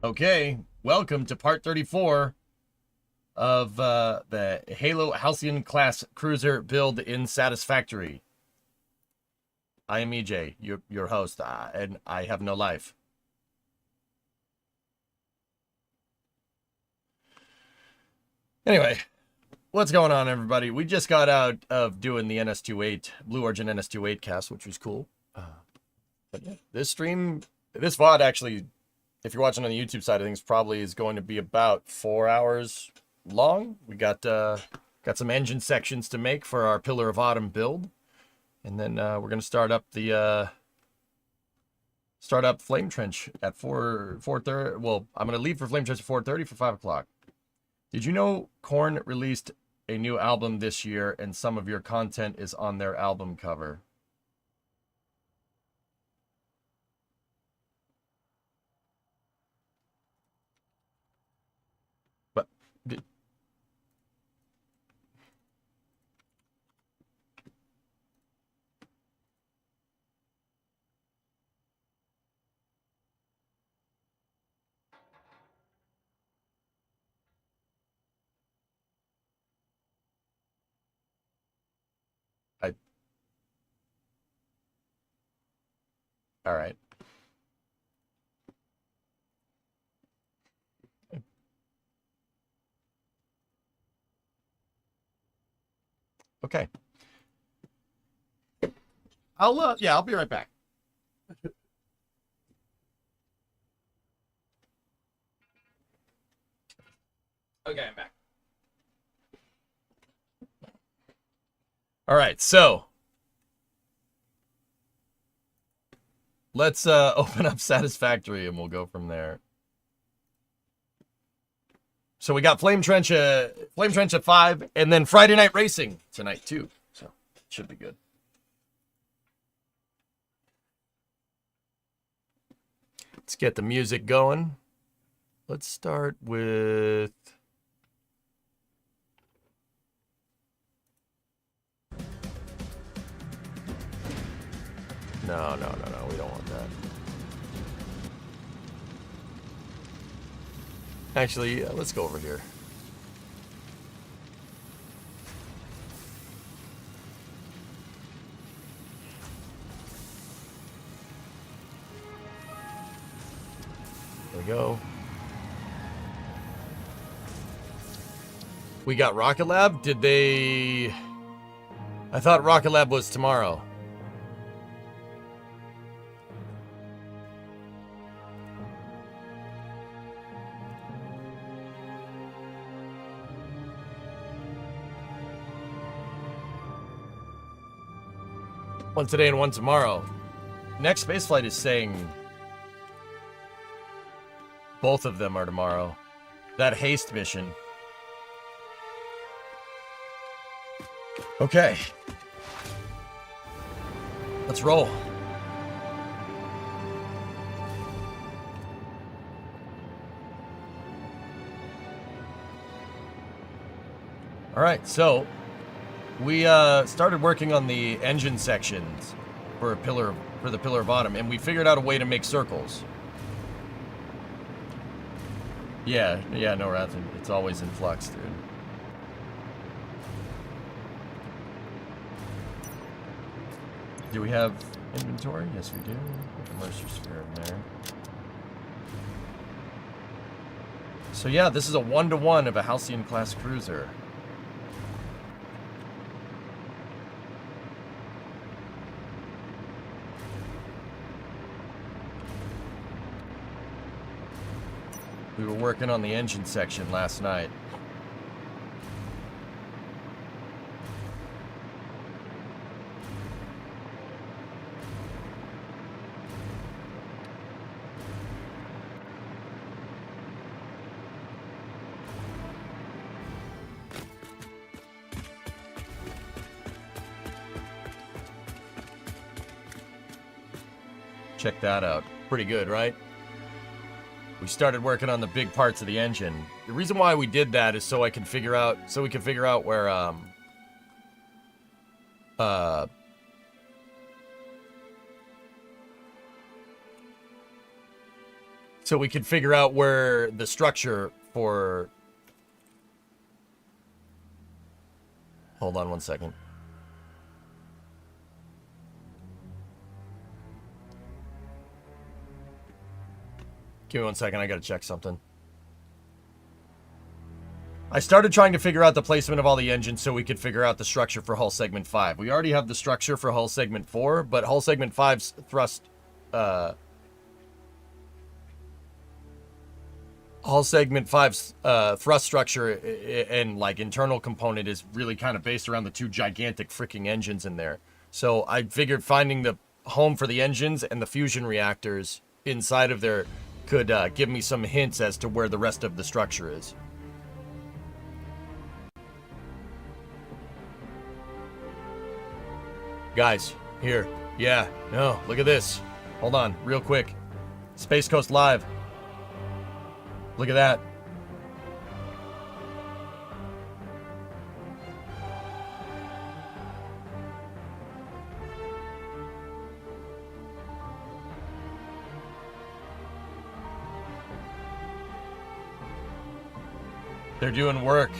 Okay, welcome to part 34 of the HALCYON class cruiser build in Satisfactory. I am EJ, your host, and I have no life. Anyway, what's going on, everybody? We just got out of doing the NS28, Blue Origin NS28 cast, which was cool. But yeah, this VOD actually, if you're watching on the YouTube side of things, probably is going to be about 4 hours long. We got some engine sections to make for our Pillar of Autumn build, and then we're gonna start up Flame Trench at 4:30. Well, I'm gonna leave for Flame Trench at 4:30 for 5 o'clock. Did you know Korn released a new album this year, and some of your content is on their album cover? But I all right. Okay. I'll be right back. Okay, I'm back. All right, so let's open up Satisfactory and we'll go from there. So we got Flame Trench at 5, and then Friday Night Racing tonight too. So it should be good. Let's get the music going. Let's start with No, we don't want that. Actually, let's go over here. There we go. We got Rocket Lab. Did they... I thought Rocket Lab was tomorrow. One today and one tomorrow. Next spaceflight is saying both of them are tomorrow. That haste mission. Okay. Let's roll. All right, so we started working on the engine sections for the Pillar of Autumn, and we figured out a way to make circles. Yeah, no, Rathan, it's always in flux, dude. Do we have inventory? Yes, we do. Put the Mercer Sphere in there. So yeah, this is a 1-to-1 of a HALCYON class cruiser. We were working on the engine section last night. Check that out. Pretty good, right? We started working on the big parts of the engine. The reason why we did that is so we can figure out where so we could figure out where the structure for... Hold on one second. Give me one second, I gotta check something. I started trying to figure out the placement of all the engines so we could figure out the structure for hull segment 5. We already have the structure for hull segment 4, but hull segment 5's thrust... hull segment 5's thrust structure and like internal component is really kind of based around the two gigantic freaking engines in there. So I figured finding the home for the engines and the fusion reactors inside of there could give me some hints as to where the rest of the structure is. Guys, here. Yeah, no, look at this. Hold on, real quick. Space Coast Live. Look at that. They're doing work.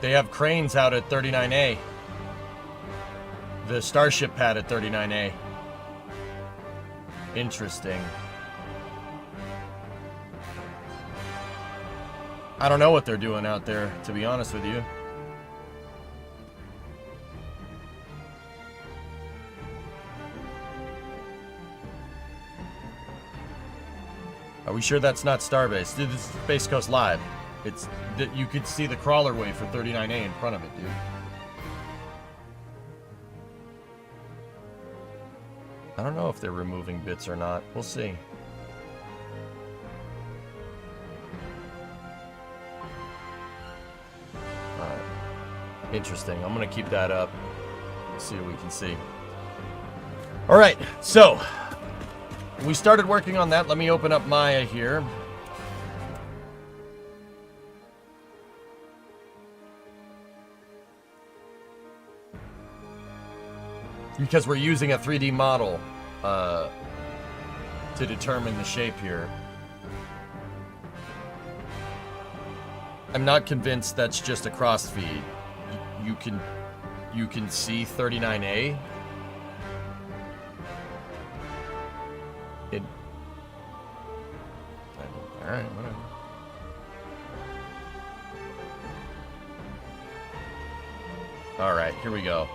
They have cranes out at 39A. The Starship pad at 39A. Interesting. I don't know what they're doing out there, to be honest with you. Are we sure that's not Starbase? This is Space Coast Live. It's that you could see the crawler way for 39A in front of it, dude. I don't know if they're removing bits or not. We'll see. Alright. Interesting. I'm going to keep that up. See what we can see. Alright, so we started working on that. Let me open up Maya here. Because we're using a 3D model to determine the shape here. I'm not convinced that's just a cross feed. You can see 39A. Alright, whatever. Alright, here we go.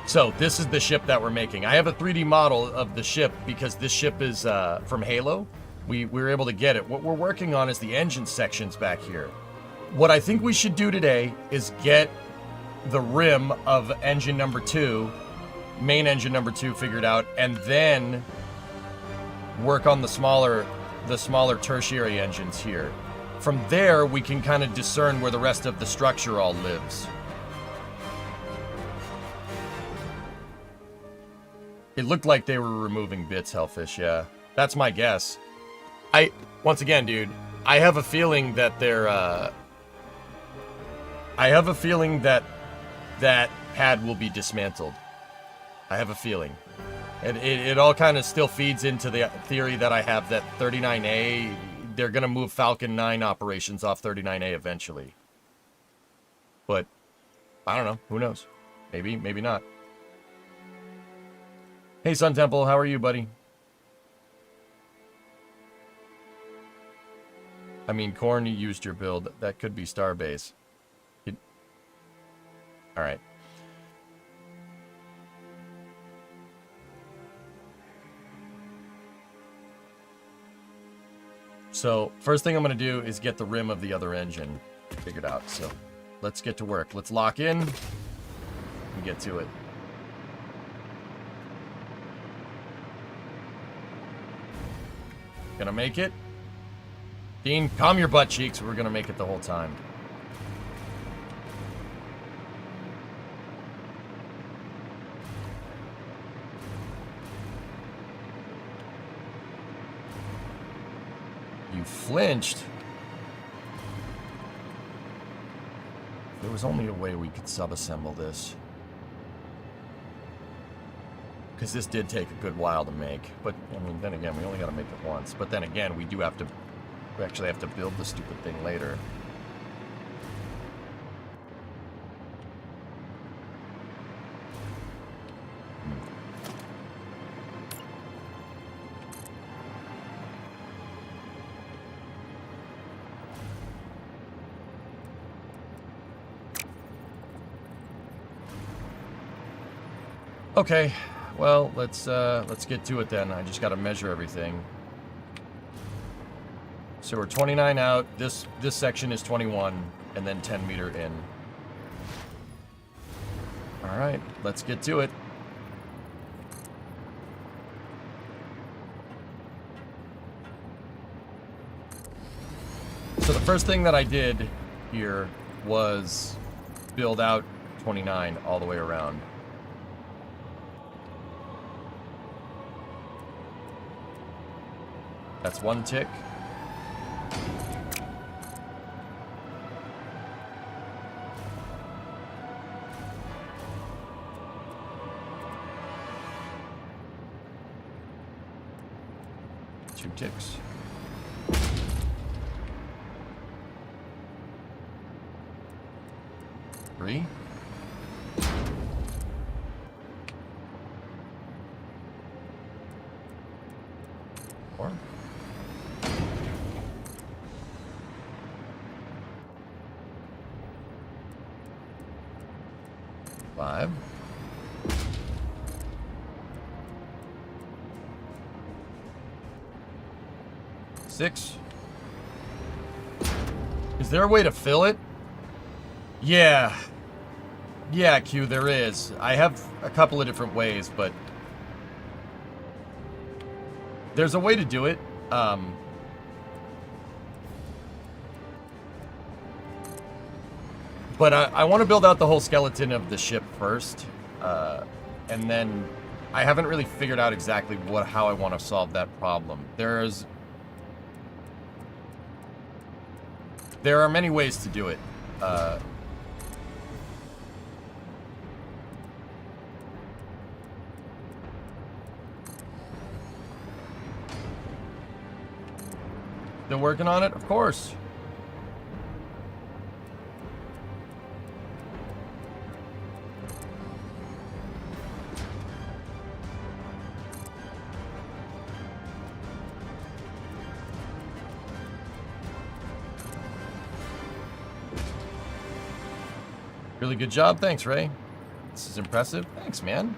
So, this is the ship that we're making. I have a 3D model of the ship because this ship is from Halo. We were able to get it. What we're working on is the engine sections back here. What I think we should do today is get the rim of engine number 2, main engine number 2 figured out, and then work on the smaller tertiary engines here. From there, we can kind of discern where the rest of the structure all lives. It looked like they were removing bits, Hellfish, yeah. That's my guess. Once again, dude, I have a feeling that they're, I have a feeling that that pad will be dismantled. I have a feeling. And it all kind of still feeds into the theory that I have that 39A, they're going to move Falcon 9 operations off 39A eventually. But, I don't know. Who knows? Maybe, maybe not. Hey, Sun Temple, how are you, buddy? I mean, Korn, you used your build. That could be Starbase. Alright. So, first thing I'm going to do is get the rim of the other engine figured out. So, let's get to work. Let's lock in and get to it. Gonna make it. Dean, calm your butt cheeks. We're gonna make it the whole time. You flinched. There was only a way we could sub-assemble this. Because this did take a good while to make. But, I mean, then again, we only got to make it once. But then again, we do have to We actually have to build the stupid thing later. Okay, well, let's get to it then. I just got to measure everything. So we're 29 out. This section is 21, and then 10 meter in. All right, let's get to it. So the first thing that I did here was build out 29 all the way around. That's one tick. Two ticks. Three. Four. 5. 6. Is there a way to fill it? Yeah. Yeah, Q, there is. I have a couple of different ways, but there's a way to do it. But I want to build out the whole skeleton of the ship first, and then I haven't really figured out exactly how I want to solve that problem. There are many ways to do it. Still working on it, of course. Really good job. Thanks, Ray. This is impressive. Thanks, man.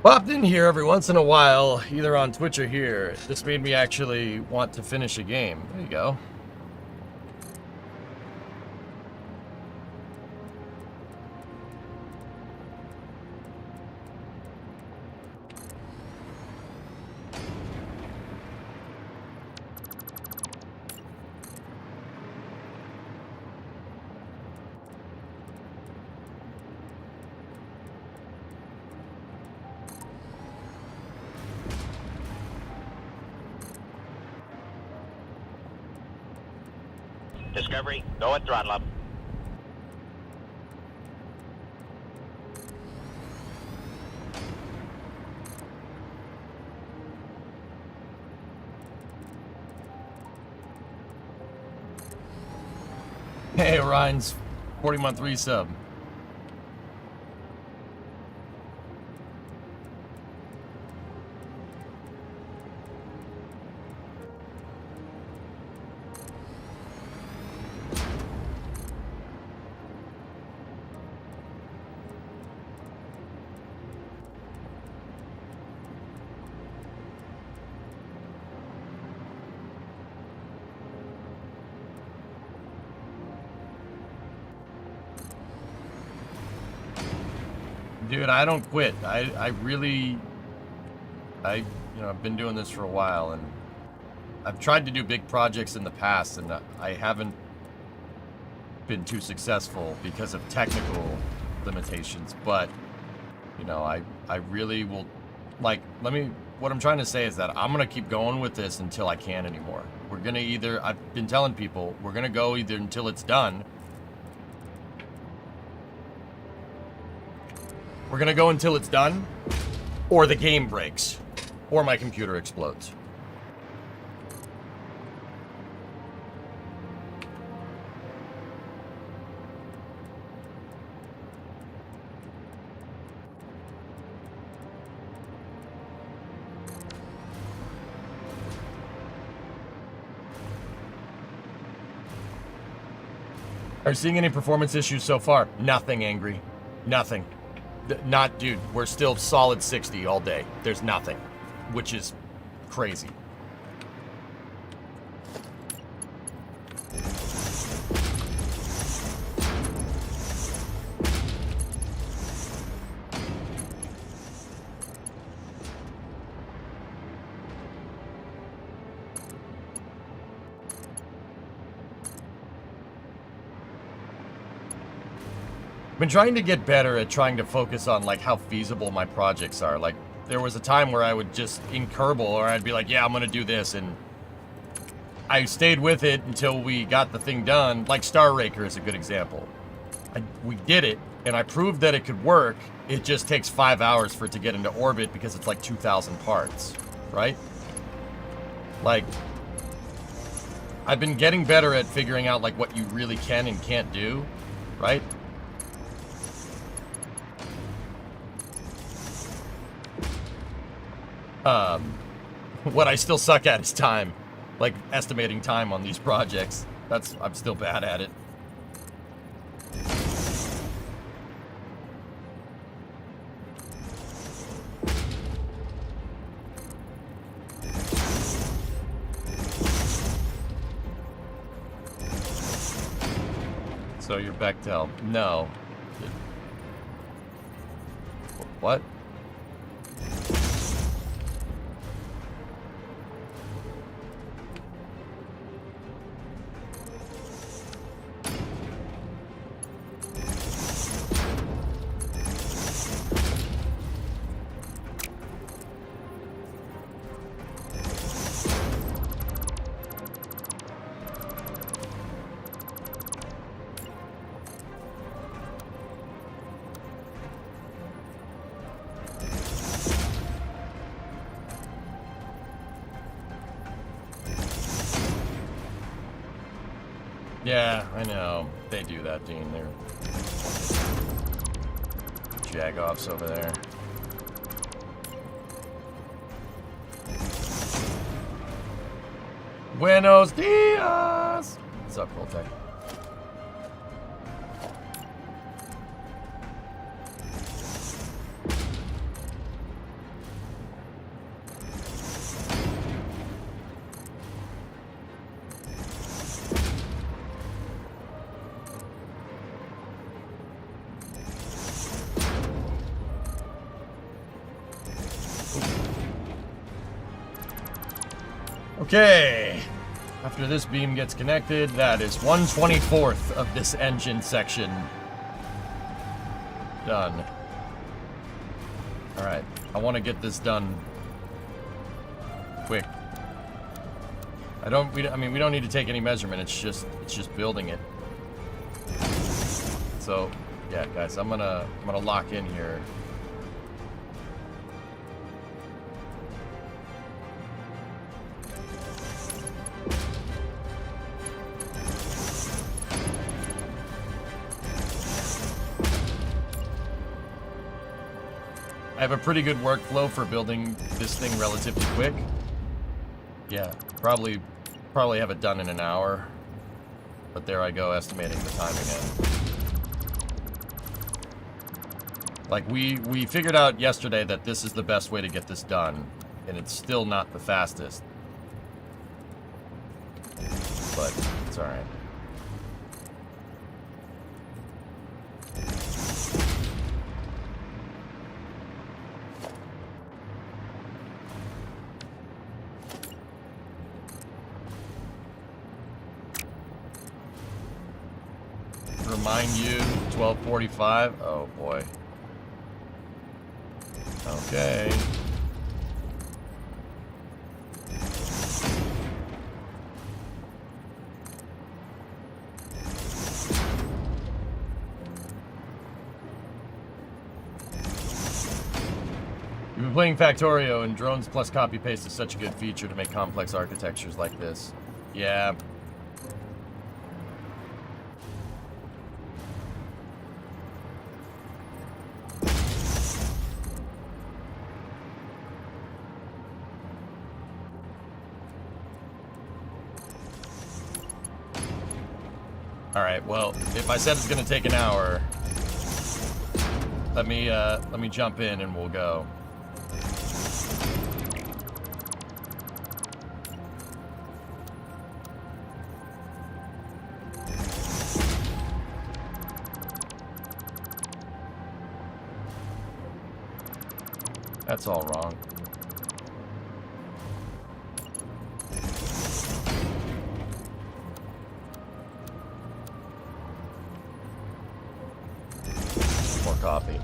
Popped in here every once in a while, either on Twitch or here. This made me actually want to finish a game. There you go. Discovery, go at throttle up. Hey, Orion's 40-month resub. Dude, I don't quit. I really, you know, I've been doing this for a while, and I've tried to do big projects in the past, and I haven't been too successful because of technical limitations. But, you know, I really will, like, what I'm trying to say is that I'm going to keep going with this until I can't anymore. We're going to either, I've been telling people, we're going to go either until it's done. We're going to go until it's done, or the game breaks, or my computer explodes. Are you seeing any performance issues so far? Nothing, Angry. Nothing. Dude, we're still solid 60 all day. There's nothing, which is crazy. Been trying to get better at trying to focus on like how feasible my projects are. Like there was a time where I would just in Kerbal, or I'd be like, yeah, I'm gonna do this, and I stayed with it until we got the thing done. Like Star Raker is a good example. We did it, and I proved that it could work. It just takes 5 hours for it to get into orbit because it's like 2,000 parts, right? Like, I've been getting better at figuring out like what you really can and can't do, right? What I still suck at is time. Like, estimating time on these projects. I'm still bad at it. So you're Bechtel. No. What? Yeah, I know. They do that, Dean. They're jag-offs over there. Buenos dias! What's up, Voltec? Okay, after this beam gets connected, that is 1/24th of this engine section done. All right, I want to get this done quick. I mean, we don't need to take any measurement. It's just building it. So, yeah, guys, I'm gonna lock in here. I have a pretty good workflow for building this thing relatively quick. Yeah, probably have it done in an hour. But there I go, estimating the time again. Like, we figured out yesterday that this is the best way to get this done, and it's still not the fastest. But it's alright. Mind you, 12:45. Oh boy. Okay. You've been playing Factorio, and drones plus copy paste is such a good feature to make complex architectures like this. Yeah. All right. Well, if I said it's gonna take an hour, let me jump in and we'll go. That's all wrong. More coffee.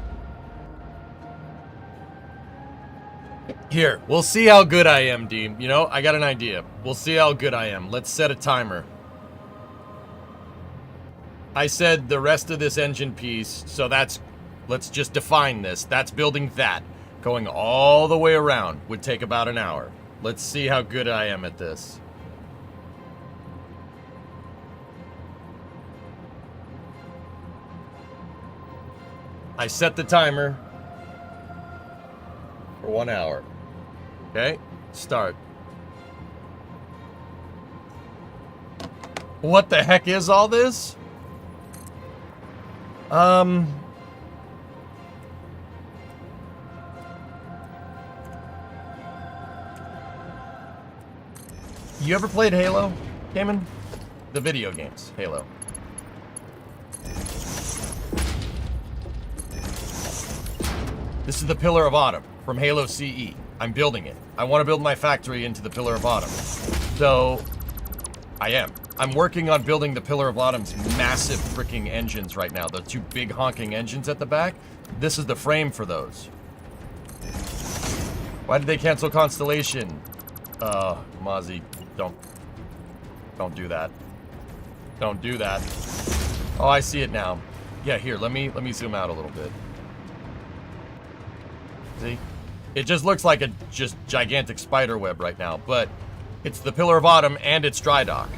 Here, we'll see how good I am, Dean. You know, I got an idea. We'll see how good I am. Let's set a timer. I said the rest of this engine piece, so that's, let's just define this. That's building that. Going all the way around would take about an hour. Let's see how good I am at this. I set the timer for 1 hour. Okay, start. What the heck is all this? You ever played Halo, Damon? The video games, Halo. This is the Pillar of Autumn from Halo CE. I'm building it. I want to build my factory into the Pillar of Autumn. So, I am. I'm working on building the Pillar of Autumn's massive freaking engines right now. The two big honking engines at the back. This is the frame for those. Why did they cancel Constellation? Mozzie, don't do that. Don't do that. Oh, I see it now. Yeah, here, let me zoom out a little bit. See? It just looks like a just gigantic spider web right now, but it's the Pillar of Autumn and it's dry dock.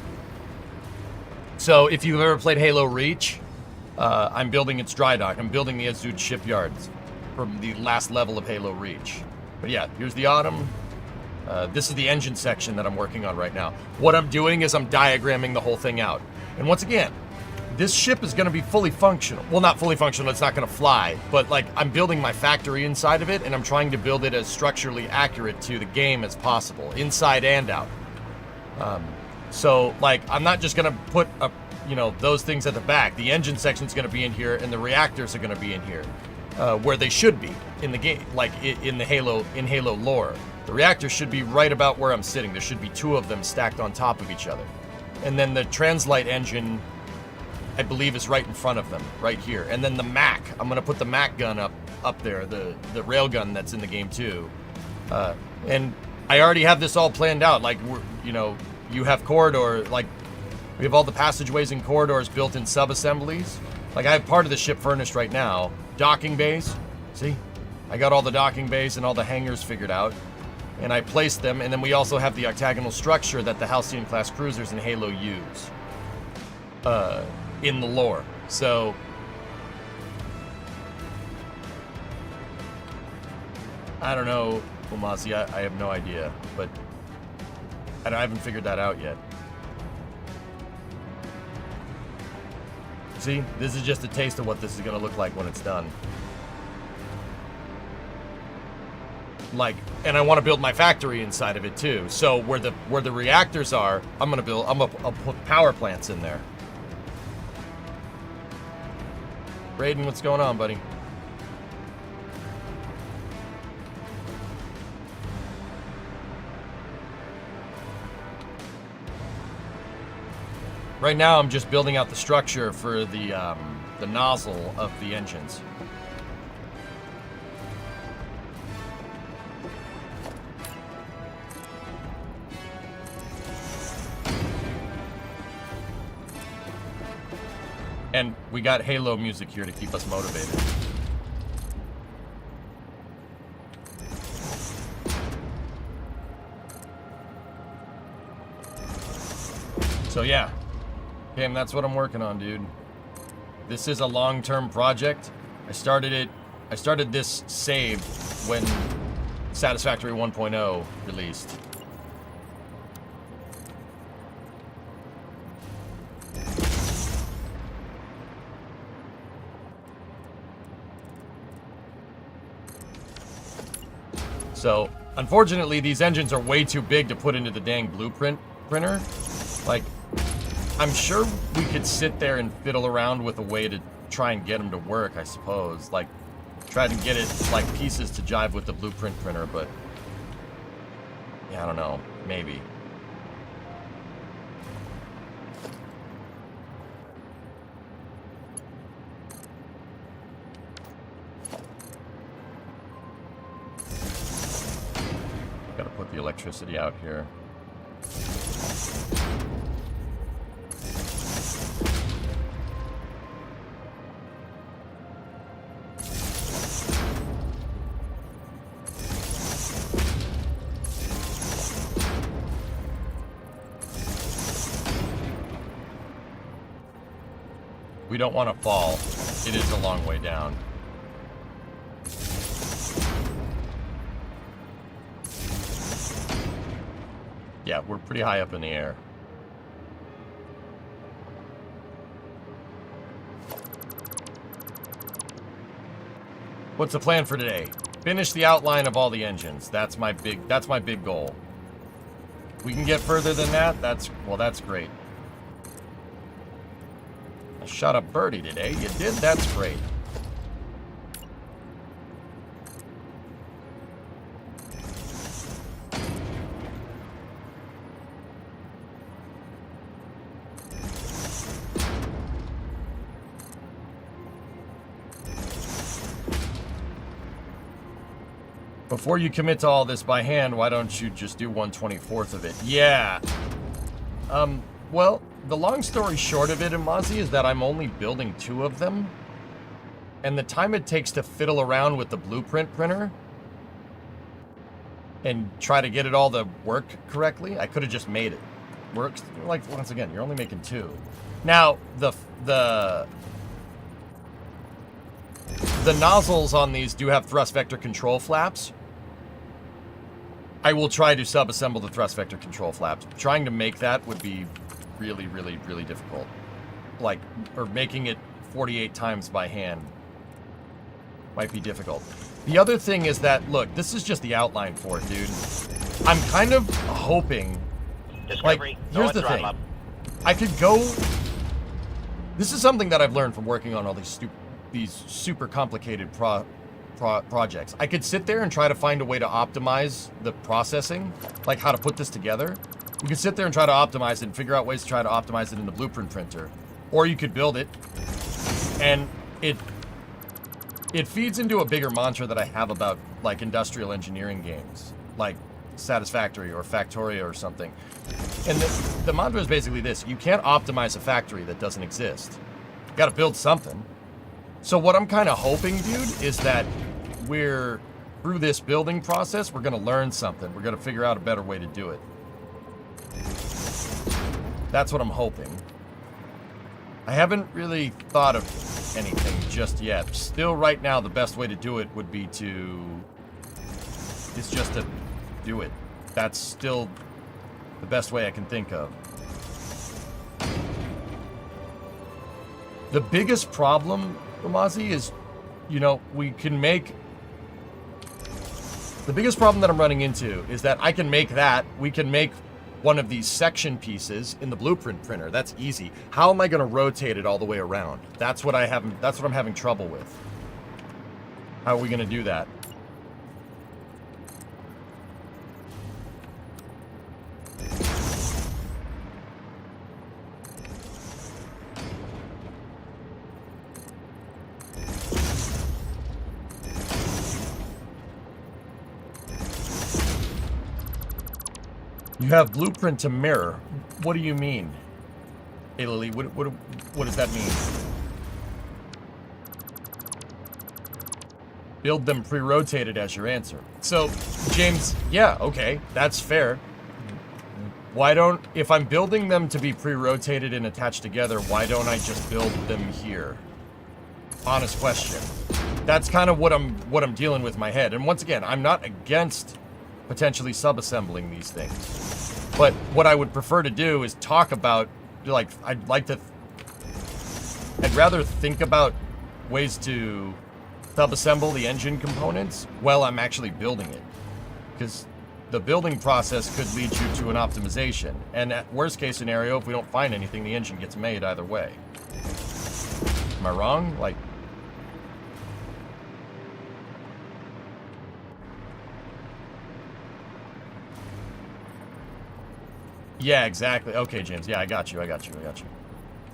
So if you've ever played Halo Reach, I'm building its dry dock. I'm building the Azud shipyards from the last level of Halo Reach. But yeah, here's the Autumn. This is the engine section that I'm working on right now. What I'm doing is I'm diagramming the whole thing out. And once again, this ship is going to be fully functional. Well, not fully functional, it's not going to fly. But, like, I'm building my factory inside of it, and I'm trying to build it as structurally accurate to the game as possible, inside and out. So, like, I'm not just going to put, those things at the back. The engine section's going to be in here, and the reactors are going to be in here. Where they should be in the game, like in Halo lore. The reactors should be right about where I'm sitting. There should be two of them stacked on top of each other. And then the translite engine, I believe, is right in front of them, right here. And then the Mac, I'm gonna put the Mac gun up there, the rail gun that's in the game too. And I already have this all planned out. Like, you have corridor, like we have all the passageways and corridors built in sub-assemblies. Like, I have part of the ship furnished right now. Docking bays, see? I got all the docking bays and all the hangars figured out. And I placed them, and then we also have the octagonal structure that the HALCYON class cruisers in Halo use. In the lore. So I don't know, Umazi, I have no idea, but I haven't figured that out yet. See, this is just a taste of what this is going to look like when it's done. Like, and I want to build my factory inside of it too. So where the reactors are, I'm gonna put power plants in there. Raiden, what's going on, buddy? Right now, I'm just building out the structure for the the nozzle of the engines. And we got Halo music here to keep us motivated. So yeah, Cam, that's what I'm working on, dude. This is a long-term project. I started this save when Satisfactory 1.0 released. So, unfortunately, these engines are way too big to put into the dang blueprint printer. Like, I'm sure we could sit there and fiddle around with a way to try and get them to work, I suppose. Like, try to get it, like, pieces to jive with the blueprint printer, but... yeah, I don't know. Maybe. Gotta put the electricity out here. We don't want to fall. It is a long way down. Yeah, we're pretty high up in the air. What's the plan for today? Finish the outline of all the engines. That's my big goal. We can get further than that. That's great. I shot a birdie today. You did? That's great. Before you commit to all this by hand, why don't you just do 1/24th of it? Yeah. Well, the long story short of it, Mozzie, is that I'm only building 2 of them. And the time it takes to fiddle around with the blueprint printer and try to get it all to work correctly, I could have just made it work. Like, once again, you're only making 2. Now, the nozzles on these do have thrust vector control flaps. I will try to sub-assemble the thrust vector control flaps. Trying to make that would be really, really, really difficult. Like, or making it 48 times by hand might be difficult. The other thing is that, look, this is just the outline for it, dude. I'm kind of hoping, Discovery, like, here's the thing. I could go... This is something that I've learned from working on all these super complicated projects. I could sit there and try to find a way to optimize the processing, like how to put this together. You could sit there and try to optimize it and figure out ways to try to optimize it in the blueprint printer. Or you could build it, and it feeds into a bigger mantra that I have about, like, industrial engineering games, like Satisfactory or Factoria or something. And the mantra is basically this: you can't optimize a factory that doesn't exist. You gotta build something. So what I'm kind of hoping, dude, is that through this building process, we're gonna learn something. We're gonna figure out a better way to do it. That's what I'm hoping. I haven't really thought of anything just yet. Still, right now, the best way to do it would be just to do it. That's still the best way I can think of. The biggest problem, Mozzie, is, you know, we can make... The biggest problem that I'm running into is that I can make that. We can make one of these section pieces in the blueprint printer. That's easy. How am I going to rotate it all the way around? That's what I'm having trouble with. How are we going to do that? You have blueprint to mirror. What do you mean? Hey, Lily, what does that mean? Build them pre-rotated as your answer. So, James, yeah, okay, that's fair. Why don't, if I'm building them to be pre-rotated and attached together, why don't I just build them here? Honest question. That's kind of what I'm dealing with in my head. And once again, I'm not against potentially sub-assembling these things. But what I would prefer to do is talk about, like, I'd rather think about ways to sub-assemble the engine components while I'm actually building it. Because the building process could lead you to an optimization. And at worst case scenario, if we don't find anything, the engine gets made either way. Am I wrong? Like, yeah, exactly. Okay, James. Yeah, I got you.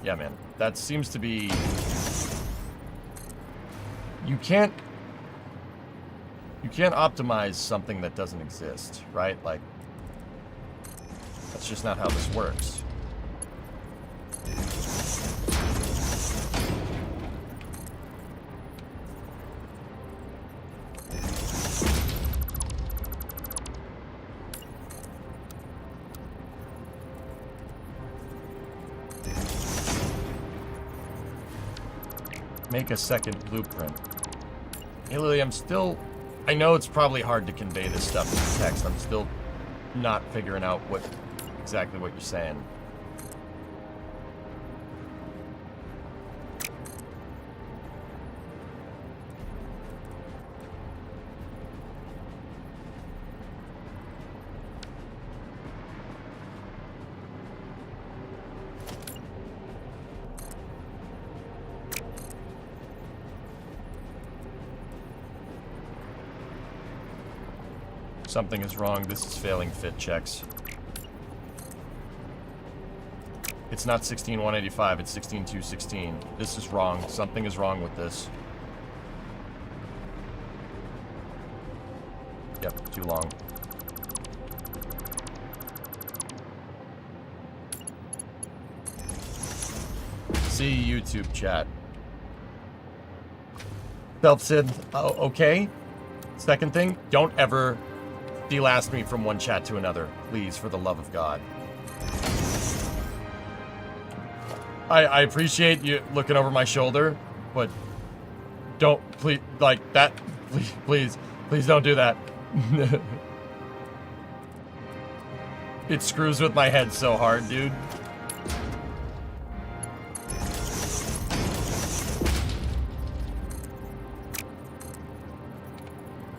Yeah, man. That seems to be... You can't optimize something that doesn't exist, right? Like, that's just not how this works. Make a second blueprint. Hey, Lily, I know it's probably hard to convey this stuff in text. I'm still not figuring out exactly what you're saying. Something is wrong. This is failing fit checks. It's not 16,185, it's 16,216. This is wrong. Something is wrong with this. Yep, too long. See YouTube chat. Self-Sid, oh, okay. Second thing, don't ever delast me from one chat to another, please, for the love of God. I appreciate you looking over my shoulder, but don't, please, like that, please don't do that. It screws with my head so hard, dude.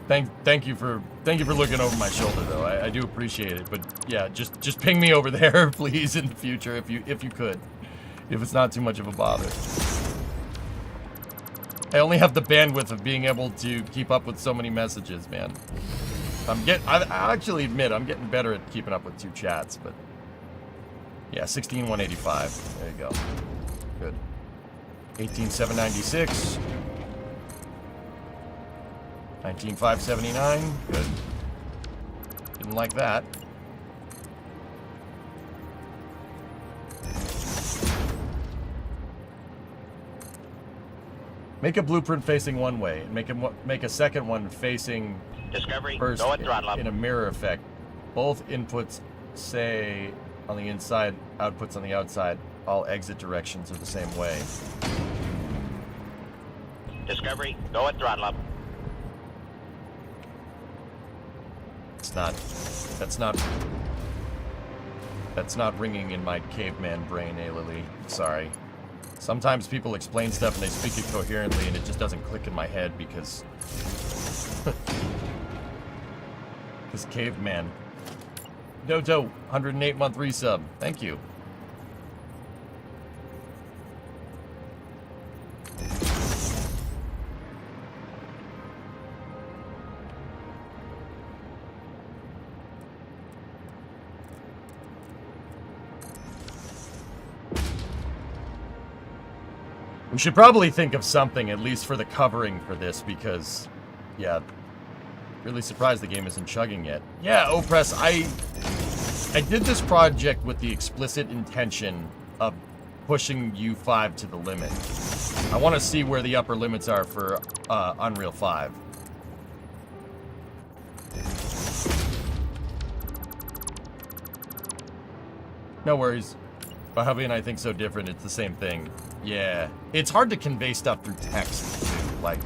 Thank you for looking over my shoulder, though. I do appreciate it, but yeah, just ping me over there, please, in the future, if you could, if it's not too much of a bother. I only have the bandwidth of being able to keep up with so many messages, man. I actually admit I'm getting better at keeping up with two chats, but yeah, 16,185. There you go. Good. 18,796. 19,579. Good. Didn't like that. Make a blueprint facing one way, and make a second one facing Discovery, first go at throttle up. in a mirror effect. Both inputs say on the inside, outputs on the outside. All exit directions are the same way. Discovery, go at throttle up. That's not ringing in my caveman brain, Lily. Sorry. Sometimes people explain stuff and they speak it coherently and it just doesn't click in my head because... because caveman. Doto, 108-month resub. Thank you. We should probably think of something, at least for the covering for this, because, yeah, really surprised the game isn't chugging yet. Yeah, Opress, I did this project with the explicit intention of pushing U5 to the limit. I want to see where the upper limits are for Unreal 5. No worries. But hubby and I think so different. It's the same thing. Yeah. It's hard to convey stuff through text, too. Like,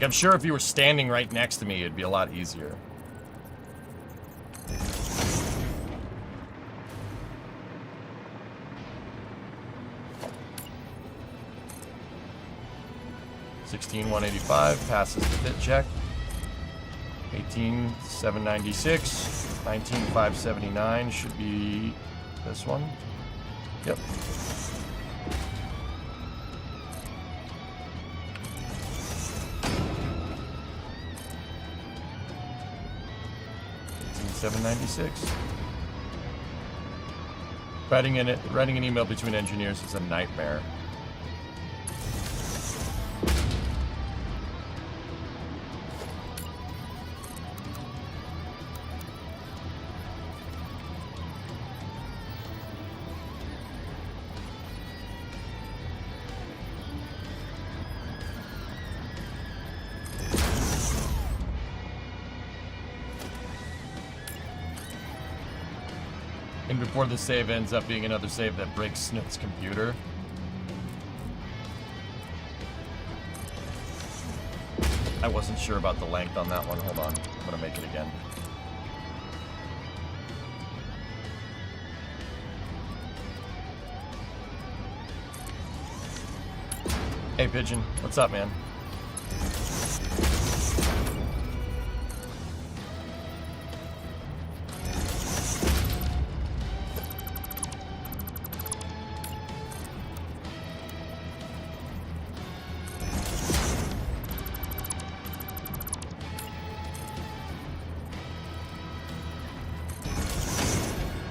I'm sure if you were standing right next to me, it'd be a lot easier. $16,185 passes the fit check. $18,796. $19,579 should be this one. Yep. $18,796. Writing an email between engineers is a nightmare. And before the save ends up being another save that breaks Snook's computer. I wasn't sure about the length on that one. Hold on. I'm gonna make it again. Hey, Pigeon. What's up, man?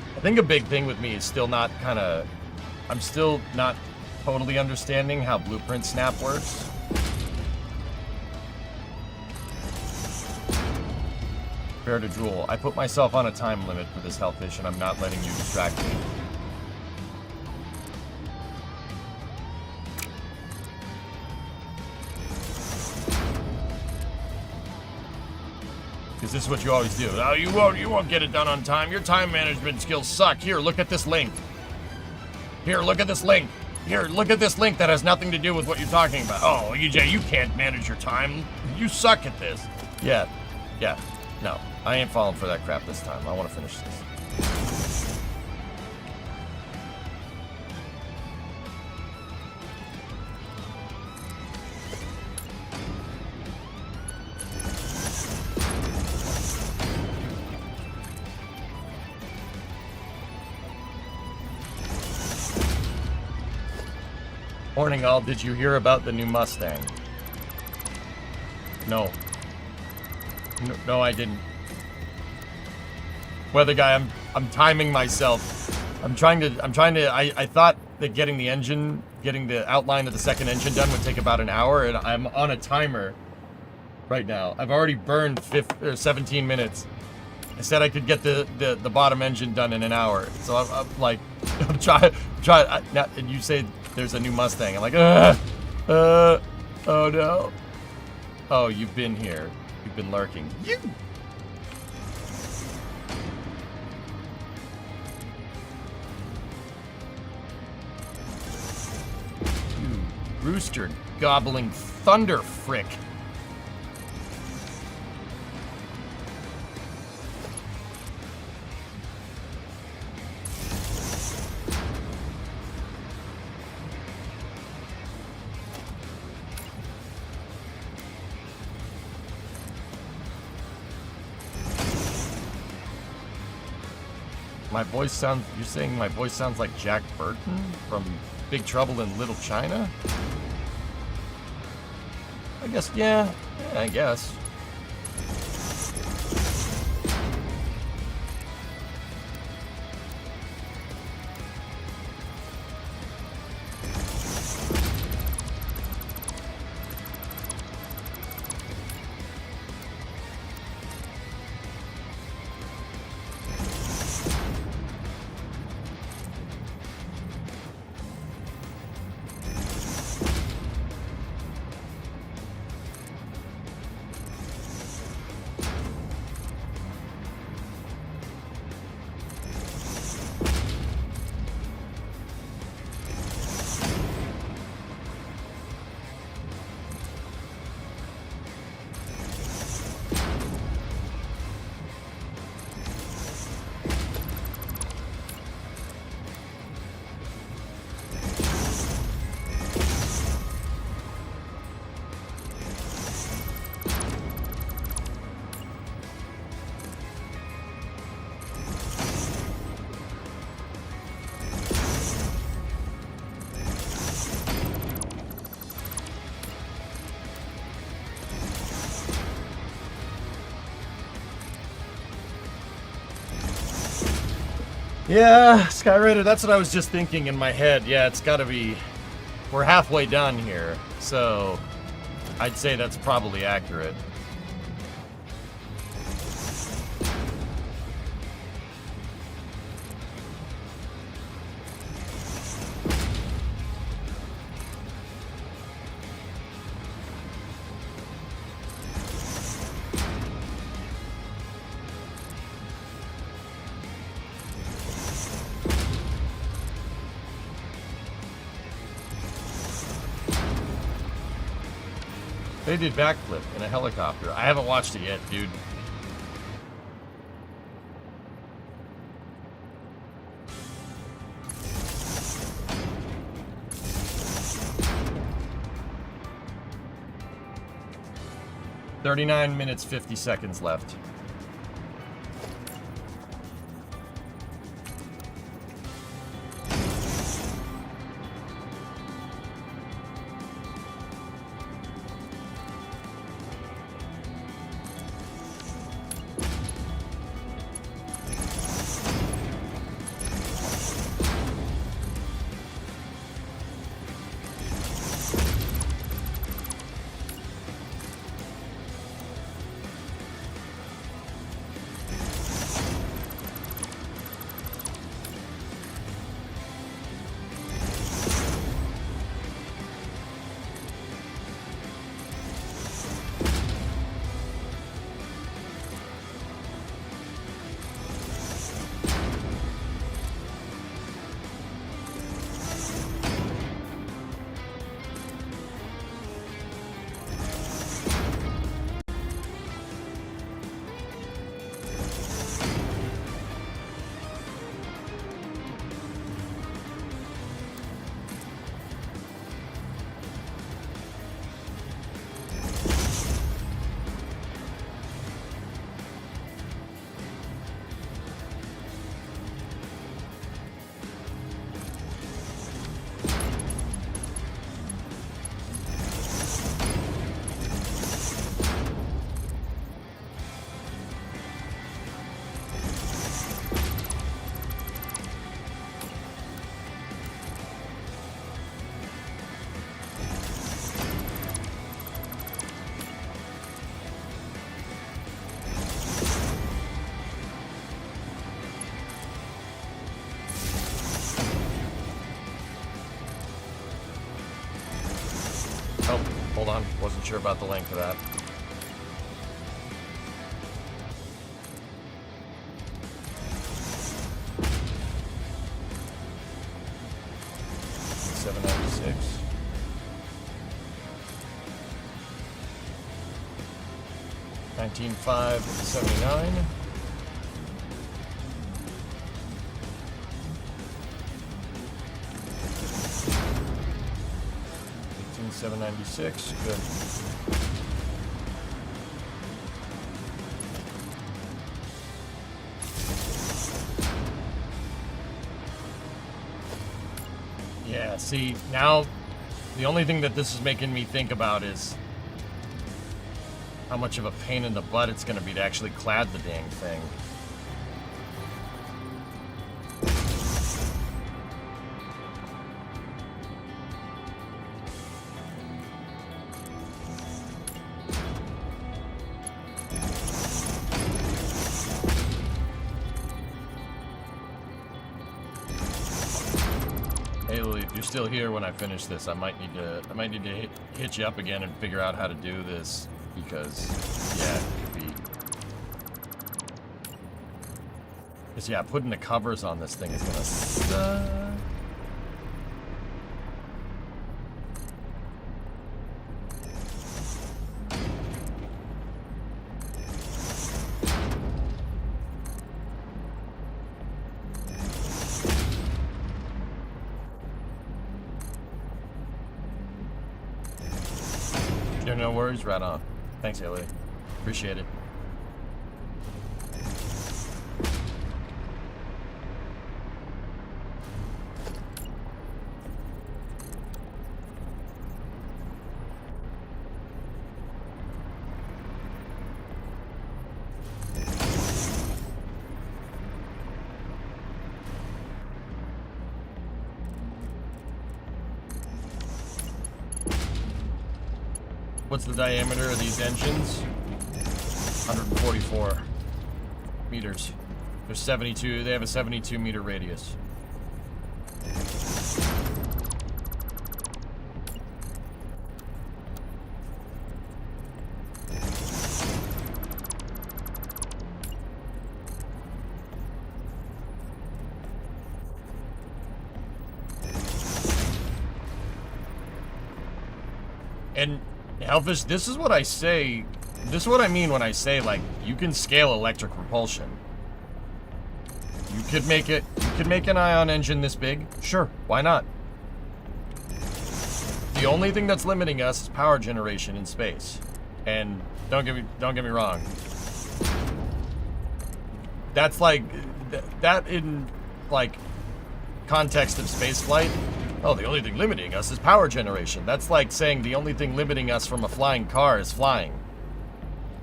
I think a big thing with me is still not I'm still not totally understanding how blueprint snap works. Fair to Drool. I put myself on a time limit for this hellfish and I'm not letting you distract me. Because this is what you always do. Oh, you won't get it done on time. Your time management skills suck. Here, look at this link. Here, look at this link. Here, look at this link that has nothing to do with what you're talking about. Oh, EJ, you can't manage your time. You suck at this. Yeah. No, I ain't falling for that crap this time. I want to finish this. Morning all, did you hear about the new Mustang? No, I didn't. Weather guy, I'm timing myself. I thought that getting the outline of the second engine done would take about an hour, and I'm on a timer right now. I've already burned 17 minutes. I said I could get the bottom engine done in an hour. So I'm like, I'm trying, and you say there's a new Mustang. I'm like, oh no. Oh, you've been here. You've been lurking. You. Rooster gobbling thunder frick. You're saying my voice sounds like Jack Burton from Big Trouble in Little China? I guess, yeah, I guess. Yeah, Skyrider, that's what I was just thinking in my head. Yeah, it's gotta be... We're halfway done here, so... I'd say that's probably accurate. They did backflip in a helicopter. I haven't watched it yet, dude. "39 minutes, 50 seconds left." Oh, hold on. Wasn't sure about the length of that. $7.96. $19,579. $7.96. Good. Yeah, see, now the only thing that this is making me think about is how much of a pain in the butt it's going to be to actually clad the dang thing. You're still here when I finish this. I might need to hit you up again and figure out how to do this, because yeah, it could be. Because yeah, putting the covers on this thing is gonna suck. No worries, right on. Thanks, Haley. Appreciate it. What's the diameter of these engines? 144 meters. There's 72. They have a 72 meter radius. And Hellfish, this is what I say. This is what I mean when I say, like, you can scale electric propulsion. You could make it. You could make an ion engine this big. Sure, why not? The only thing that's limiting us is power generation in space. And don't get me wrong. That's like that in like context of space flight. Oh, the only thing limiting us is power generation. That's like saying the only thing limiting us from a flying car is flying.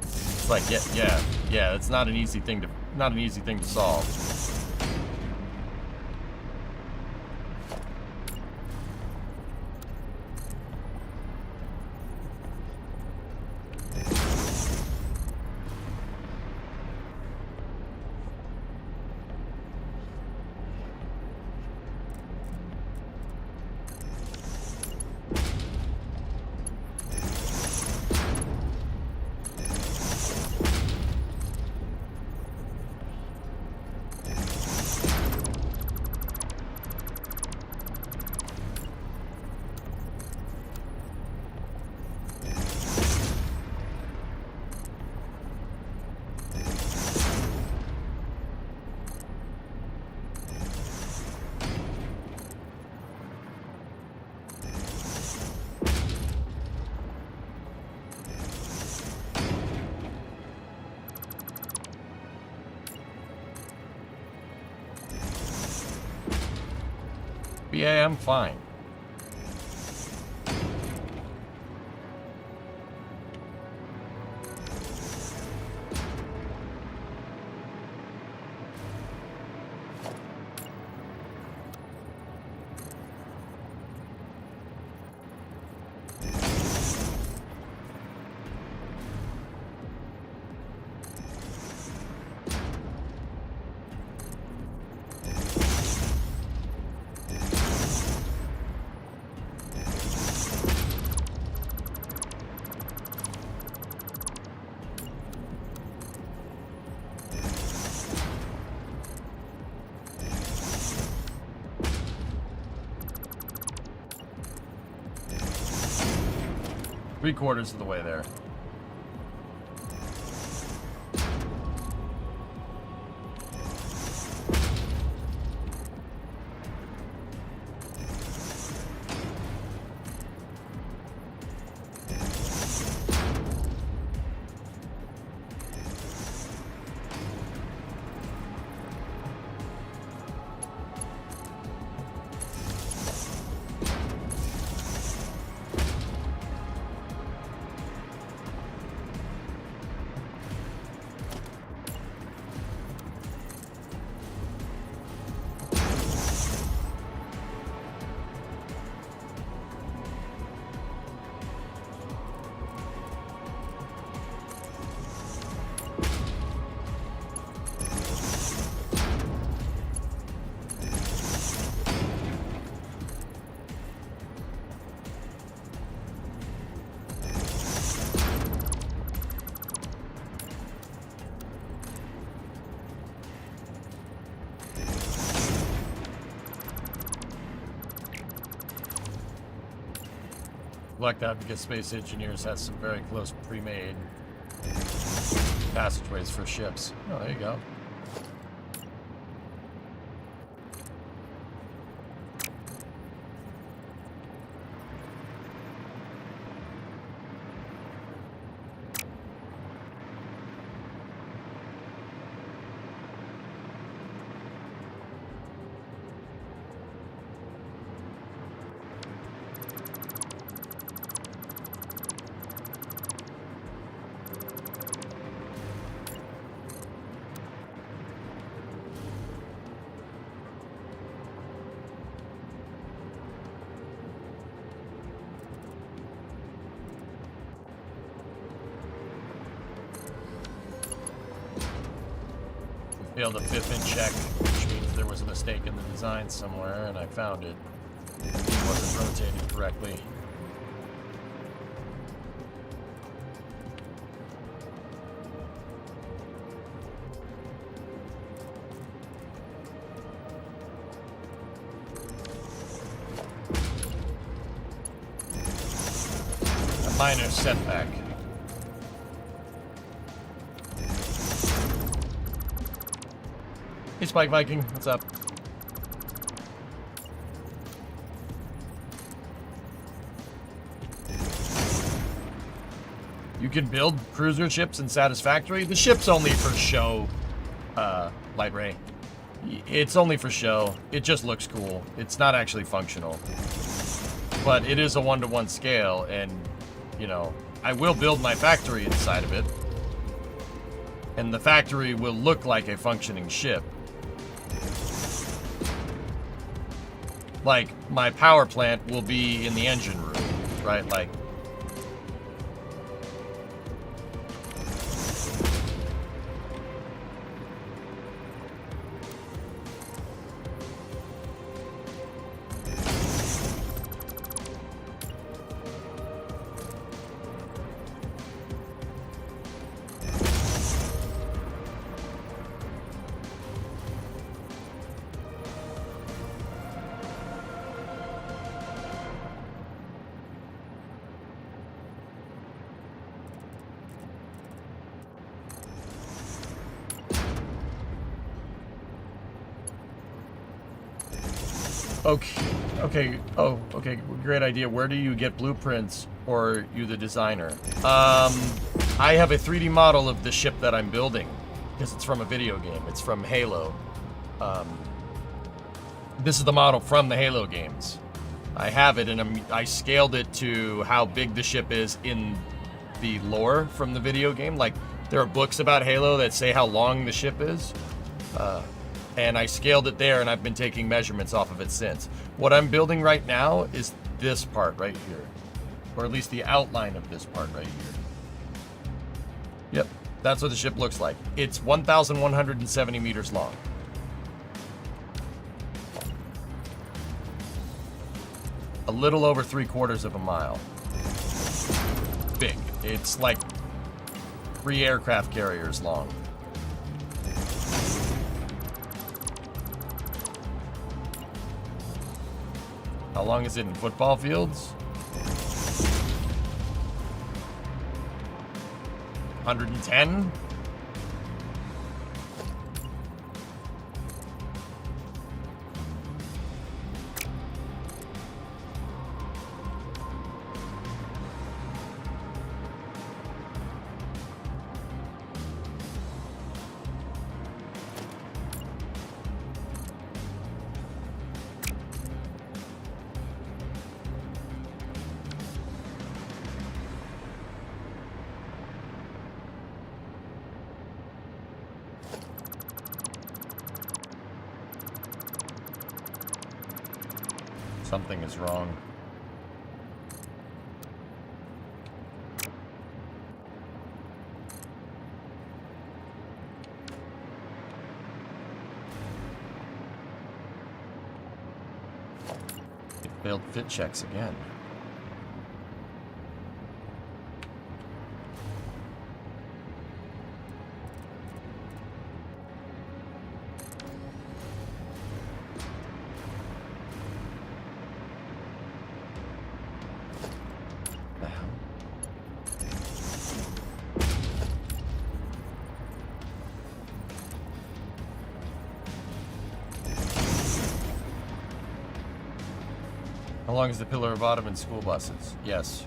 It's like, yeah. It's not an easy thing to solve. Yeah, I'm fine. Three-quarters of the way there. Like that because Space Engineers has some very close pre-made passageways for ships. Oh, there you go. Failed a 5th in check, which means there was a mistake in the design somewhere, and I found it. It wasn't rotated correctly. A minor setback. Hey, Spike Viking, what's up? You can build cruiser ships in Satisfactory. The ship's only for show, Light Ray. It's only for show. It just looks cool. It's not actually functional. But it is a 1-to-1 scale, and, you know, I will build my factory inside of it. And the factory will look like a functioning ship. Like, my power plant will be in the engine room, right? Like, okay, great idea. Where do you get blueprints, or are you the designer? I have a 3D model of the ship that I'm building, because it's from a video game. It's from Halo. This is the model from the Halo games. I have it, and I scaled it to how big the ship is in the lore from the video game. Like, there are books about Halo that say how long the ship is. And I scaled it there, and I've been taking measurements off of it since. What I'm building right now is this part right here. Or at least the outline of this part right here. Yep, that's what the ship looks like. It's 1,170 meters long. A little over 3/4 of a mile. Big. It's like 3 aircraft carriers long. How long is it in football fields? 110? Something is wrong. It failed fit checks again. How long is the pillar of autumn in school buses? Yes.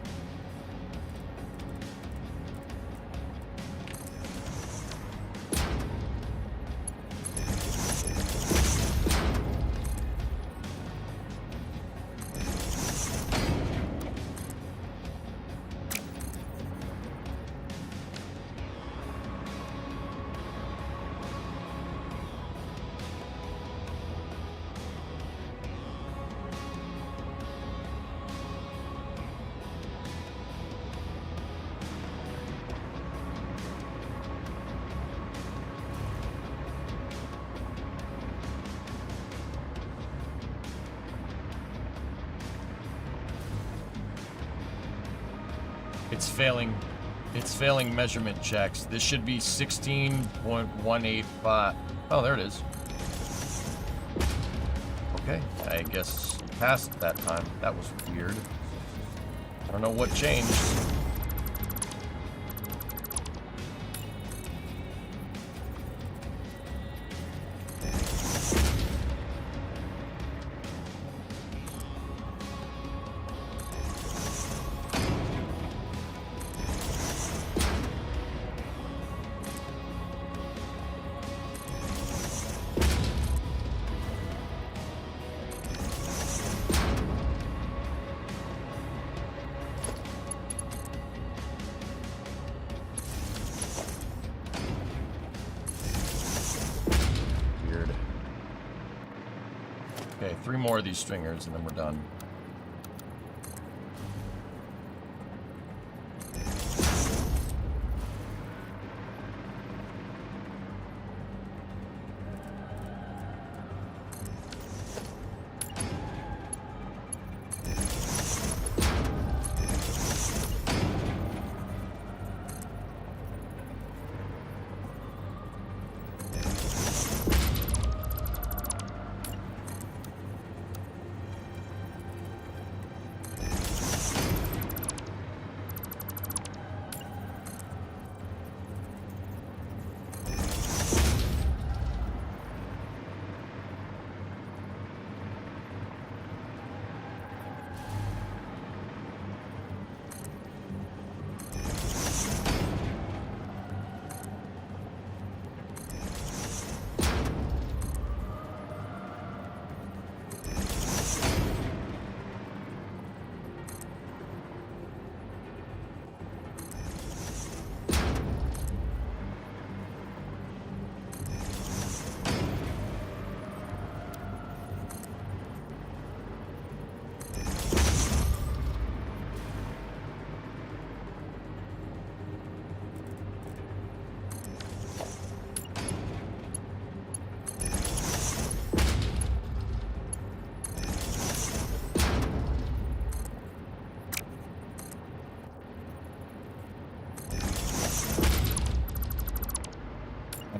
It's failing measurement checks. This should be 16.185. Oh, there it is. Okay, I guess passed that time. That was weird. I don't know what changed. Okay, 3 more of these stringers and then we're done.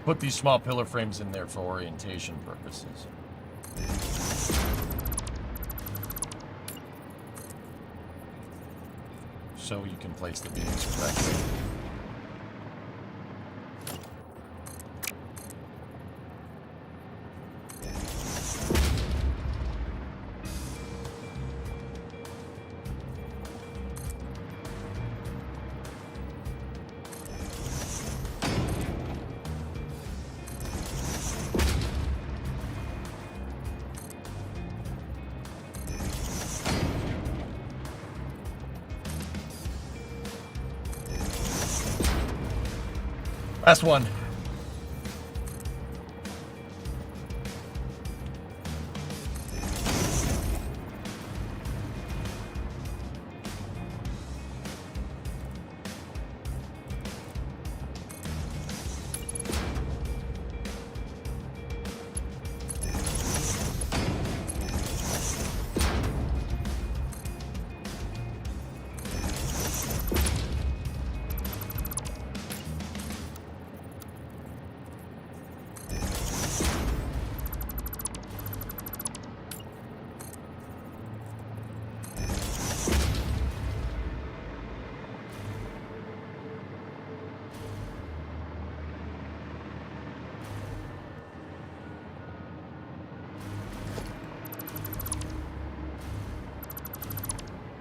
Put these small pillar frames in there for orientation purposes. So you can place the beams correctly. Last one.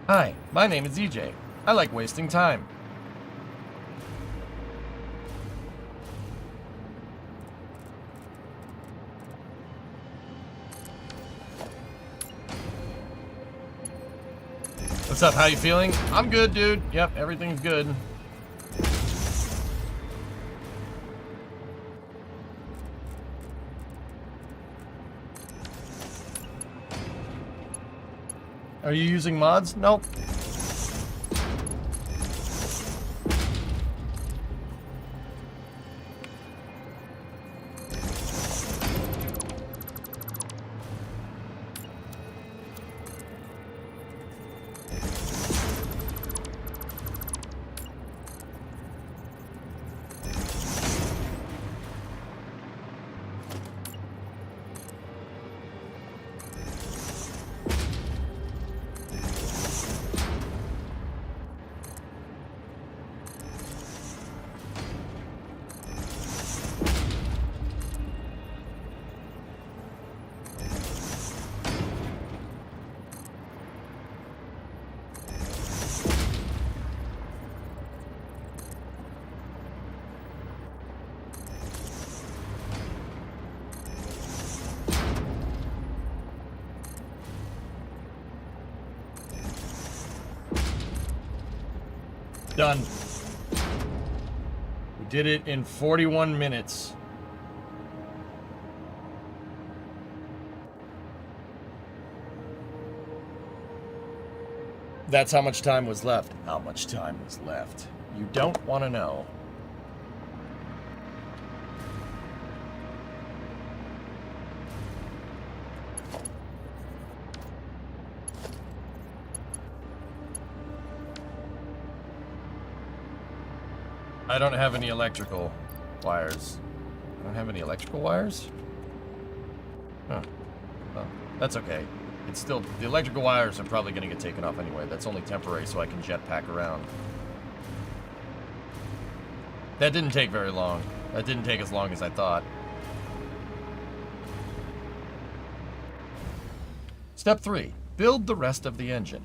Hi, my name is EJ. I like wasting time. What's up? How you feeling? I'm good, dude. Yep, everything's good. Are you using mods? Nope. Done. We did it in 41 minutes. That's how much time was left. How much time was left? You don't want to know. I don't have any electrical wires. I don't have any electrical wires? Huh. Well, that's okay. It's still, the electrical wires are probably going to get taken off anyway. That's only temporary, so I can jetpack around. That didn't take very long. That didn't take as long as I thought. Step 3. Build the rest of the engine.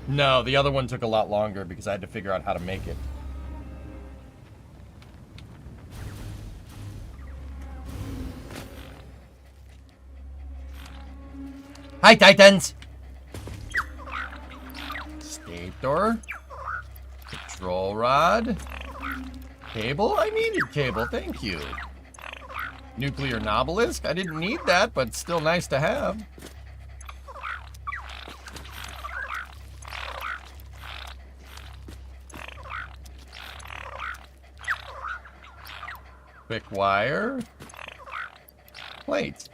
No, the other one took a lot longer because I had to figure out how to make it. Hi, Titans! Stator. Control rod. Cable? I needed cable, thank you. Nuclear Nobelisk? I didn't need that, but still nice to have. Quick wire. Plate.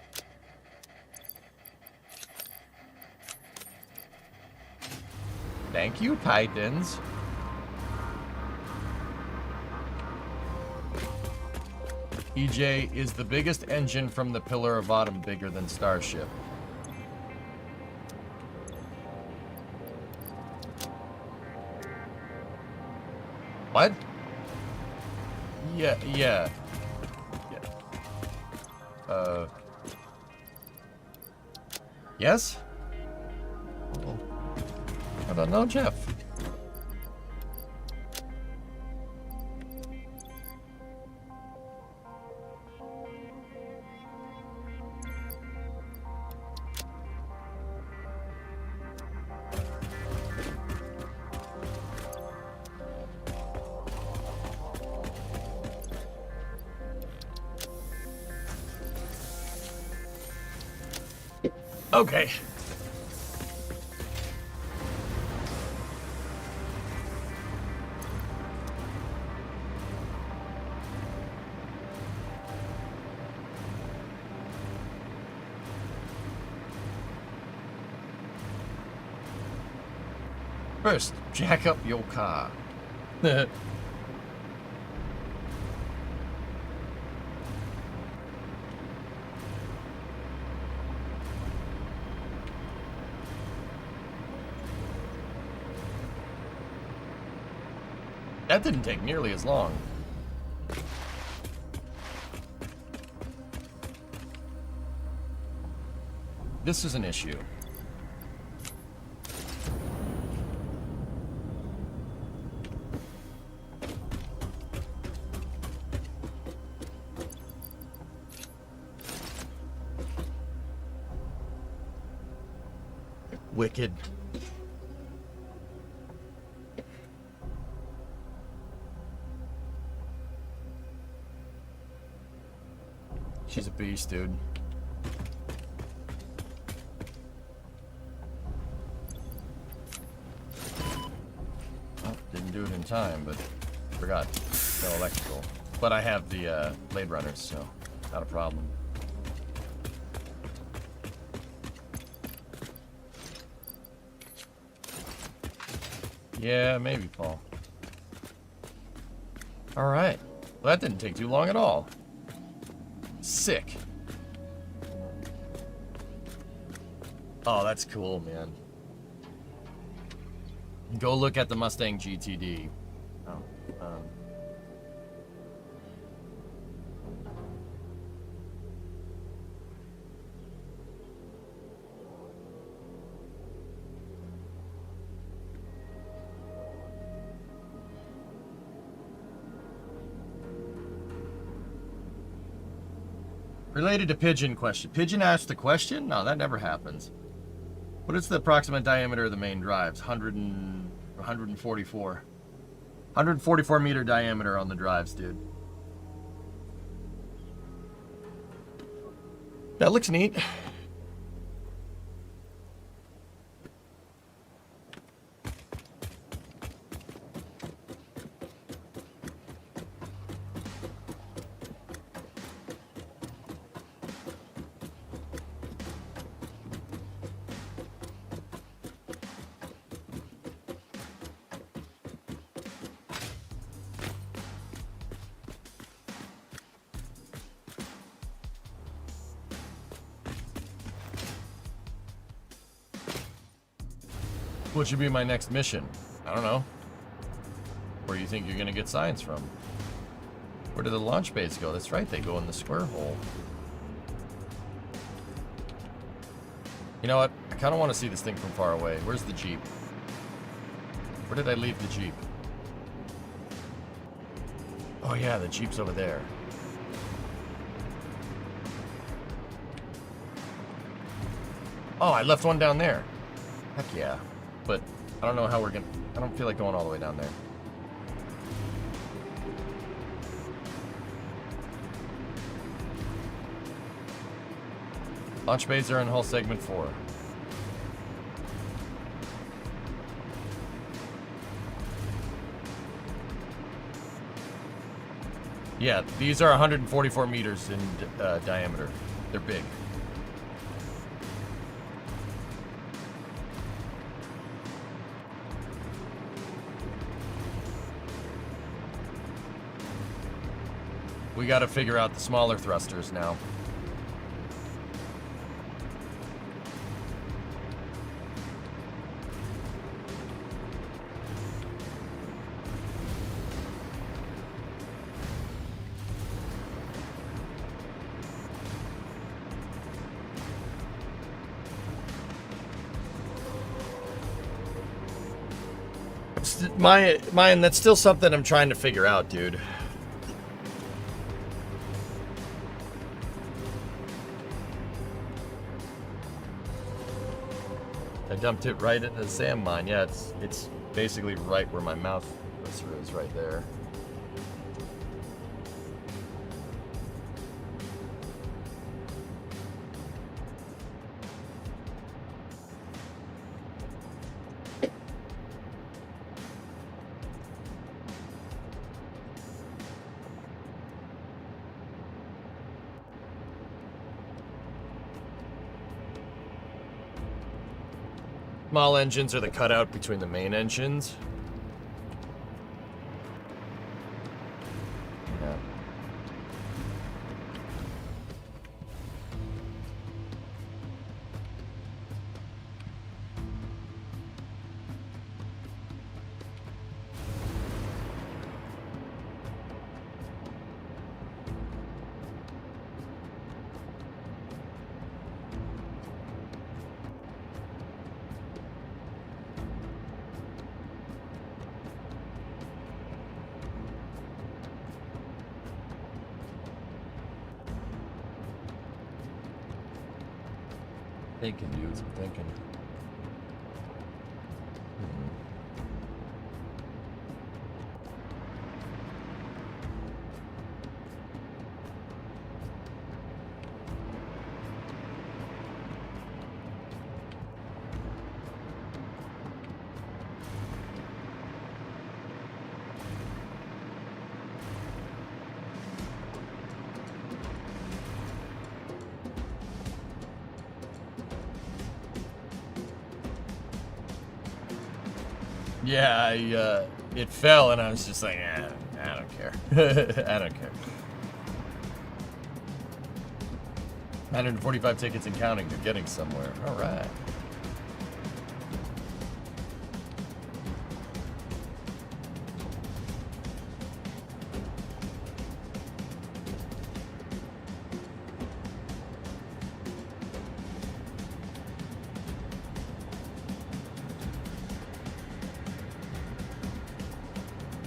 Thank you, Titans. EJ, is the biggest engine from the Pillar of Autumn bigger than Starship? What? Yeah. Yes? Well, I don't know, Jeff. Okay. First, jack up your car. That didn't take nearly as long. This is an issue. Wicked. She's a beast, dude. Well, didn't do it in time, but forgot. No electrical. But I have the blade runners, so not a problem. Yeah, maybe, Paul. Alright. Well, that didn't take too long at all. Sick. Oh, that's cool, man. Go look at the Mustang GTD. Oh, Related to Pigeon question. Pigeon asked the question? No, that never happens. What is the approximate diameter of the main drives? 144. 144 meter diameter on the drives, dude. That looks neat. What should be my next mission? I don't know. Where do you think you're gonna get science from? Where do the launch bays go? That's right, they go in the square hole. You know what? I kind of want to see this thing from far away. Where's the Jeep? Where did I leave the Jeep? Oh yeah, the Jeep's over there. Oh, I left one down there. Heck yeah. But I don't know how we're gonna... I don't feel like going all the way down there. Launch bays are in hull segment 4. Yeah, these are 144 meters in diameter. They're big. We got to figure out the smaller thrusters now. Mine, that's still something I'm trying to figure out, dude. I dumped it right into the sand mine. Yeah, it's basically right where my mouth is, right there. Small engines are the cutout between the main engines. Yeah. Thinking, dudes, I'm thinking. Yeah, it fell, and I was just like, I don't care. I don't care. 945 tickets and counting. They're getting somewhere. All right.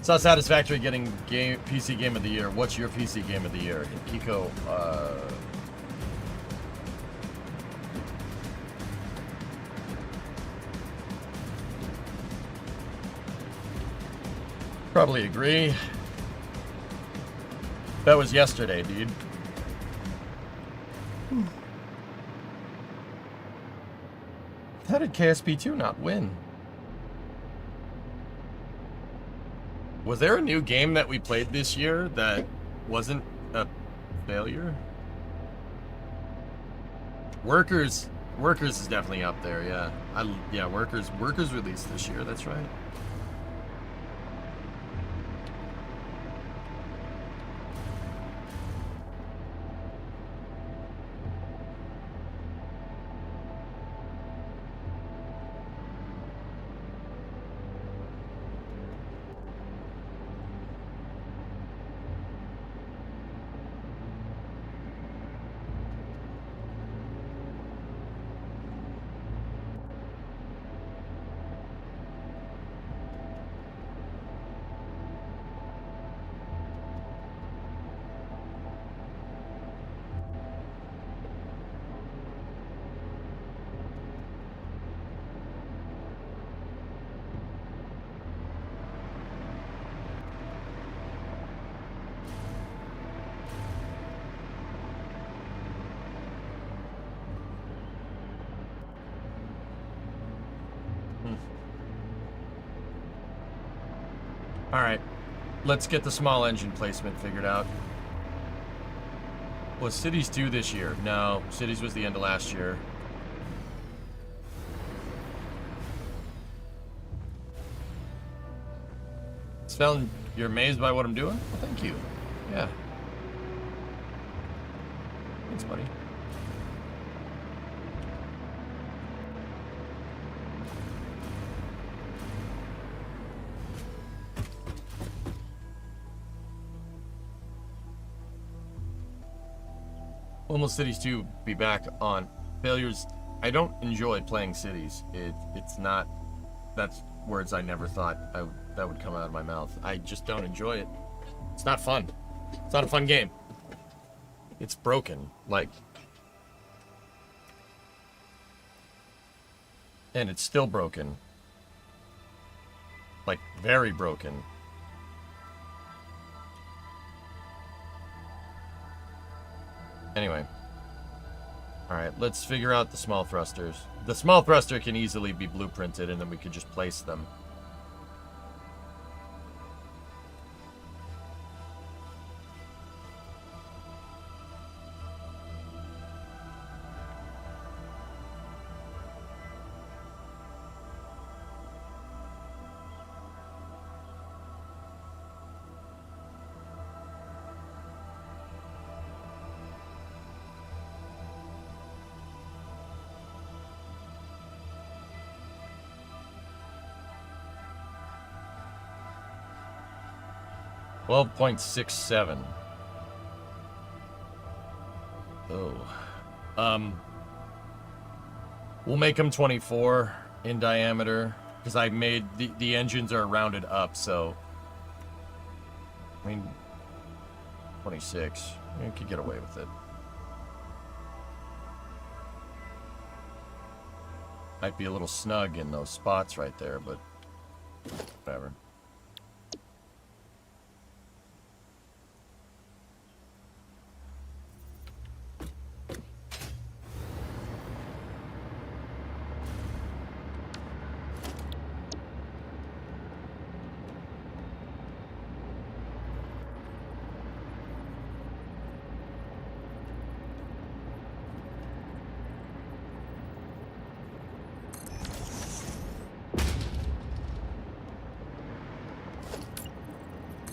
Saw Satisfactory getting PC Game of the Year. What's your PC Game of the Year? And Kiko, Probably agree. That was yesterday, dude. How did KSP2 not win? Was there a new game that we played this year that wasn't a failure? Workers is definitely up there, yeah. Yeah, Workers released this year, that's right. Alright, let's get the small engine placement figured out. Was Cities 2 this year? No, Cities was the end of last year. Sven, you're amazed by what I'm doing? Well, thank you. Yeah. Thanks, buddy. When will Cities 2 be back on? Failures. I don't enjoy playing Cities. It's not. That's words I never thought that would come out of my mouth. I just don't enjoy it. It's not fun. It's not a fun game. It's broken. Like. And it's still broken. Like, very broken. Anyway. Alright, let's figure out the small thrusters. The small thruster can easily be blueprinted, and then we could just place them. $12.67. Oh. We'll make them 24 in diameter, because I made the engines are rounded up, so I mean 26. You could get away with it. Might be a little snug in those spots right there, but whatever.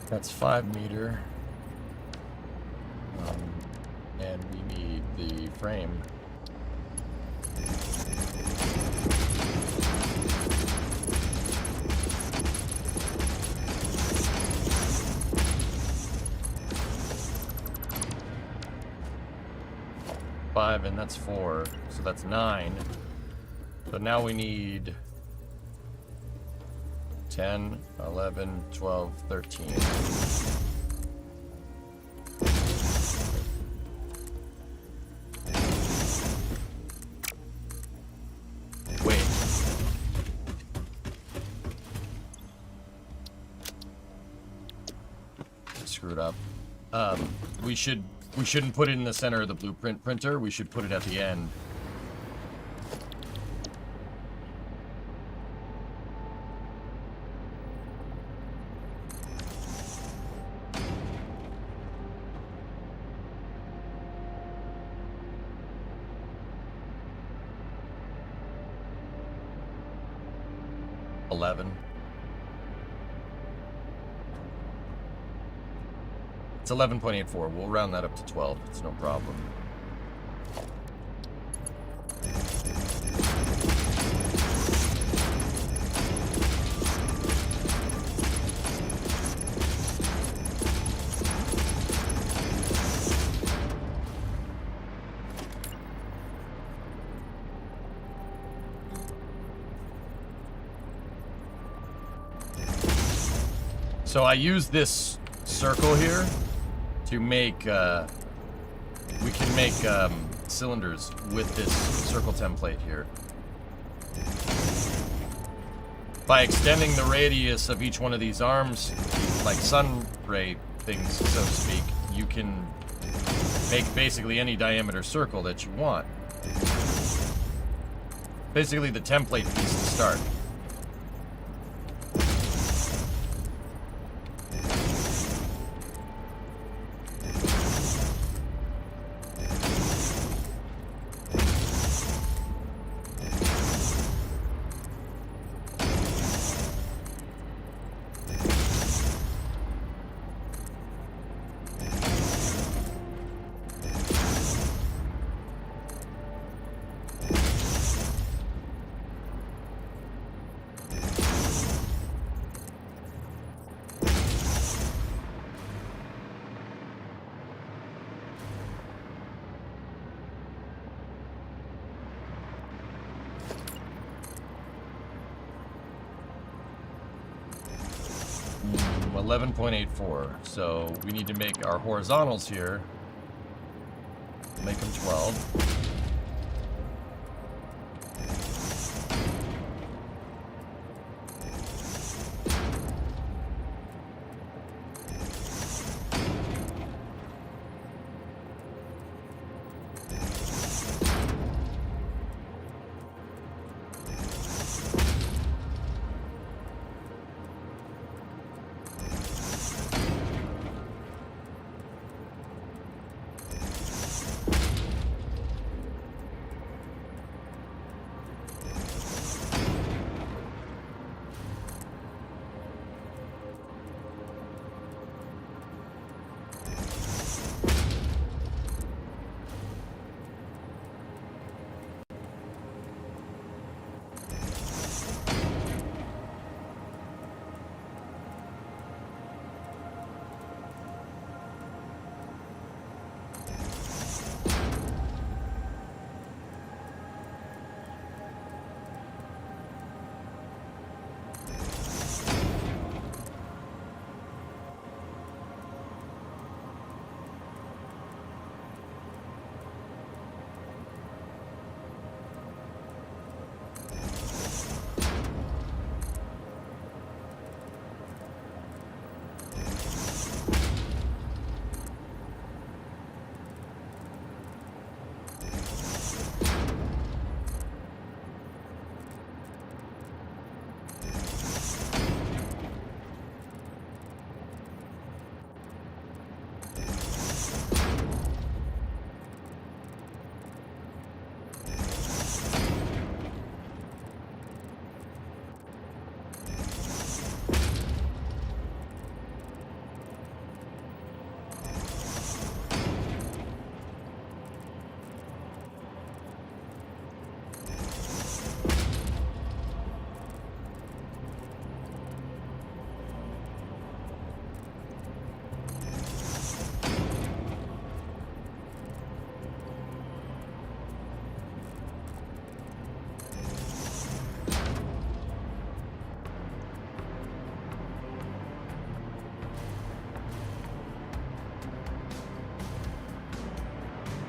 That's 5 meter. And we need the frame. Five, and that's 4, so that's 9. So now we need 10, 11, 12, 13. Wait. screwed up. We shouldn't put it in the center of the blueprint printer. We should put it at the end. It's 11.84. We'll round that up to 12. It's no problem. So I use this circle here to make, we can make cylinders with this circle template here. By extending the radius of each one of these arms, like sun ray things, so to speak, you can make basically any diameter circle that you want. Basically the template piece to start. Mm, 11.84. So we need to make our horizontals here. Make them 12.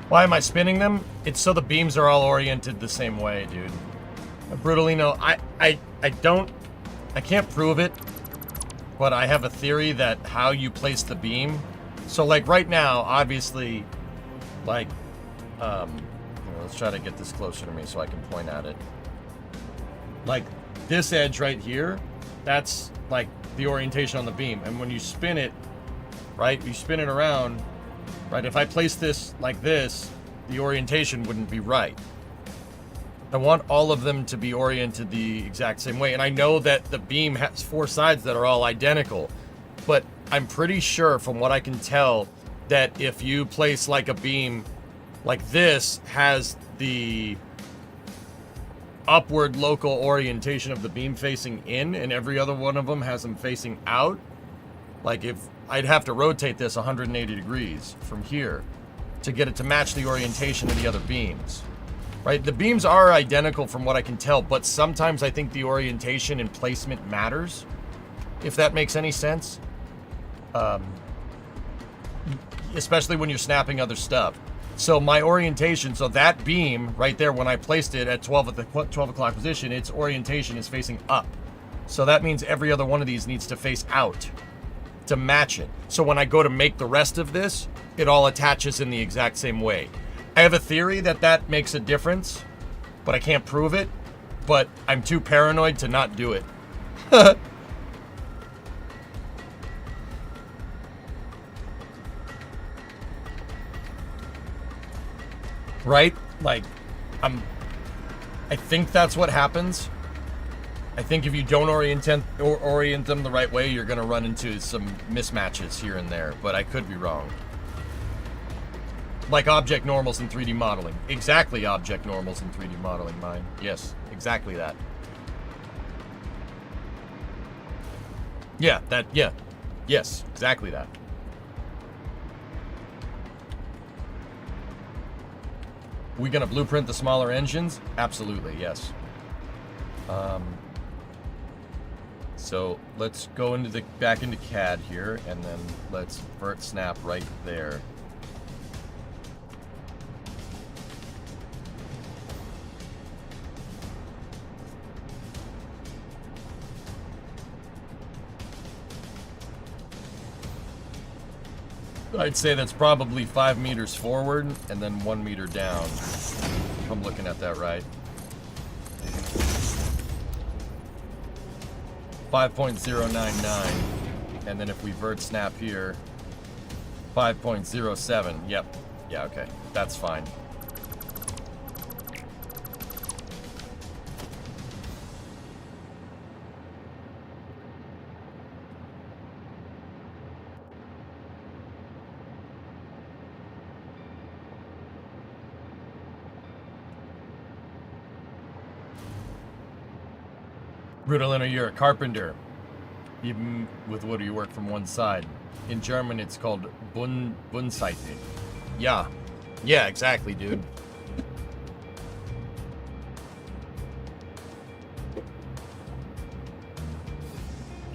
Why am I spinning them? It's so the beams are all oriented the same way, dude. I brutally know. I can't prove it but I have a theory that how you place the beam. So like right now, obviously, like, let's try to get this closer to me so I can point at it. Like this edge right here, that's like the orientation on the beam. And when you spin it, right, you spin it around, right? If I place this like this, the orientation wouldn't be right. I want all of them to be oriented the exact same way. And I know that the beam has 4 sides that are all identical, but I'm pretty sure from what I can tell that if you place like a beam like this has the upward local orientation of the beam facing in, and every other one of them has them facing out, like if I'd have to rotate this 180 degrees from here to get it to match the orientation of the other beams. Right, the beams are identical from what I can tell, but sometimes I think the orientation and placement matters, if that makes any sense. Especially when you're snapping other stuff. So my orientation, so that beam right there, when I placed it at 12 o'clock position, its orientation is facing up. So that means every other one of these needs to face out to match it. So when I go to make the rest of this, it all attaches in the exact same way. I have a theory that that makes a difference, but I can't prove it. But I'm too paranoid to not do it. Right? Like, I think that's what happens. I think if you don't orient them the right way, you're going to run into some mismatches here and there. But I could be wrong. Like object normals in 3D modeling. Exactly object normals in 3D modeling, mine. Yes, exactly that. Yeah, yeah. Yes, exactly that. We gonna blueprint the smaller engines? Absolutely, yes. So let's go into back into CAD here, and then let's vert snap right there. I'd say that's probably 5 meters forward and then 1 meter down, if I'm looking at that right. 5.099, and then if we vert snap here, 5.07. Yep. Yeah, okay. That's fine. Rudolino, you're a carpenter. Even with wood, you work from one side. In German, it's called Bundseite. Yeah. Yeah, exactly, dude.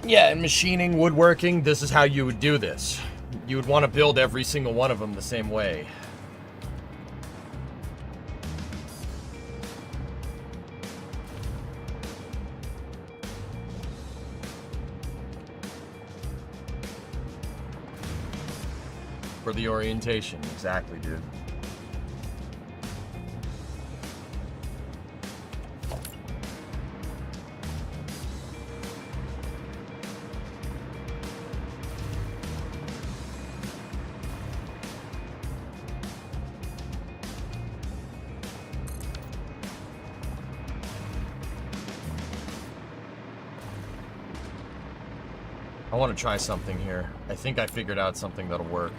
Yeah, in machining, woodworking, this is how you would do this. You would want to build every single one of them the same way. For the orientation, exactly, dude. I want to try something here. I think I figured out something that'll work.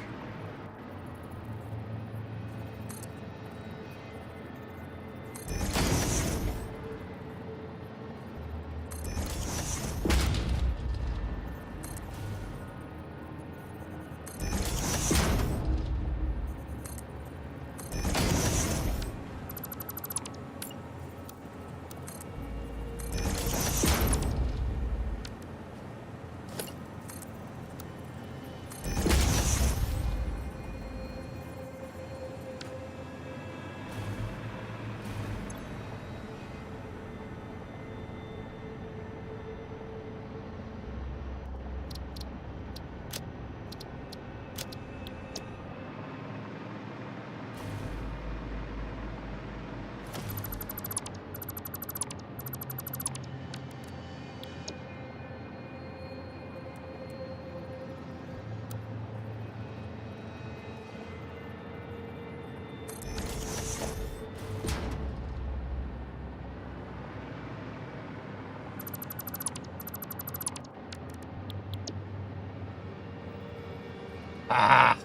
Ah.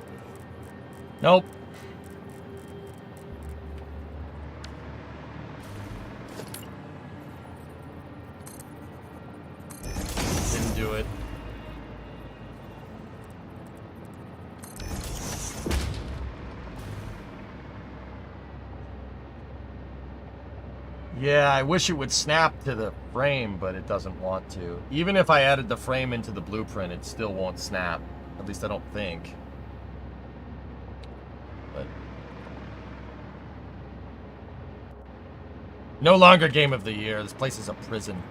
Nope. Didn't do it. Yeah, I wish it would snap to the frame, but it doesn't want to. Even if I added the frame into the blueprint, it still won't snap. At least I don't think. But no longer game of the year. This place is a prison.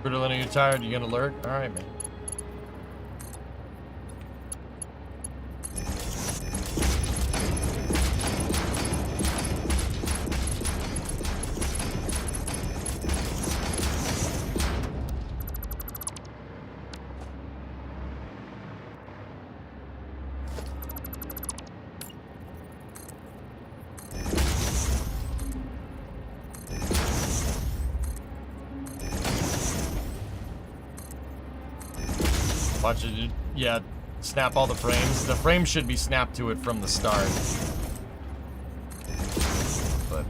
Ritalin, you tired? You gonna alert? All right, man. Watch it, yeah, snap all the frames. The frame should be snapped to it from the start. But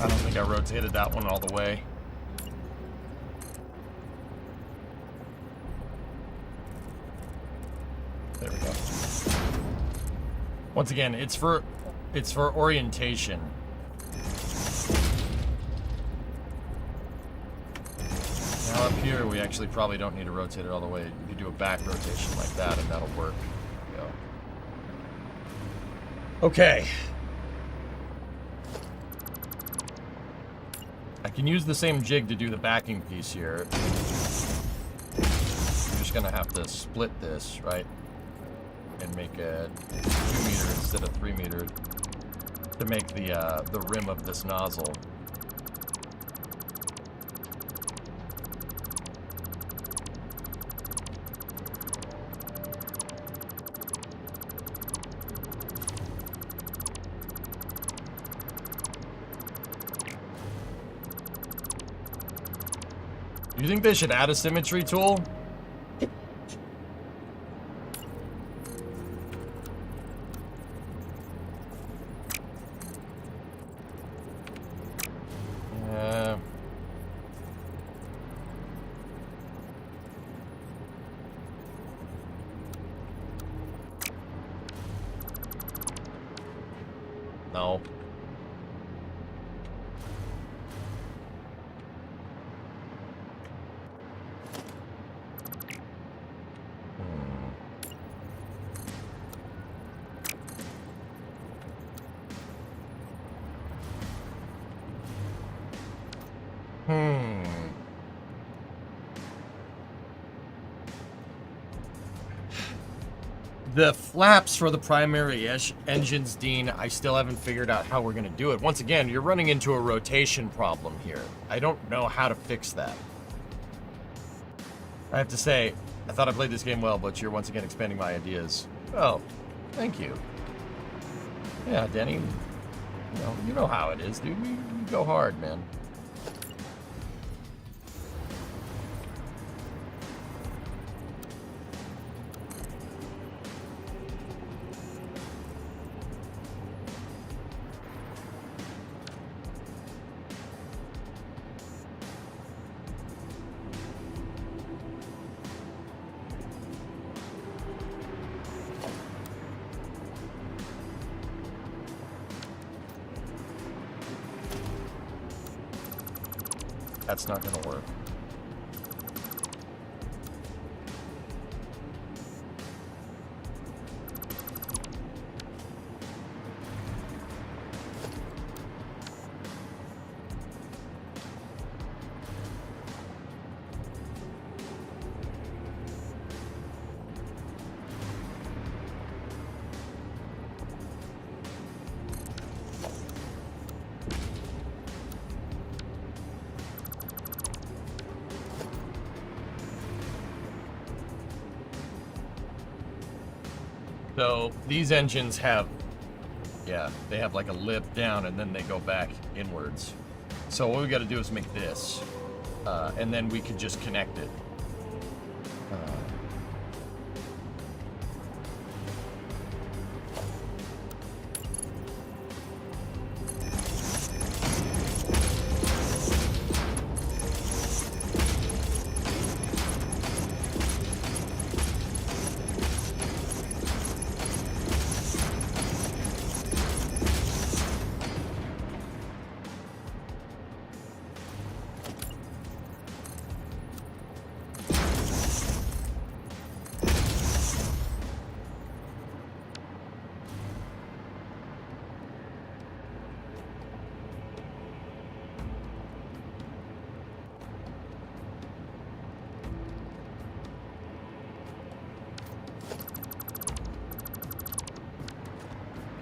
I don't think I rotated that one all the way. There we go. Once again, it's for orientation. Now up here, we actually probably don't need to rotate it all the way. You could do a back rotation like that, and that'll work. There we go. Okay. I can use the same jig to do the backing piece here. gonna have to split this, right? And make a 2 meter instead of 3 meter to make the rim of this nozzle. Do you think they should add a symmetry tool? No. The flaps for the primary engines, Dean, I still haven't figured out how we're going to do it. Once again, you're running into a rotation problem here. I don't know how to fix that. I have to say, I thought I played this game well, but you're once again expanding my ideas. Oh, thank you. Yeah, Denny, you know how it is, dude. We go hard, man. That's not gonna work. So these engines have, yeah, they have like a lip down and then they go back inwards. So what we got to do is make this, and then we could just connect it.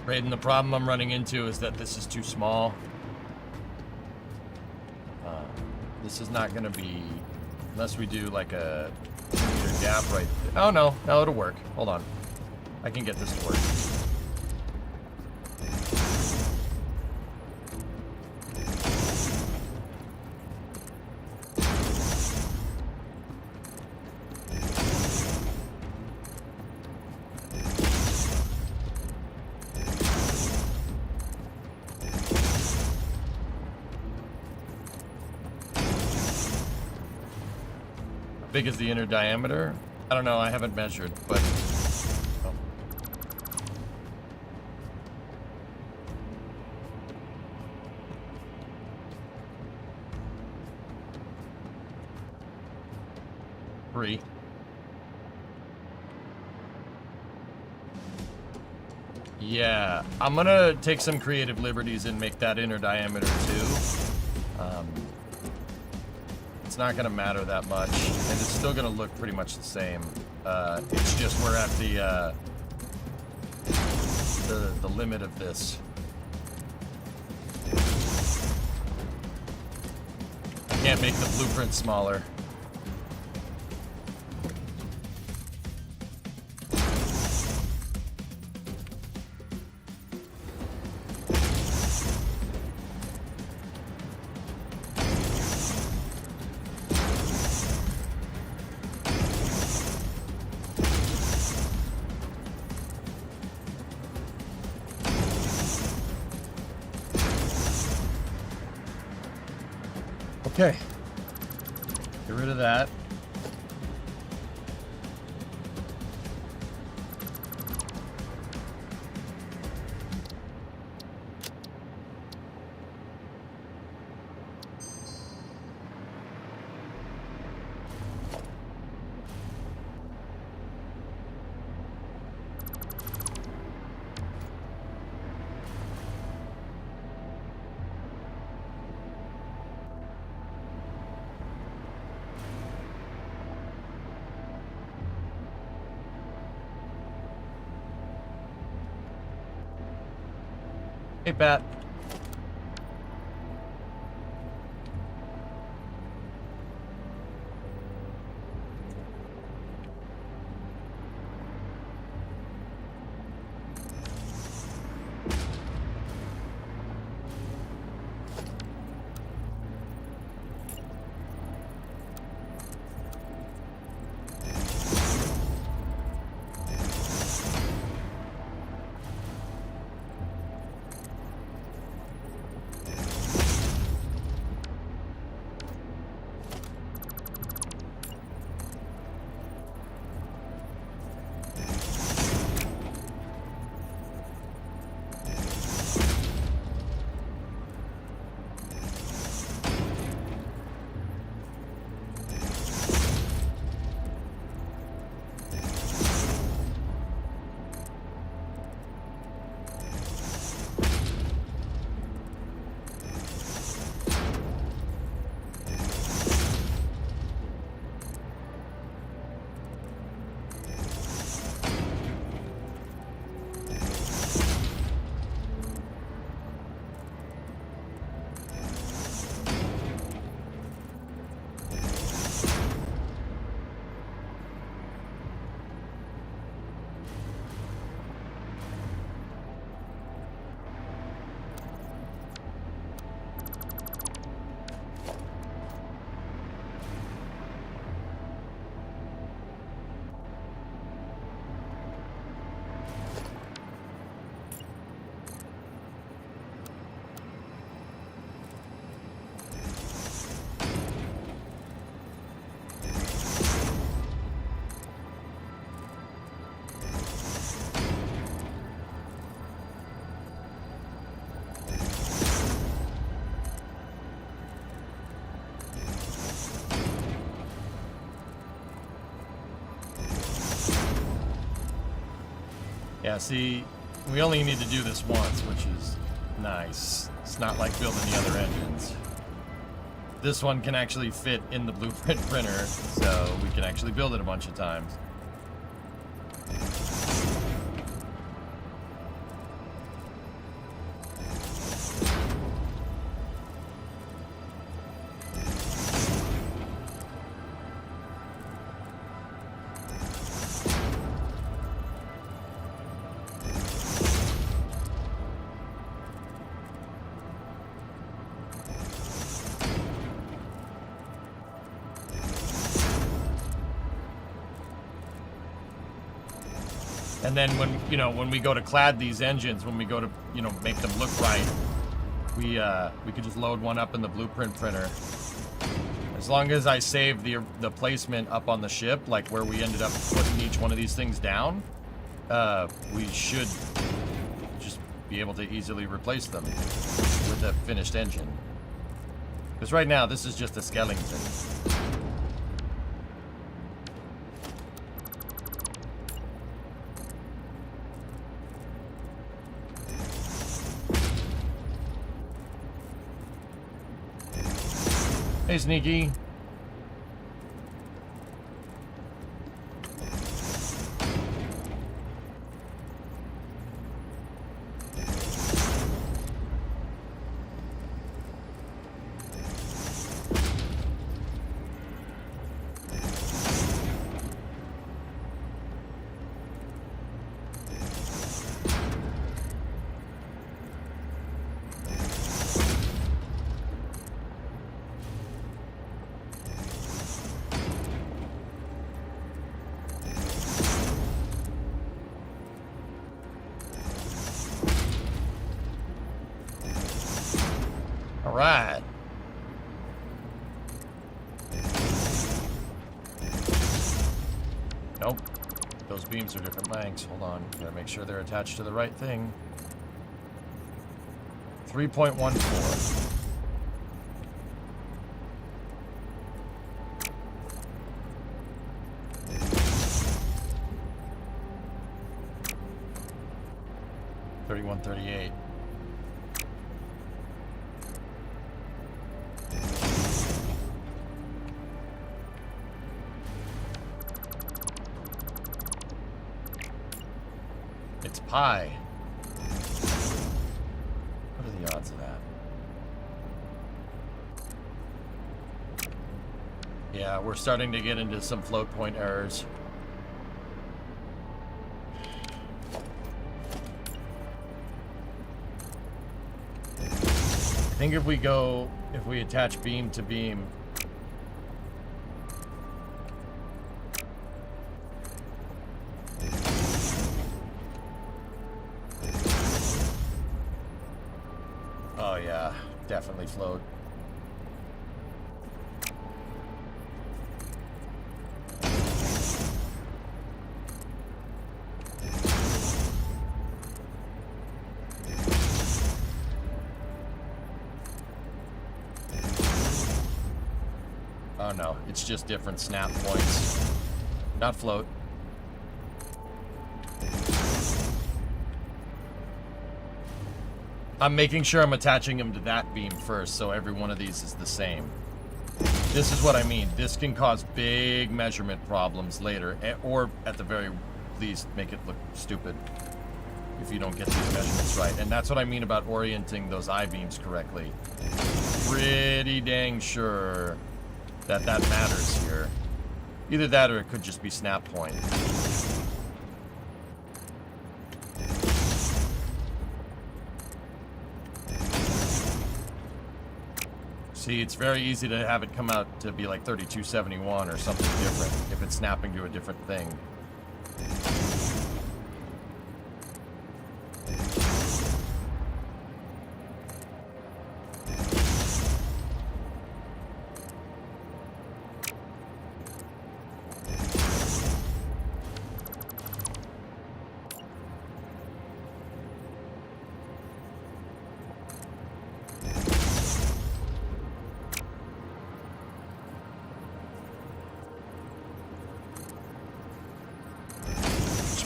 Raiden, the problem I'm running into is that this is too small. This is not going to be, unless we do like a 2 meter gap right there. Oh no, it'll work. Hold on. I can get this to work. Big is the inner diameter? I don't know, I haven't measured, but... Oh. Three. Yeah, I'm gonna take some creative liberties and make that inner diameter too. It's not going to matter that much, and it's still going to look pretty much the same. It's just we're at the limit of this. I can't make the blueprint smaller. Okay, get rid of that. Hey, Pat. Yeah, see, we only need to do this once, which is nice. It's not like building the other engines. This one can actually fit in the blueprint printer, so we can actually build it a bunch of times. And then when we go to clad these engines, when we go to, make them look right, we could just load one up in the blueprint printer. As long as I save the placement up on the ship, like where we ended up putting each one of these things down, we should just be able to easily replace them with a finished engine. Because right now, this is just a skeleton. Hey, Sneaky. Nope. Those beams are different lengths. Hold on. Gotta make sure they're attached to the right thing. 3.14. $31.38. It's pi. What are the odds of that? Yeah, we're starting to get into some float point errors. I think if we attach beam to beam, oh yeah, definitely float. Oh no, it's just different snap points. Not float. I'm making sure I'm attaching them to that beam first, so every one of these is the same. This is what I mean. This can cause big measurement problems later, or at the very least, make it look stupid if you don't get these measurements right. And that's what I mean about orienting those I-beams correctly. Pretty dang sure that matters here. Either that or it could just be snap point. See, it's very easy to have it come out to be like 3271 or something different if it's snapping to a different thing.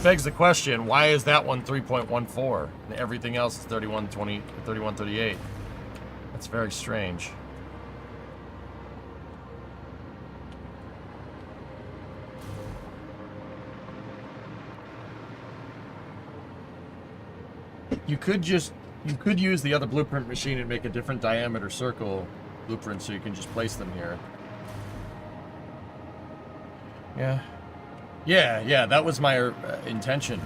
Begs the question, why is that one 3.14 and everything else is 31.20, 31.38? That's very strange. You could use the other blueprint machine and make a different diameter circle blueprint so you can just place them here. Yeah. Yeah, that was my intention,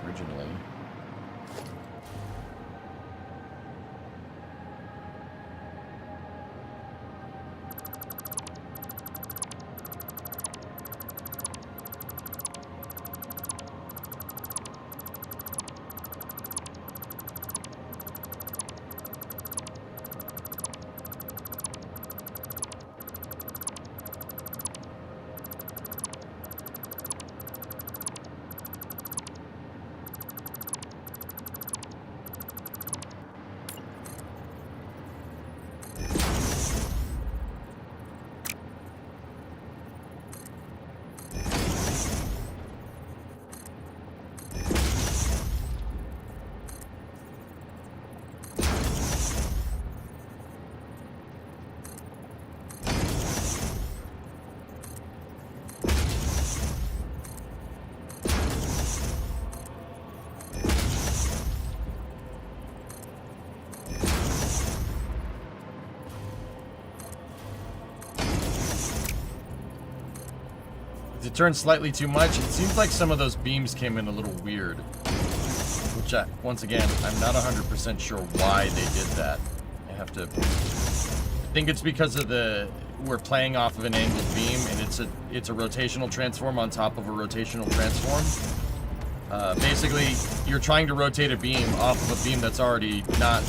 originally. It turned slightly too much. It seems like some of those beams came in a little weird. Which, once again, I'm not 100% sure why they did that. I have to... I think it's because of we're playing off of an angled beam, and it's a rotational transform on top of a rotational transform. Basically, you're trying to rotate a beam off of a beam that's already not...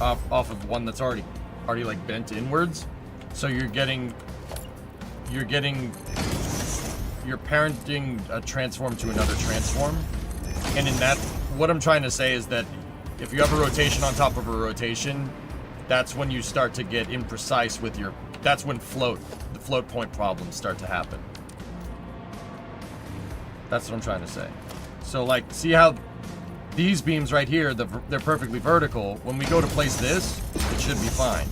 off of one that's already like bent inwards. So you're getting you're parenting a transform to another transform. And in that, what I'm trying to say is that if you have a rotation on top of a rotation, that's when you start to get imprecise with your, that's when the float point problems start to happen. That's what I'm trying to say. So like, see how these beams right here, they're perfectly vertical. When we go to place this, it should be fine.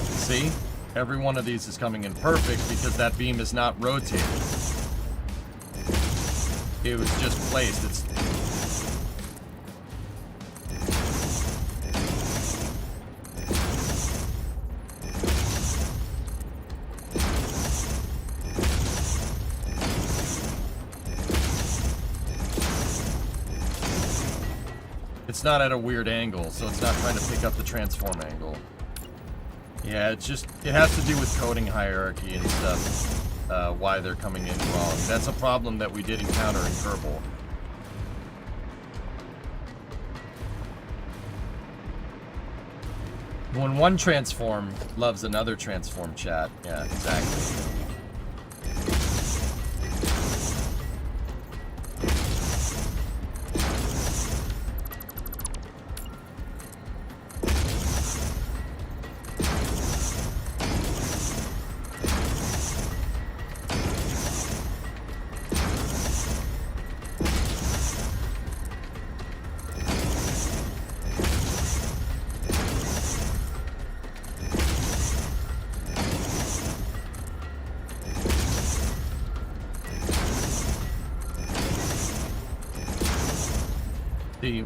See? Every one of these is coming in perfect because that beam is not rotated. It was just placed. It's not at a weird angle, so it's not trying to pick up the transform angle. Yeah, it has to do with coding hierarchy and stuff, why they're coming in wrong. That's a problem that we did encounter in Kerbal. When one transform loves another transform, chat. Yeah, exactly.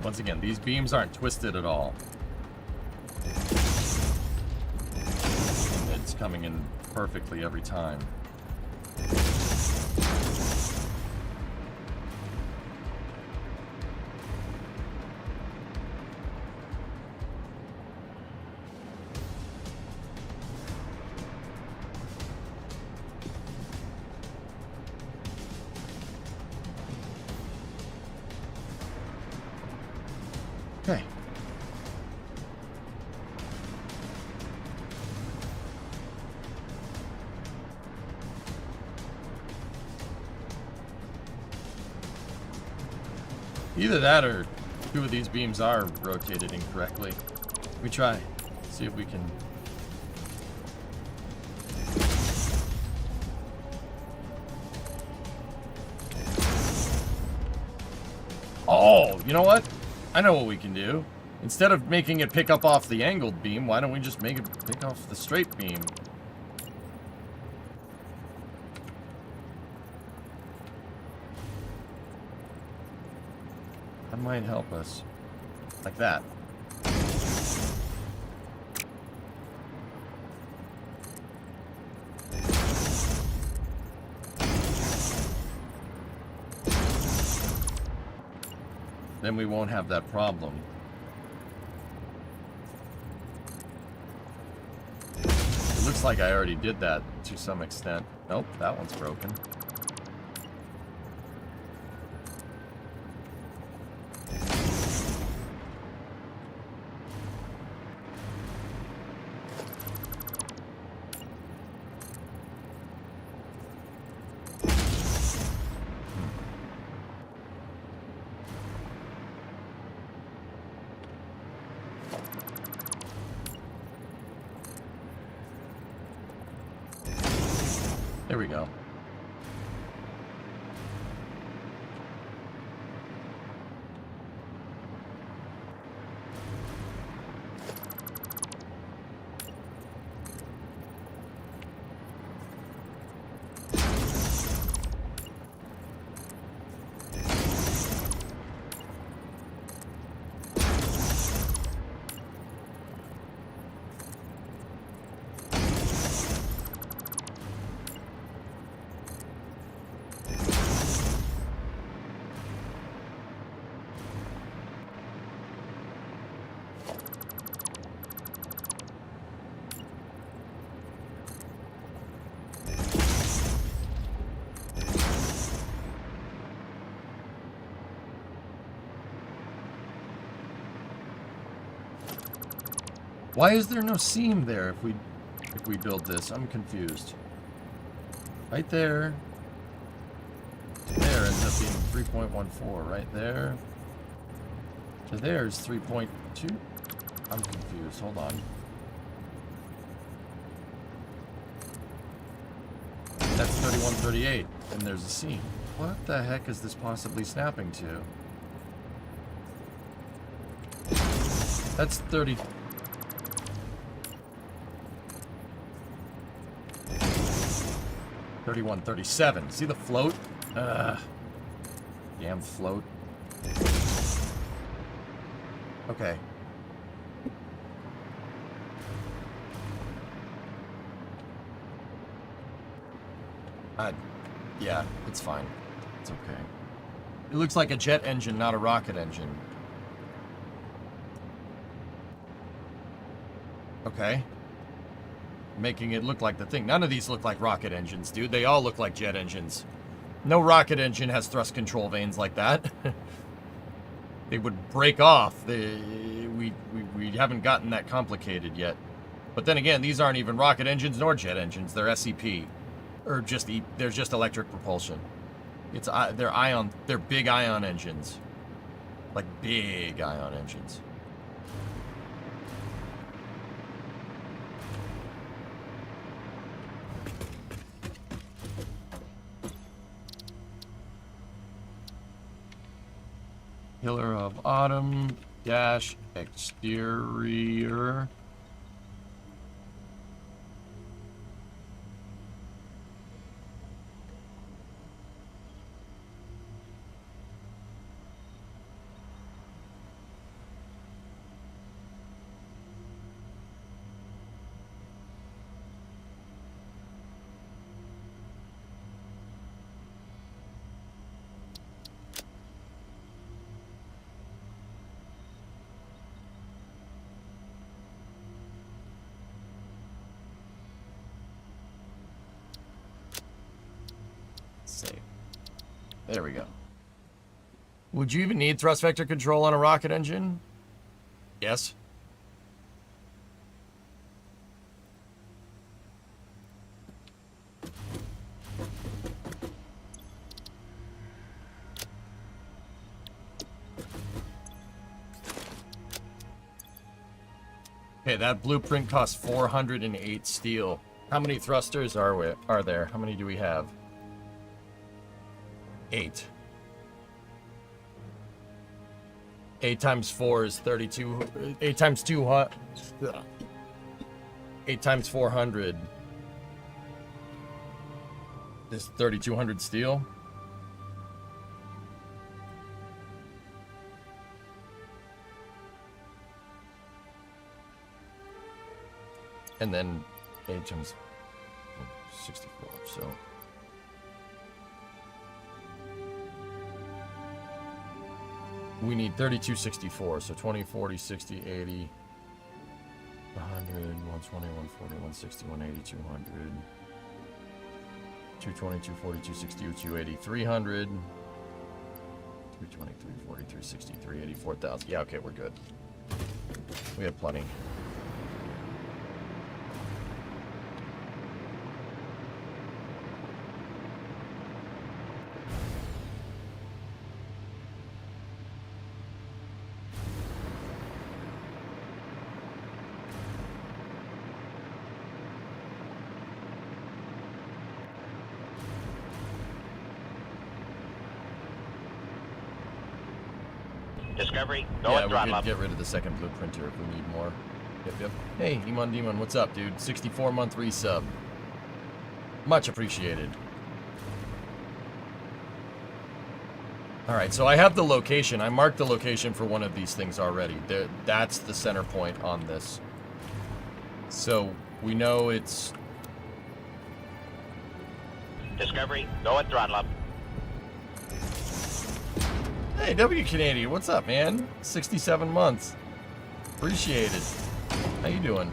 Once again, these beams aren't twisted at all. It's coming in perfectly every time. Okay. Either that or two of these beams are rotated incorrectly. We try. See if we can. Oh, you know what? I know what we can do. Instead of making it pick up off the angled beam, why don't we just make it pick off the straight beam? That might help us. Like that. Then we won't have that problem. It looks like I already did that to some extent. Nope, that one's broken. There we go. Why is there no seam there if we build this? I'm confused. Right there. To there ends up being 3.14. Right there. To there is 3.2. I'm confused. Hold on. That's 3138, and there's a seam. What the heck is this possibly snapping to? That's 30. $31.37. See the float? Damn float. Okay. Yeah, it's fine. It's okay. It looks like a jet engine, not a rocket engine. Okay. Making it look like the thing. None of these look like rocket engines, dude. They all look like jet engines. No rocket engine has thrust control vanes like that. They would break off. We haven't gotten that complicated yet. But then again, these aren't even rocket engines nor jet engines. They're SEP. Or just they're just electric propulsion. They're big ion engines. Like big ion engines. Pillar of Autumn dash exterior. Save. There we go. Would you even need thrust vector control on a rocket engine? Yes. Okay, that blueprint costs 408 steel. How many thrusters are there? How many do we have? 8. 8 times 4 is 32. 8 times 200. 8 times 400 is 3,200 steel. And then 8 times 64, so... we need 3264, so 20, 40, 60, 80, 100, 120, 140, 160, 180, 200, 220, 240, 260, 280, 300, 320, 340, 360, 380, 4,000. Yeah, okay, we're good. We have plenty. Discovery, go Yeah, and we throttle could up. get rid of the second blueprinter if we need more. Yep. Hey, Emon Demon, what's up, dude? 64-month resub. Much appreciated. Alright, so I have the location. I marked the location for one of these things already. That's the center point on this. So, we know it's... Discovery, go and throttle up. Hey, W Canadian, what's up, man? 67 months. Appreciate it. How you doing?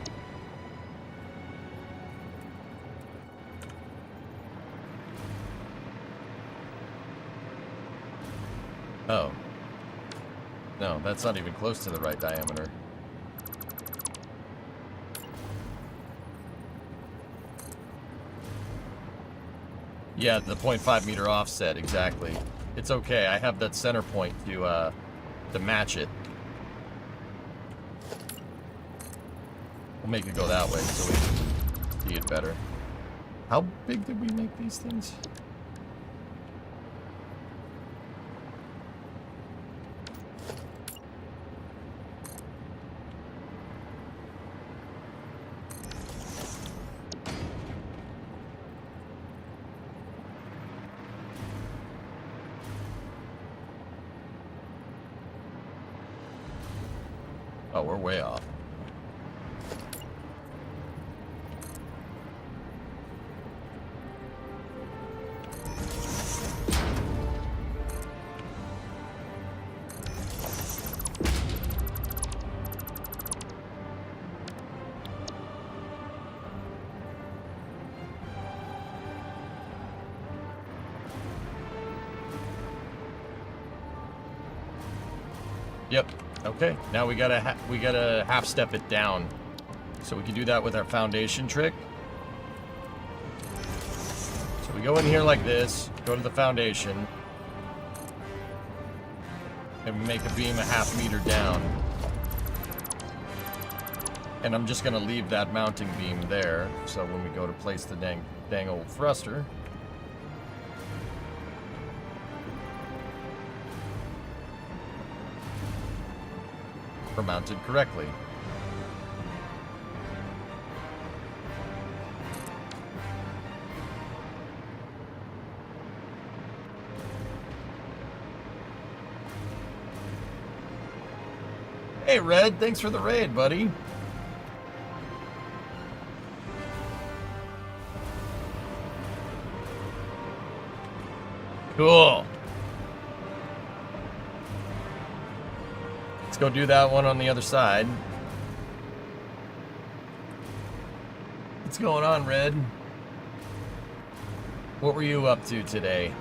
Oh. No, that's not even close to the right diameter. Yeah, the 0.5 meter offset, exactly. It's okay. I have that center point to match it. We'll make it go that way so we can see it better. How big did we make these things? Oh, we're way off. Yep. Okay. Now we gotta half step it down, so we can do that with our foundation trick. So we go in here like this, go to the foundation, and we make a beam a half meter down. And I'm just gonna leave that mounting beam there, so when we go to place the dang old thruster, we're mounted correctly. Hey Red, thanks for the raid, buddy. Cool. Let's go do that one on the other side. What's going on, Red? What were you up to today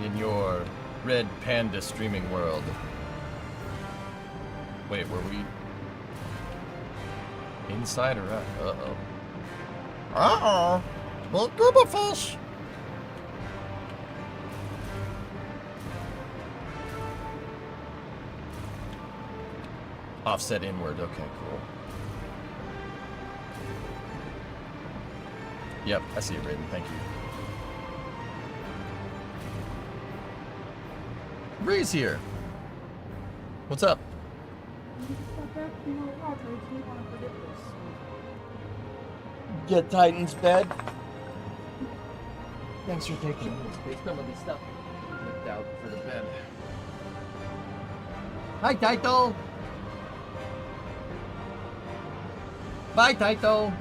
in your Red Panda streaming world? Wait, were we inside or out? Uh-oh. Uh-oh. Well, group fish. Offset inward. Okay, cool. Yep, I see it, Raiden. Thank you. Breeze here. What's up? Get Titan's bed. Thanks for taking some of this stuff looked out for the bed. Hi, Title. Bye, Taito.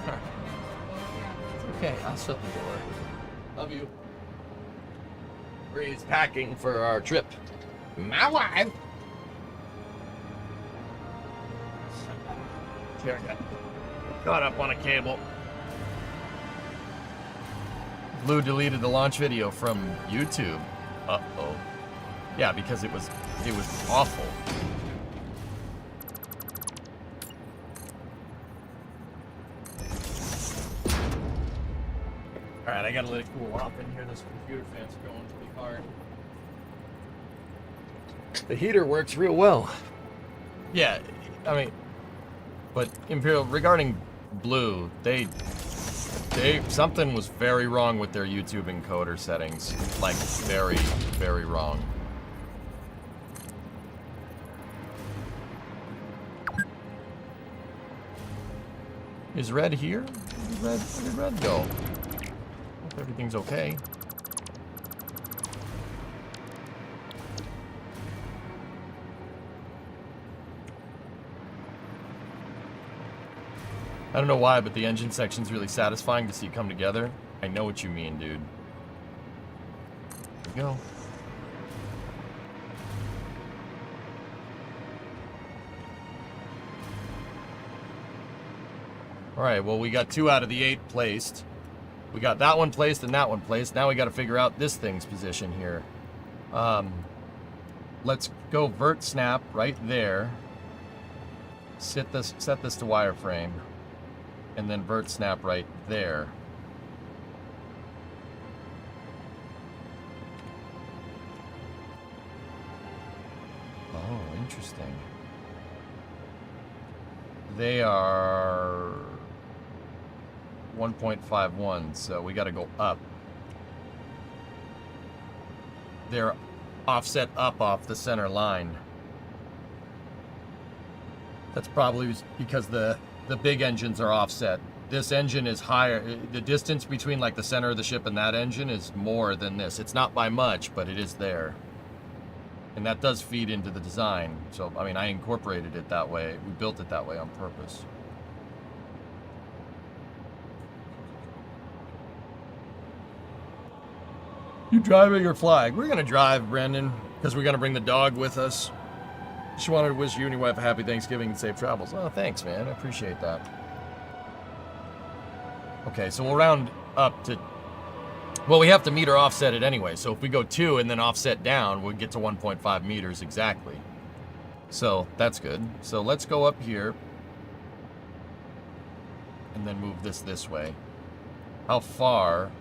It's okay, I'll shut the door. Love you. Bree's packing for our trip. My wife. Here I got caught up on a cable. Blue deleted the launch video from YouTube. Uh-oh. Yeah, because it was awful. Alright, I gotta let it cool off in here. This computer fan's going to be hard. The heater works real well. Yeah, I mean, but Imperial, regarding Blue, they something was very wrong with their YouTube encoder settings. Like, very, very wrong. Is Red here? Where did Red go? Hope everything's okay. I don't know why, but the engine section's really satisfying to see come together. I know what you mean, dude. There we go. Alright, well, we got 2 out of the 8 placed. We got that one placed and that one placed. Now we got to figure out this thing's position here. Let's go vert snap right there. Set this to wireframe. And then vert snap right there. Interesting. They are 1.51, so we got to go up. They're offset up off the center line. That's probably because the big engines are offset. This engine is higher. The distance between like the center of the ship and that engine is more than this. It's not by much, but it is there. And that does feed into the design. So, I mean, I incorporated it that way. We built it that way on purpose. You driving or flying? We're going to drive, Brendan, because we're going to bring the dog with us. Just wanted to wish you and your wife a happy Thanksgiving and safe travels. Oh, thanks, man. I appreciate that. Okay, so we'll round up to... Well, we have to meter offset it anyway. So if we go 2 and then offset down, we'll get to 1.5 meters exactly. So that's good. So let's go up here. And then move this way. How far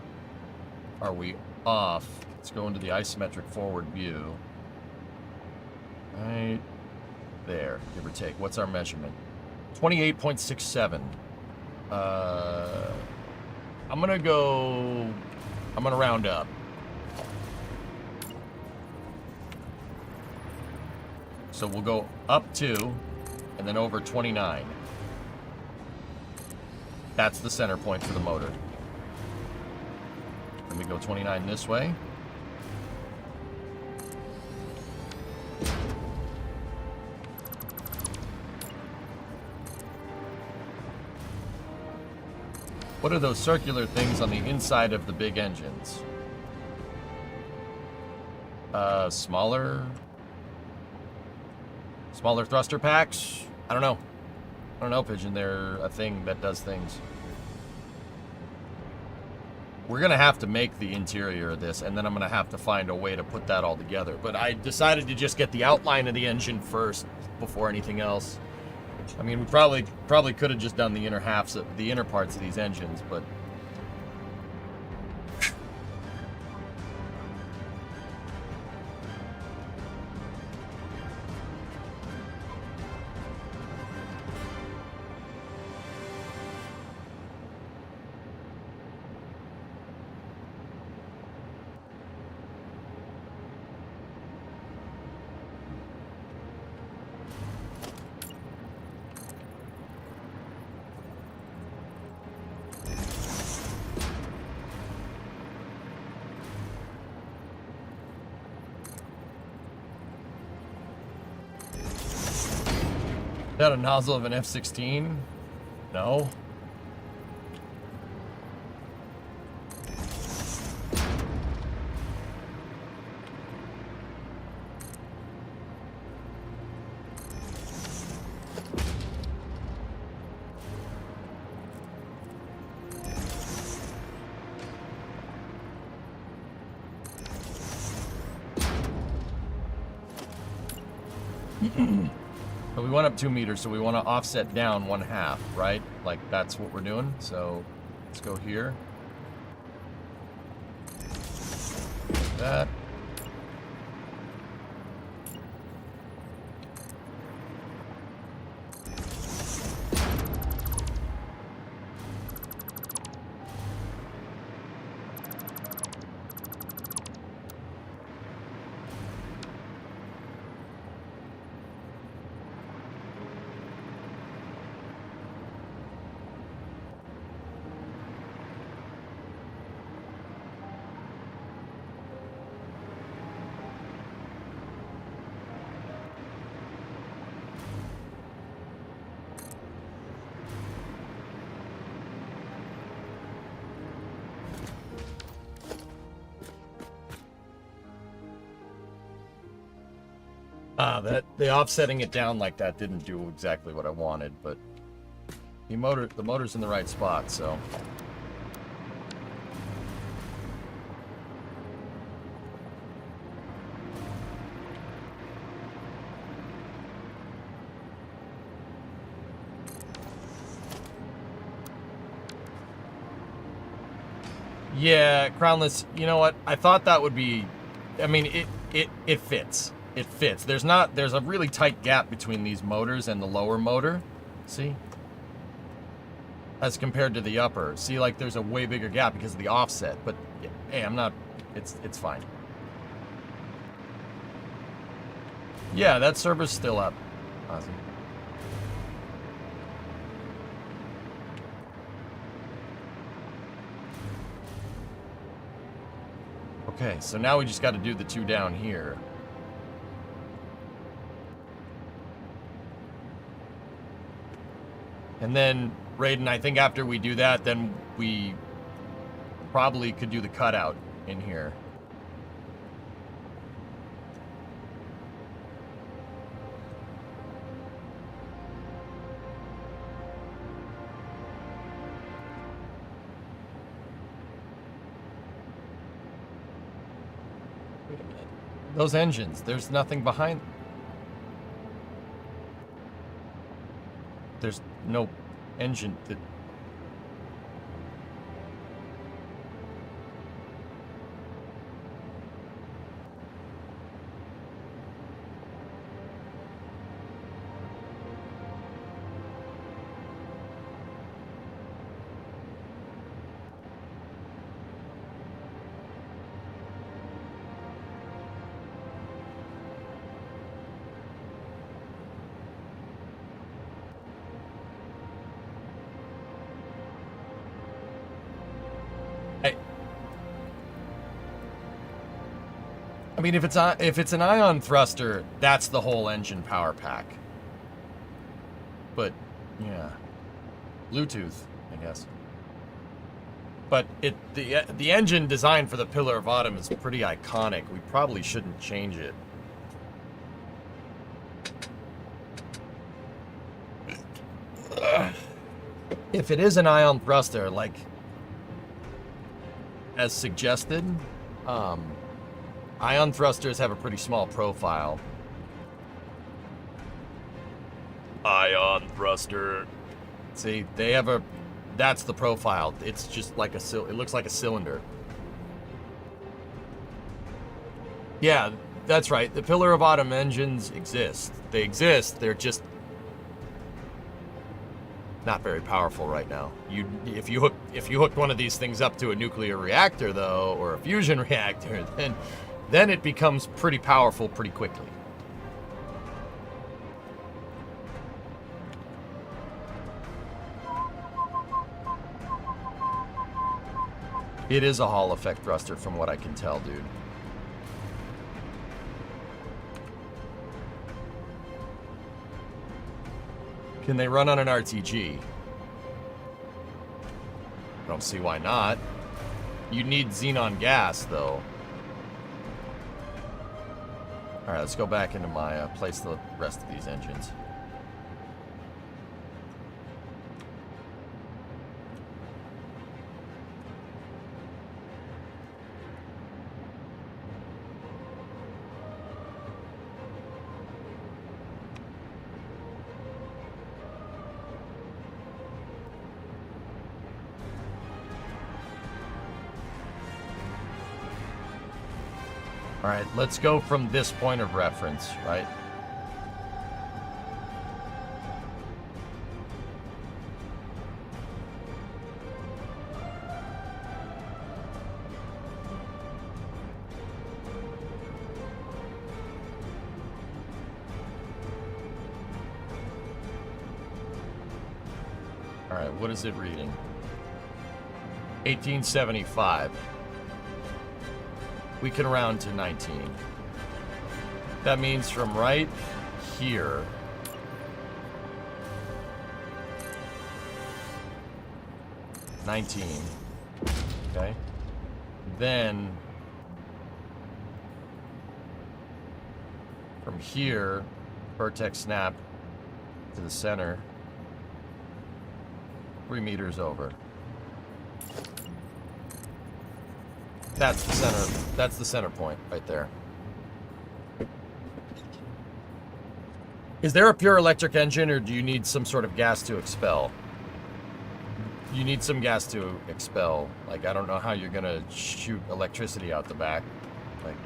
are we off? Let's go into the isometric forward view. Right there, give or take. What's our measurement? 28.67. I'm gonna round up. So we'll go up 2 and then over 29. That's the center point for the motor. Then we go 29 this way. What are those circular things on the inside of the big engines? Smaller thruster packs? I don't know, Pigeon. They're a thing that does things. We're going to have to make the interior of this, and then I'm going to have to find a way to put that all together. But I decided to just get the outline of the engine first before anything else. I mean, we probably could have just done the inner parts of these engines, but is that a nozzle of an F-16? No. But we went up 2 meters, so we want to offset down 1/2, right? Like, that's what we're doing. So let's go here. That. The offsetting it down like that didn't do exactly what I wanted, but the motor's in the right spot, so. Yeah, crownless, you know what? I thought that would be, I mean, it fits. it fits. There's a really tight gap between these motors and the lower motor. See? As compared to the upper. See, like, there's a way bigger gap because of the offset. But, hey, I'm not... It's fine. Yeah, that server's still up. Awesome. Okay, so now we just got to do the two down here. And then, Raiden, I think after we do that, then we probably could do the cutout in here. Wait a minute. Those engines, there's nothing behind. There's no engine that... I mean, if it's an ion thruster, that's the whole engine power pack. But yeah, Bluetooth, I guess. But the engine design for the Pillar of Autumn is pretty iconic. We probably shouldn't change it. If it is an ion thruster, like as suggested, ion thrusters have a pretty small profile. Ion thruster. See, they have a... That's the profile. It's just like a... It looks like a cylinder. Yeah, that's right. The Pillar of Autumn engines exist. They exist. They're just not very powerful right now. If you hooked one of these things up to a nuclear reactor, though, or a fusion reactor, then it becomes pretty powerful pretty quickly. It is a Hall effect thruster from what I can tell, dude. Can they run on an RTG? I don't see why not. You need xenon gas, though. Alright, let's go back into my, place the rest of these engines. All right, let's go from this point of reference, right? All right, what is it reading? 1875. We can round to 19. That means from right here $19. Okay. Then from here, vertex snap to the center, 3 meters over. That's the center. That's the center point right there. Is there a pure electric engine, or do you need some sort of gas to expel? You need some gas to expel. Like, I don't know how you're gonna shoot electricity out the back. Like,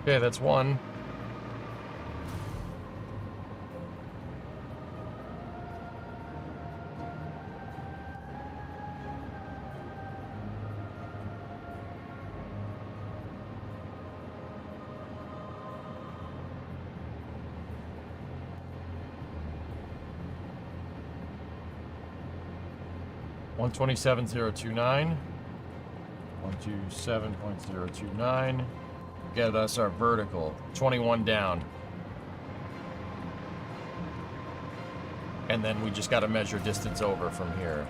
Okay, that's one. One 127.029. 127.029. Get us our vertical. 21 down. And then we just got to measure distance over from here.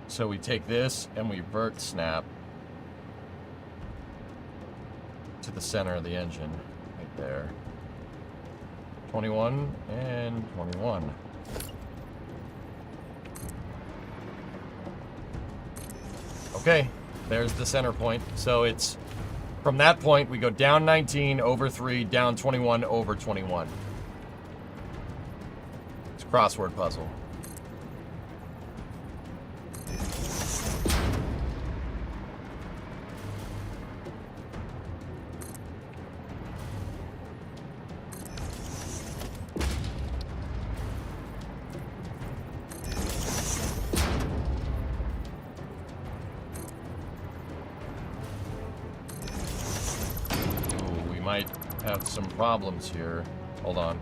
So we take this and we vert snap to the center of the engine, right there. 21 and 21. Okay, there's the center point. So it's, from that point, we go down 19, over 3, down 21, over 21. It's a crossword puzzle. Have some problems here. Hold on.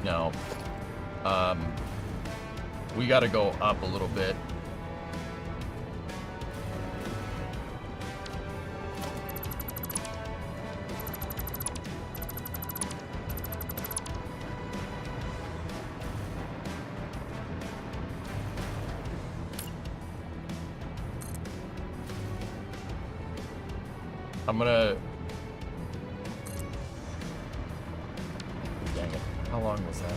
No. We gotta go up a little bit. I'm gonna... Dang it. How long was that?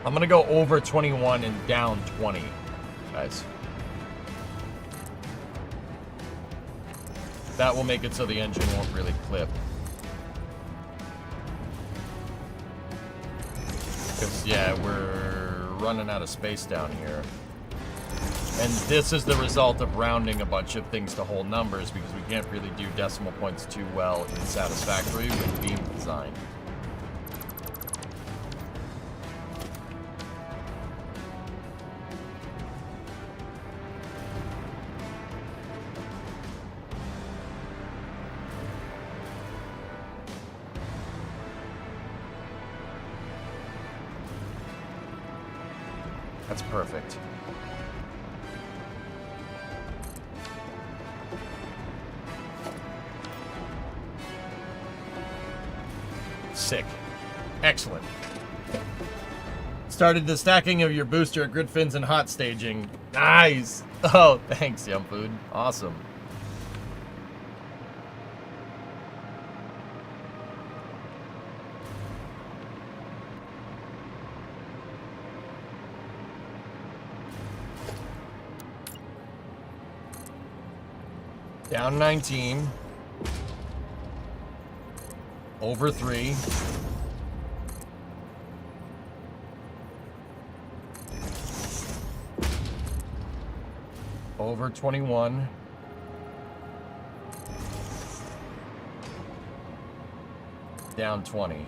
I'm gonna go over 21 and down 20, guys. That will make it so the engine won't really clip. Because, yeah, we're running out of space down here. And this is the result of rounding a bunch of things to whole numbers, because we can't really do decimal points too well in Satisfactory with beam design. That's perfect. Sick. Excellent. Started the stacking of your booster at grid fins and hot staging. Nice. Oh, thanks, Yum Food. Awesome. Down 19. Over 3. Over 21. Down 20.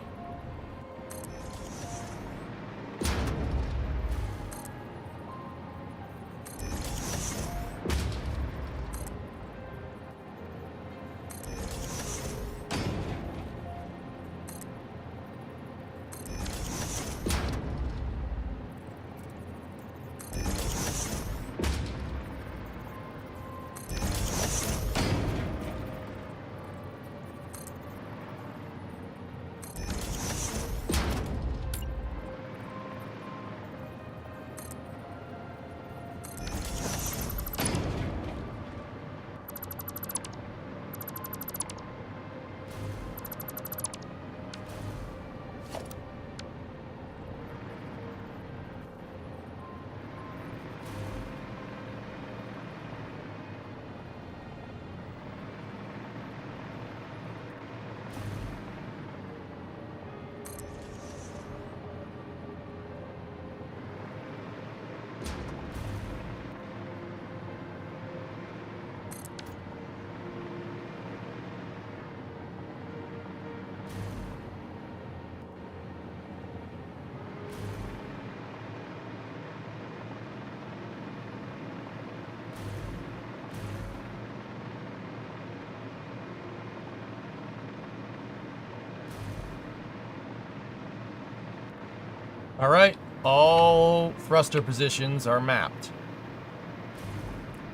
All right, all thruster positions are mapped.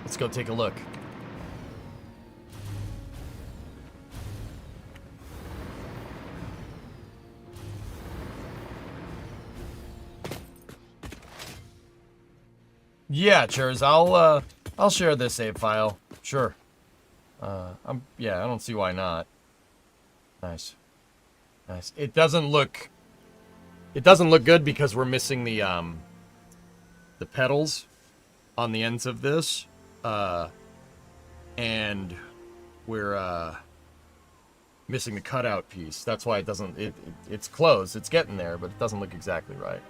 Let's go take a look. Yeah, Churs, I'll share this save file. Sure. Yeah, I don't see why not. Nice. Nice. It doesn't look good because we're missing the pedals on the ends of this. And we're missing the cutout piece. That's why it doesn't it's close. It's getting there, but it doesn't look exactly right.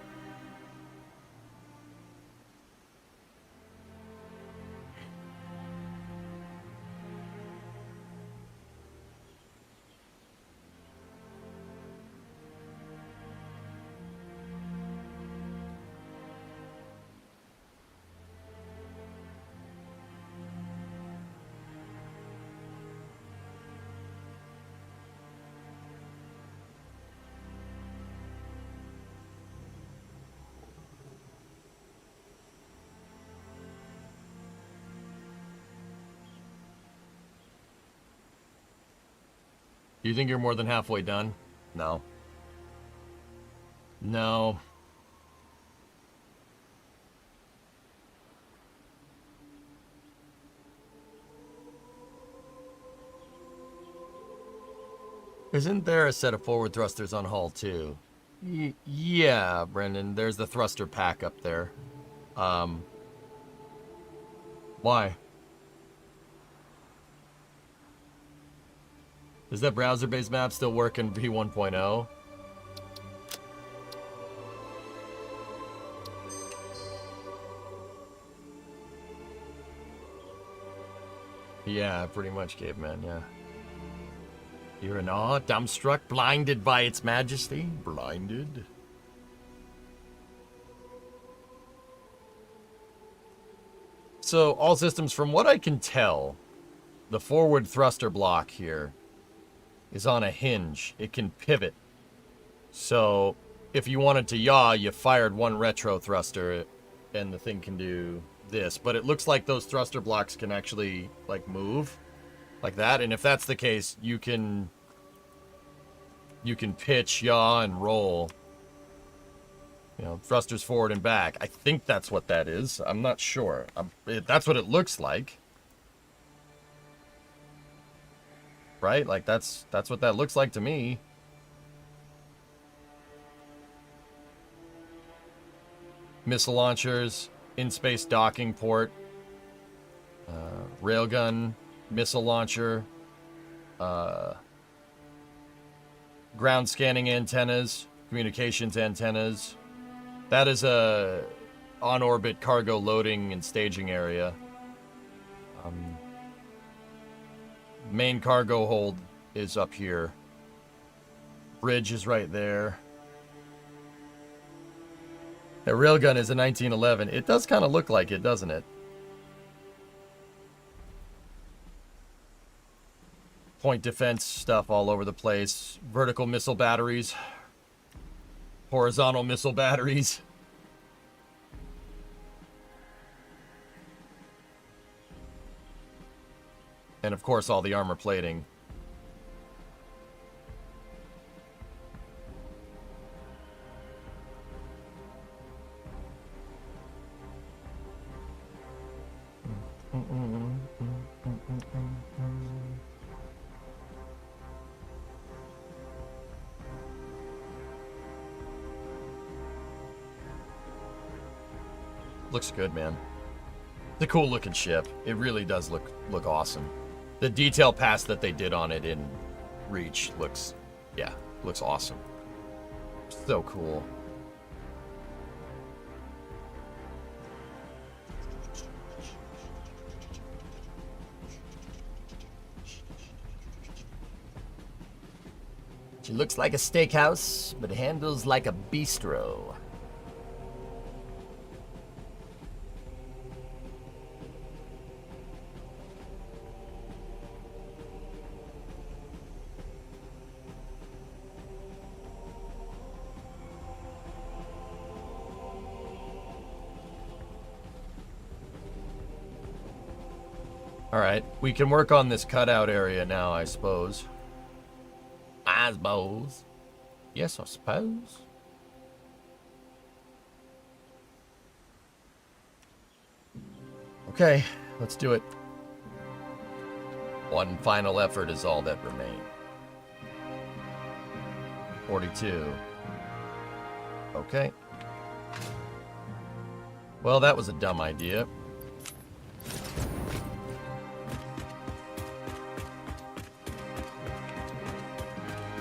Do you think you're more than halfway done? No. No. Isn't there a set of forward thrusters on hull too? Yeah, Brendan. There's the thruster pack up there. Why? Does that browser-based map still work in V1.0? Yeah, pretty much, caveman, yeah. You're in awe, dumbstruck, blinded by its majesty? Blinded? So, all systems, from what I can tell, the forward thruster block here is on a hinge. It can pivot. So, if you wanted to yaw, you fired one retro thruster, and the thing can do this. But it looks like those thruster blocks can actually, like, move like that. And if that's the case, you can pitch, yaw, and roll. You know, thrusters forward and back. I think that's what that is. I'm not sure. That's what it looks like. Right? Like, that's what that looks like to me. Missile launchers, in-space docking port, railgun, missile launcher, ground scanning antennas, communications antennas. That is a on-orbit cargo loading and staging area. Main cargo hold is up here. Bridge is right there. That railgun is a 1911. It does kind of look like it, doesn't it? Point defense stuff all over the place. Vertical missile batteries. Horizontal missile batteries. And of course, all the armor plating. Looks good, man. It's a cool looking ship. It really does look awesome. The detail pass that they did on it in Reach looks awesome. So cool. She looks like a steakhouse, but handles like a bistro. All right, we can work on this cutout area now, I suppose. I suppose. Yes, I suppose. Okay, let's do it. One final effort is all that remains. 42. Okay. Well, that was a dumb idea.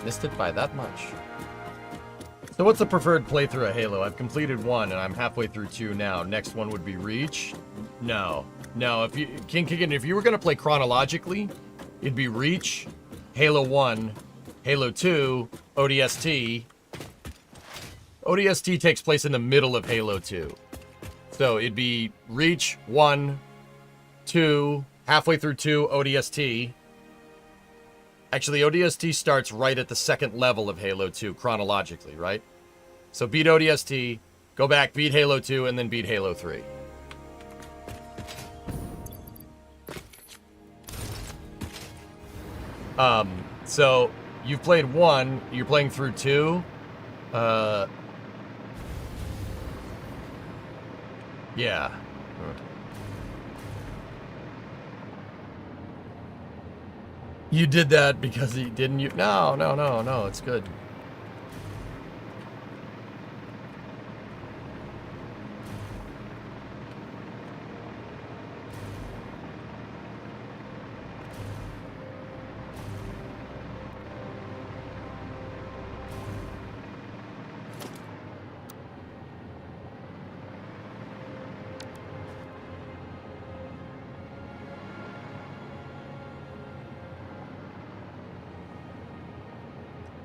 Missed it by that much. So what's the preferred playthrough of Halo? I've completed 1 and I'm halfway through 2 now. Next one would be Reach. No. If you if you were gonna play chronologically, it'd be Reach, Halo 1, Halo 2, ODST. ODST takes place in the middle of Halo 2. So it'd be Reach 1, 2, halfway through 2, ODST. Actually, ODST starts right at the second level of Halo 2, chronologically, right? So beat ODST, go back, beat Halo 2, and then beat Halo 3. So you've played 1, you're playing through 2. Yeah. You did that because he didn't you? No, it's good.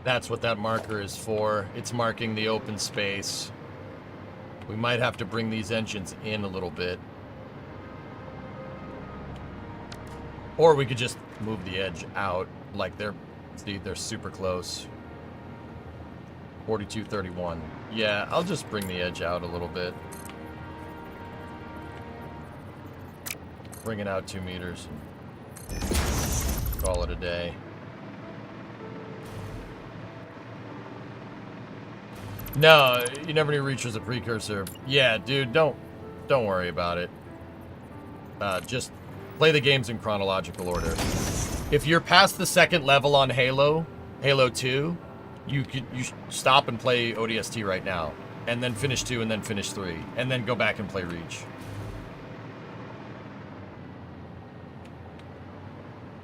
That's what that marker is for. It's marking the open space. We might have to bring these engines in a little bit. Or we could just move the edge out. Like they're super close. 42-31. Yeah, I'll just bring the edge out a little bit. Bring it out 2 meters. Call it a day. No, you never knew Reach was a precursor. Yeah, dude, don't worry about it. Just play the games in chronological order. If you're past the second level on Halo 2, you stop and play ODST right now, and then finish 2, and then finish 3, and then go back and play Reach.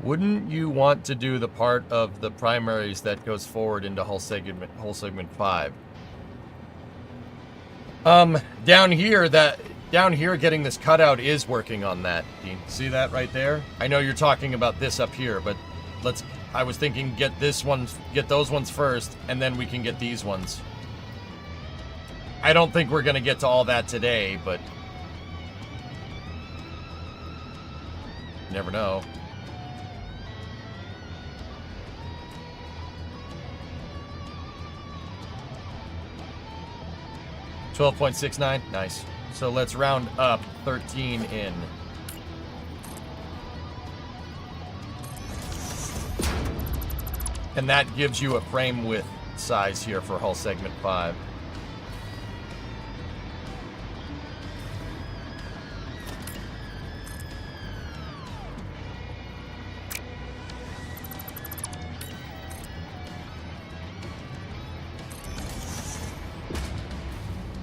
Wouldn't you want to do the part of the primaries that goes forward into whole segment 5? Down here, getting this cutout is working on that, Dean. See that right there? I know you're talking about this up here, but I was thinking get those ones first, and then we can get these ones. I don't think we're gonna get to all that today, but you never know. $12.69, nice. So let's round up 13 in. And that gives you a frame width size here for hull segment 5.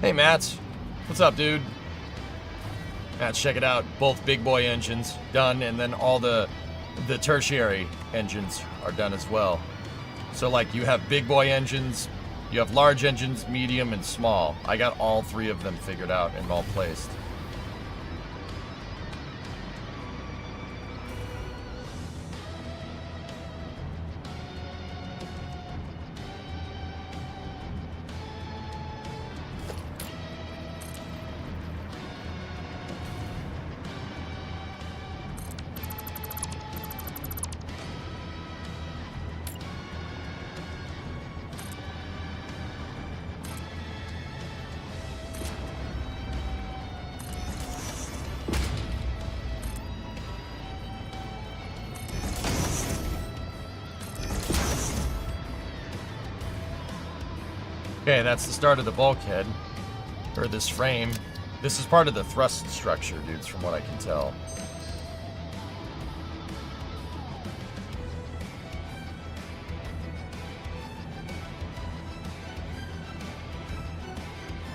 Hey, Mats. What's up, dude? Mats, check it out. Both big boy engines done, and then all the tertiary engines are done as well. So, like, you have big boy engines, you have large engines, medium, and small. I got all 3 of them figured out and all placed. Okay, that's the start of the bulkhead. Or this frame. This is part of the thrust structure, dudes, from what I can tell.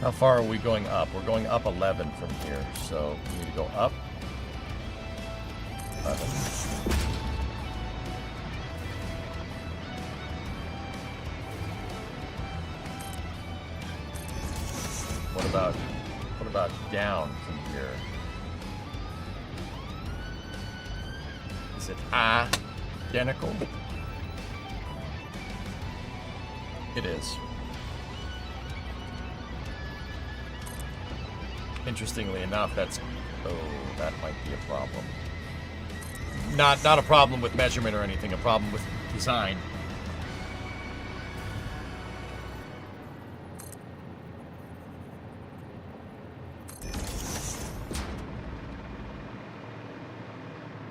How far are we going up? We're going up 11 from here, so we need to go up 11. What about down from here? Is it identical? It is. Interestingly enough, that might be a problem. Not a problem with measurement or anything, a problem with design.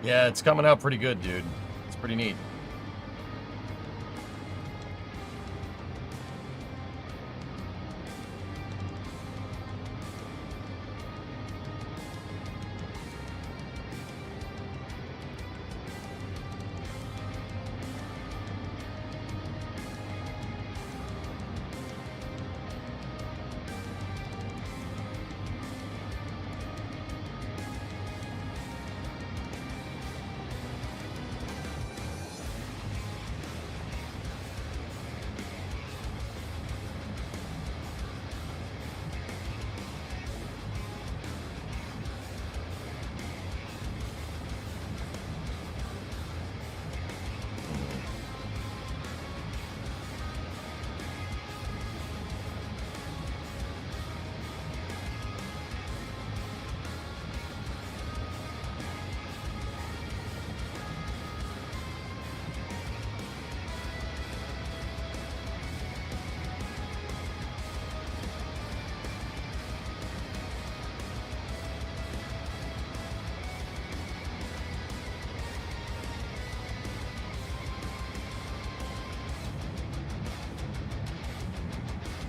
Yeah, it's coming out pretty good, dude. It's pretty neat.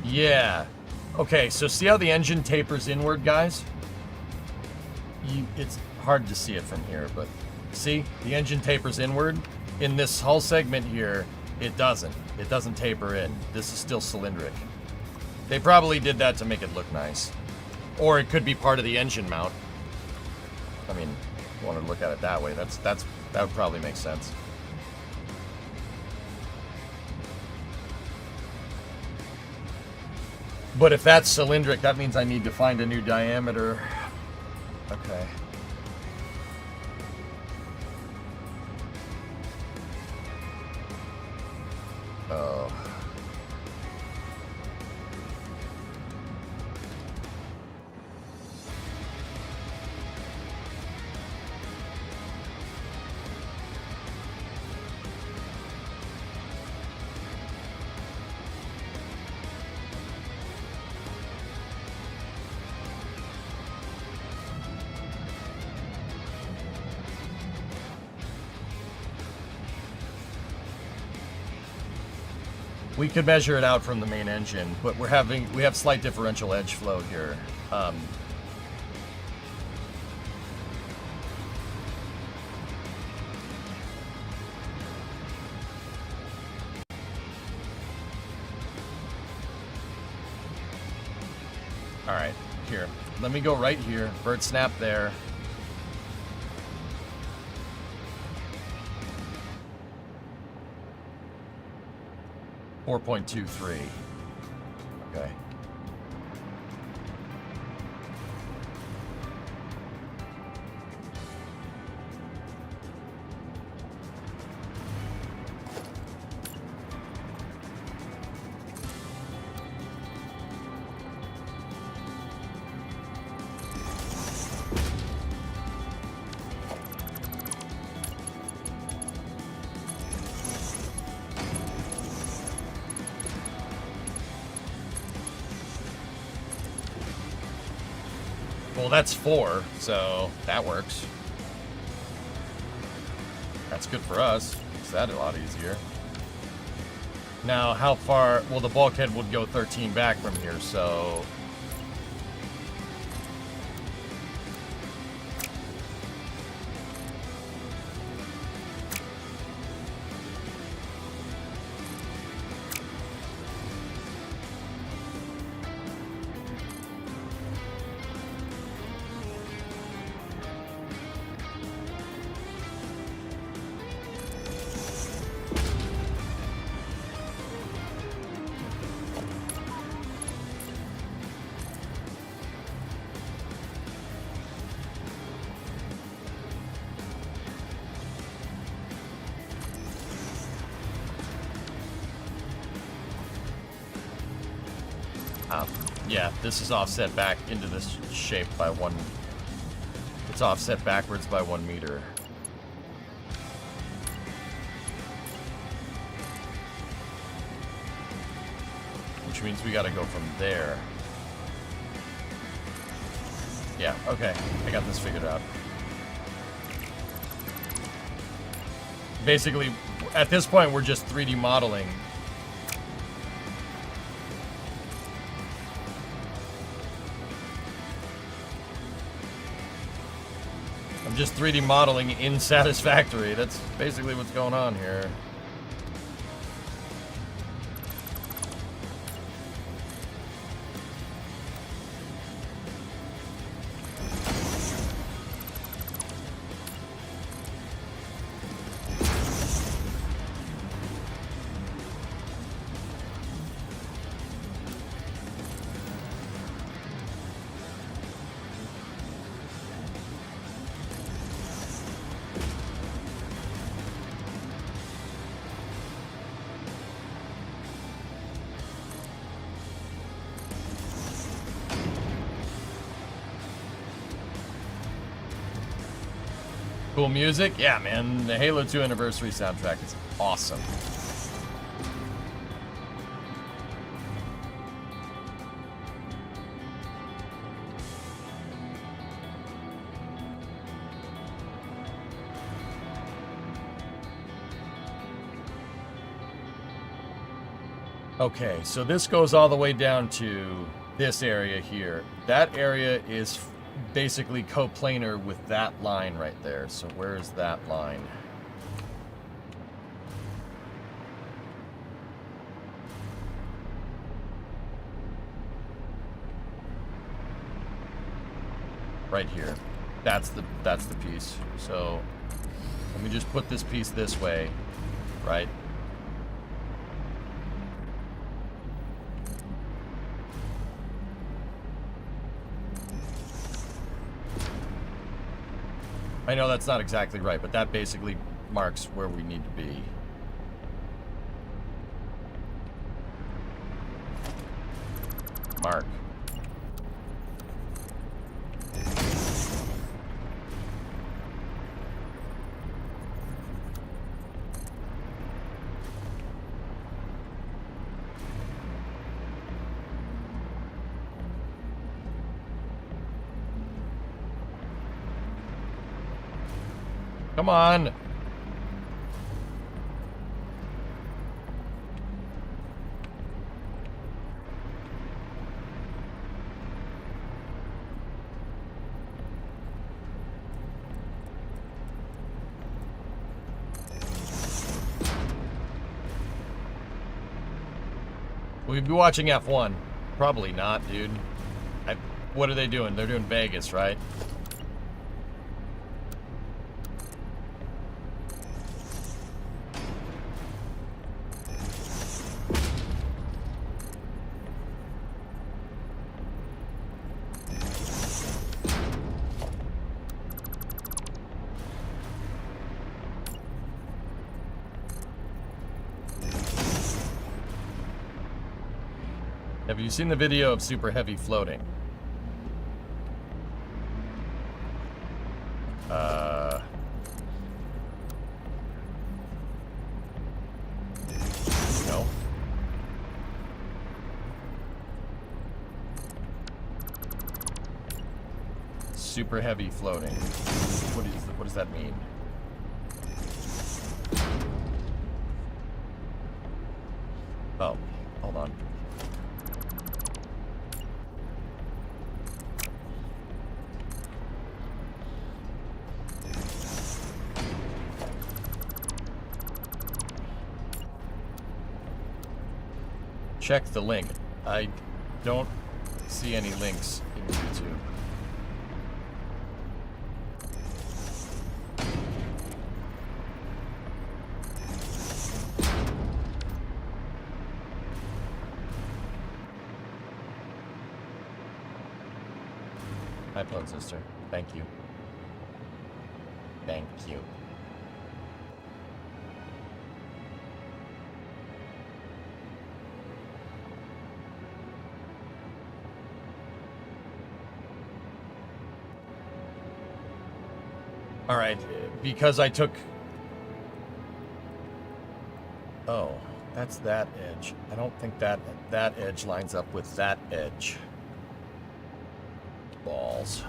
Yeah. Okay, so see how the engine tapers inward, guys? It's hard to see it from here, but see? The engine tapers inward. In this hull segment here, it doesn't. It doesn't taper in. This is still cylindric. They probably did that to make it look nice. Or it could be part of the engine mount. I mean, if you want to look at it that way, that would probably make sense. But if that's cylindric, that means I need to find a new diameter. Okay. Oh. We could measure it out from the main engine, but we have slight differential edge flow here. All right, here. Let me go right here. Bird snap there. .23. Okay. Well, that's 4, so that works. That's good for us. Makes that a lot easier. Now, how far? Well, the bulkhead would go 13 back from here, so. Yeah, this is offset back into this shape by 1. It's offset backwards by 1 meter. Which means we gotta go from there. Yeah, okay. I got this figured out. Basically, at this point, we're just 3D modeling. I'm just 3D modeling in Satisfactory. That's basically what's going on here. Cool music? Yeah, man. The Halo 2 anniversary soundtrack is awesome. Okay, so this goes all the way down to this area here. That area is basically coplanar with that line right there. So where is that line? Right here. That's the piece. So let me just put this piece this way, right? I know that's not exactly right, but that basically marks where we need to be. Mark. Come on. We'd be watching F1. Probably not, dude. What are they doing? They're doing Vegas, right? Have you seen the video of super heavy floating? No. Super heavy floating. What does that mean? check the link. I don't see any links in YouTube. Hi, Plug Sister. Thank you. Thank you. All right, because I took... Oh, that's that edge. I don't think that edge lines up with that edge. Balls.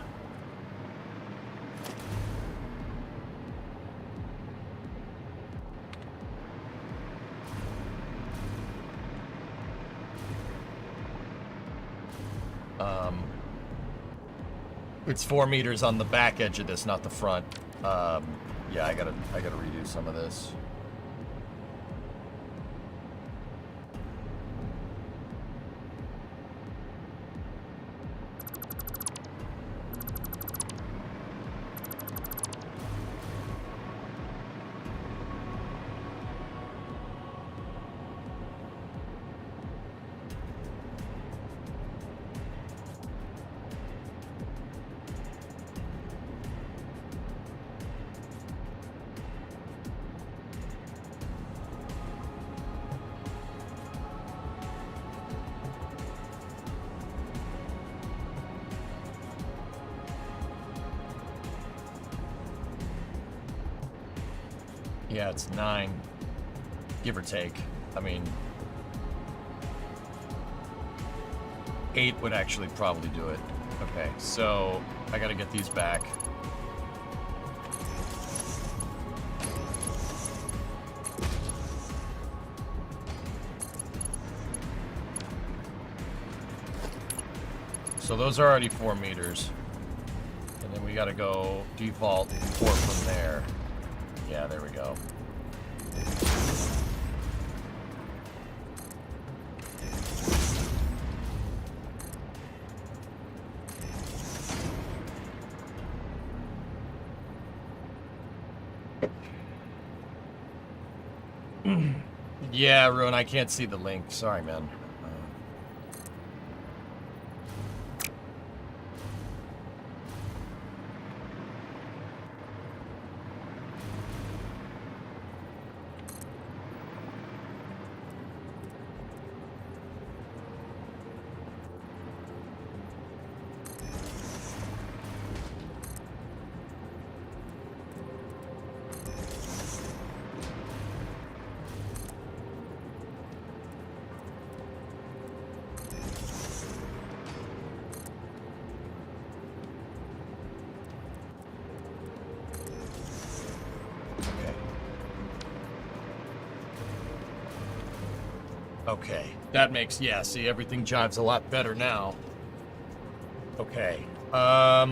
It's 4 meters on the back edge of this, not the front. Yeah, I gotta redo some of this. Yeah, it's 9, give or take. I mean, 8 would actually probably do it. Okay, so I gotta get these back. So those are already 4 meters. And then we gotta go default 4 from there. Yeah, there we go. Yeah, Ruin, I can't see the link. Sorry, man. Okay, that makes, yeah, see, everything jives a lot better now. Okay, how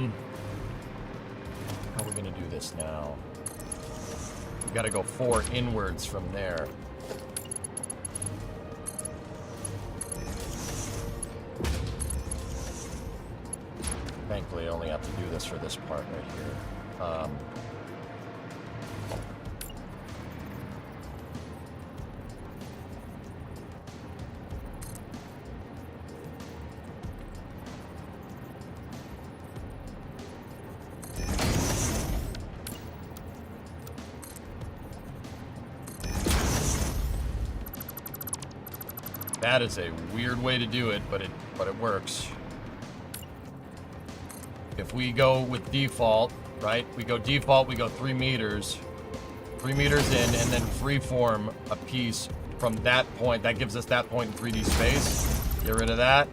are we gonna do this now? We gotta go 4 inwards from there. Thankfully, I only have to do this for this part right here. That is a weird way to do it, but it works. If we go with default, right? We go default, we go 3 meters. 3 meters in, and then freeform a piece from that point. That gives us that point in 3D space. Get rid of that.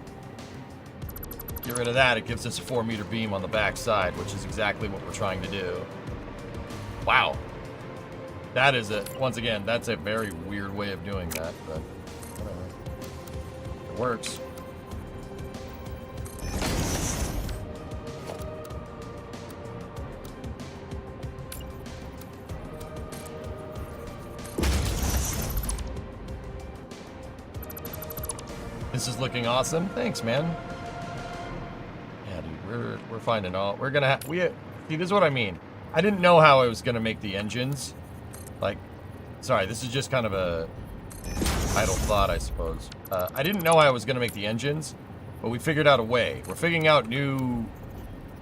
Get rid of that. It gives us a 4 meter beam on the back side, which is exactly what we're trying to do. Wow. That is once again, that's a very weird way of doing that, but whatever. It works. This is looking awesome. Thanks, man. Yeah, dude, we're finding all. We're gonna see. This is what I mean. I didn't know how I was gonna make the engines. Like, sorry, this is just kind of a idle thought, I suppose. I didn't know how I was gonna make the engines, but we figured out a way. We're figuring out new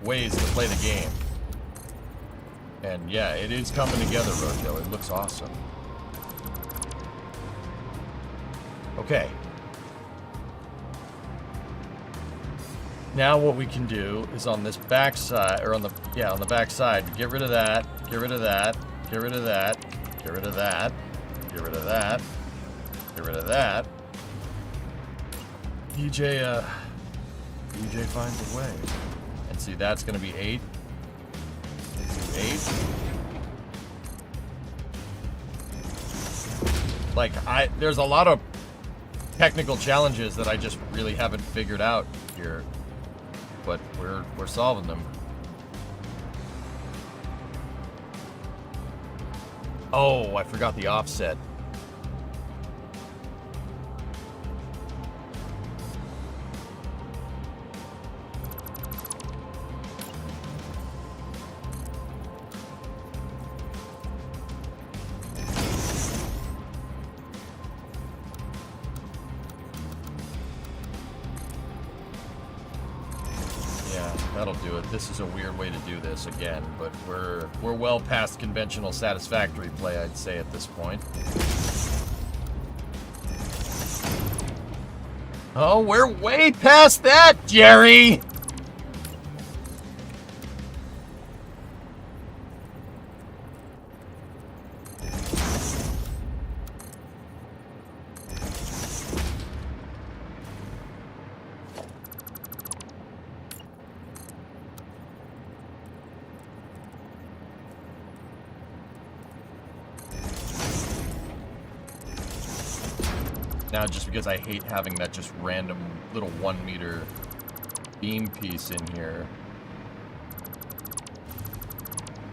ways to play the game. And yeah, it is coming together, Rojo. It looks awesome. Okay. Now what we can do is on this back side, or on the back side, get rid of that, get rid of that, get rid of that, get rid of that, get rid of that, get rid of that. EJ finds a way. And see, that's gonna be 8. 8. Like, there's a lot of technical challenges that I just really haven't figured out here, but we're solving them. Oh, I forgot the offset. That'll do it. This is a weird way to do this again, but we're well past conventional satisfactory play, I'd say, at this point. Oh, we're way past that, Jerry! Now, just because I hate having that just random little 1 meter beam piece in here,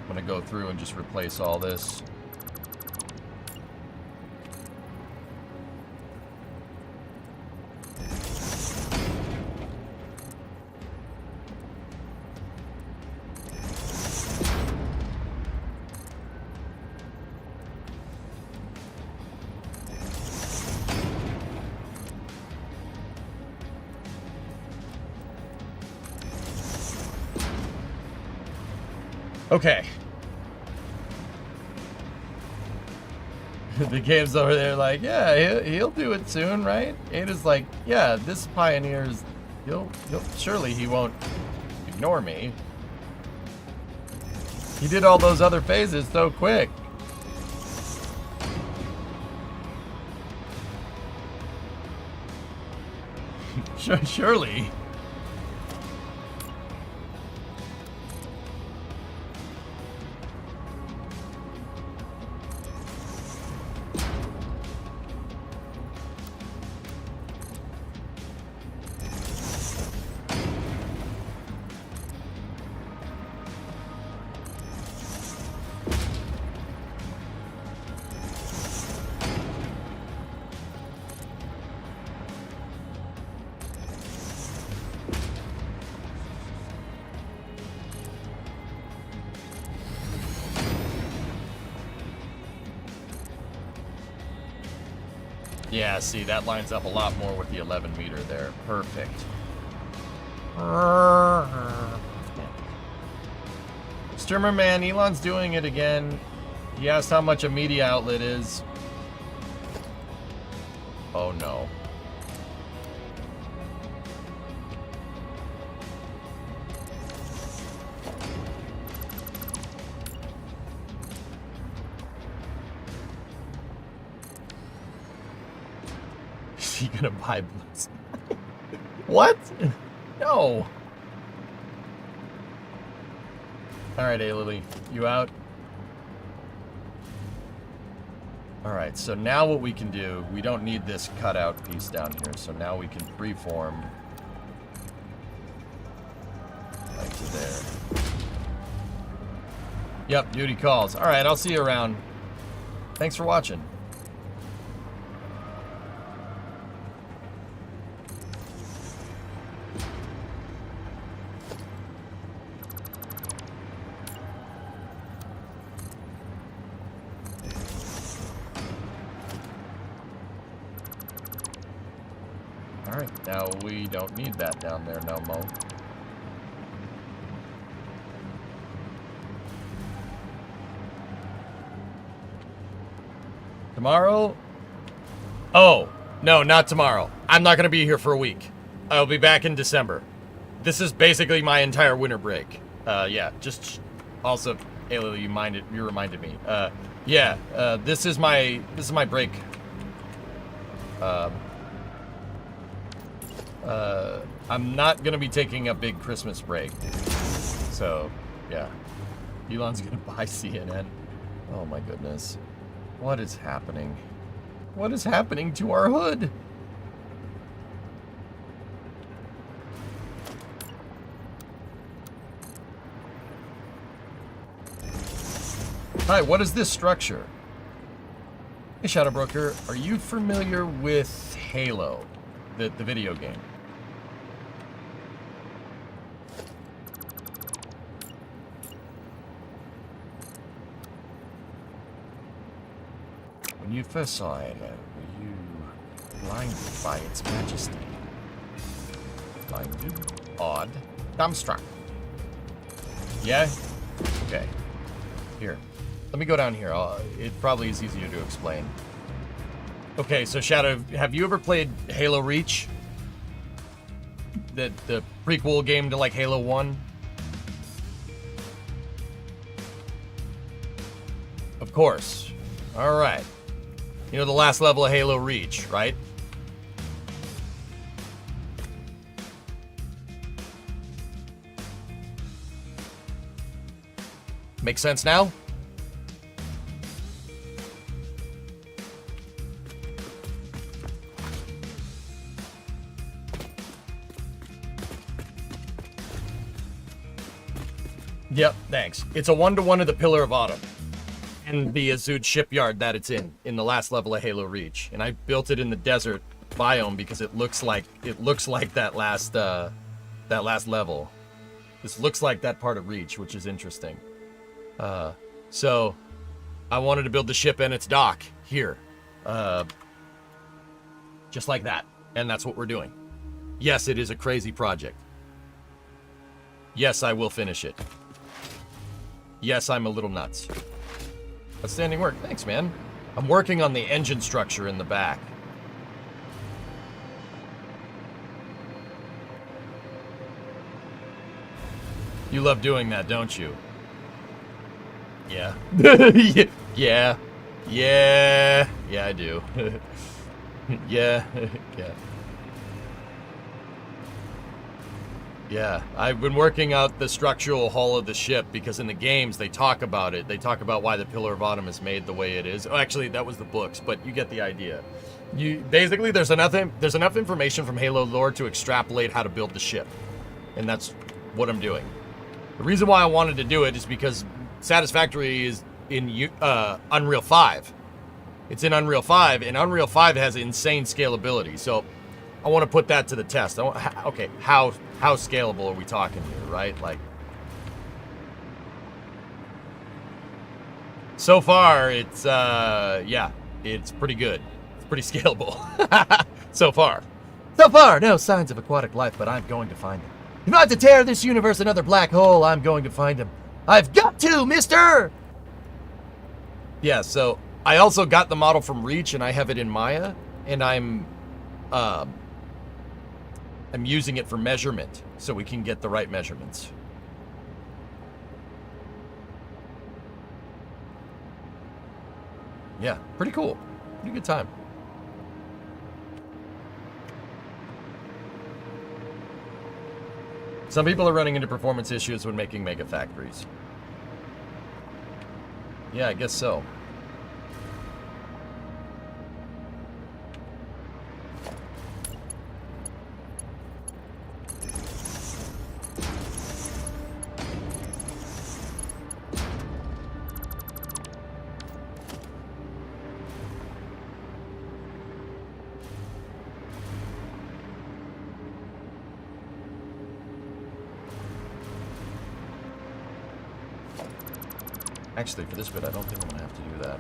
I'm gonna go through and just replace all this. Okay. The game's over there like, yeah, he'll do it soon, right? Ada's like, yeah, this pioneer's, surely he won't ignore me. He did all those other phases so quick. Surely. Yeah, see, that lines up a lot more with the 11 meter there. Perfect. Streamer man, Elon's doing it again. He asked how much a media outlet is. Oh no. Is he gonna buy blues? What? No. Alright, A-Lily. You out? Alright, so now what we can do, we don't need this cutout piece down here, so now we can freeform like to there. Yep, duty calls. Alright, I'll see you around. Thanks for watching. Alright, now we don't need that down there no more. Tomorrow? Oh, no, not tomorrow. I'm not going to be here for a week. I'll be back in December. This is basically my entire winter break. Yeah, just also, Ayla, you reminded me. Yeah, this is my break. I'm not gonna be taking a big Christmas break. So, yeah. Elon's gonna buy CNN. Oh my goodness. What is happening? What is happening to our hood? Hi, what is this structure? Hey, Shadow Broker, are you familiar with Halo, the video game? When you first saw Halo, were you blinded by its majesty? Blinded? Odd? Dumbstruck? Yeah? Okay. Here. Let me go down here. It probably is easier to explain. Okay, so Shadow, have you ever played Halo Reach? The prequel game to like Halo 1? Of course. Alright. You know the last level of Halo Reach, right? Make sense now? Yep, thanks. It's a 1-to-1 of the Pillar of Autumn and the Azud shipyard that it's in the last level of Halo Reach. And I built it in the desert biome because it looks like that last level. This looks like that part of Reach, which is interesting. So I wanted to build the ship and its dock here. Just like that. And that's what we're doing. Yes, it is a crazy project. Yes, I will finish it. Yes, I'm a little nuts. Outstanding work. Thanks, man. I'm working on the engine structure in the back. You love doing that, don't you? Yeah. Yeah. Yeah. Yeah, I do. Yeah. Yeah. Yeah, I've been working out the structural hull of the ship because in the games they talk about it. They talk about why the Pillar of Autumn is made the way it is. Oh, actually, that was the books, but you get the idea. Basically, there's enough information from Halo lore to extrapolate how to build the ship, and that's what I'm doing. The reason why I wanted to do it is because Satisfactory is in Unreal 5. It's in Unreal 5, and Unreal 5 has insane scalability. So I want to put that to the test. Okay, how scalable are we talking here, right? Like, so far, it's, yeah, it's pretty good. It's pretty scalable. So far. So far, no signs of aquatic life, but I'm going to find them. If I have to tear this universe another black hole, I'm going to find them. I've got to, mister! Yeah, so I also got the model from Reach, and I have it in Maya, and I'm using it for measurement, so we can get the right measurements. Yeah, pretty cool. Pretty good time. Some people are running into performance issues when making mega factories. Yeah, I guess so. Actually, for this bit, I don't think I'm going to have to do that.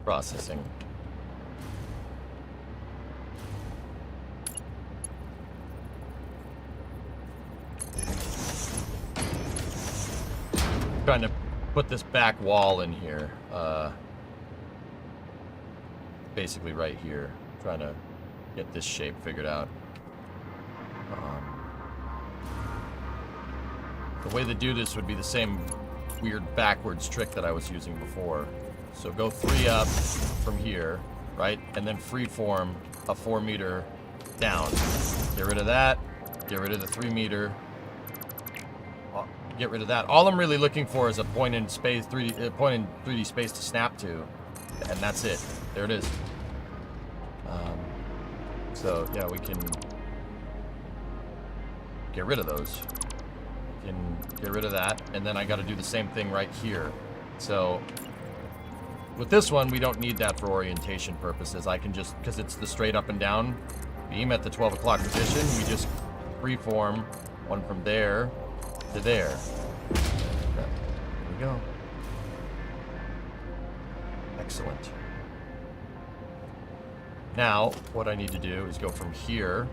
Processing. Trying to put this back wall in here. Basically right here. Trying to get this shape figured out. The way to do this would be the same weird backwards trick that I was using before. So go 3 up from here, right? And then freeform a 4 meter down. Get rid of that. Get rid of the 3 meter. Get rid of that. All I'm really looking for is a point in space, 3D space to snap to, and that's it. There it is. So yeah, we can get rid of those. We can get rid of that, and then I got to do the same thing right here. So with this one, we don't need that for orientation purposes. I can just, because it's the straight up and down beam at the 12 o'clock position, we just freeform one from there to there. There we go. Excellent. Now, what I need to do is go from here.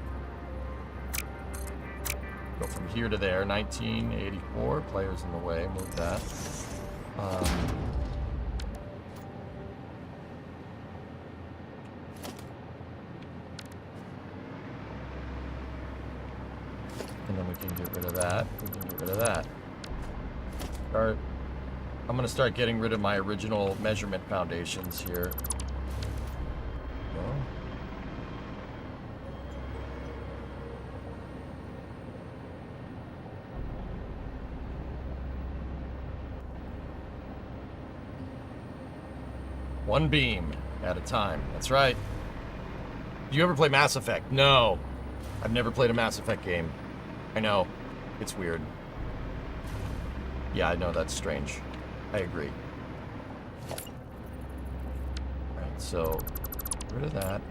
Go from here to there. 1984. Players in the way. Move that. And then we can get rid of that. We can get rid of that. I'm going to start getting rid of my original measurement foundations here. Go. One beam at a time. That's right. Do you ever play Mass Effect? No. I've never played a Mass Effect game. I know. It's weird. Yeah, I know that's strange. I agree. Alright, so get rid of that.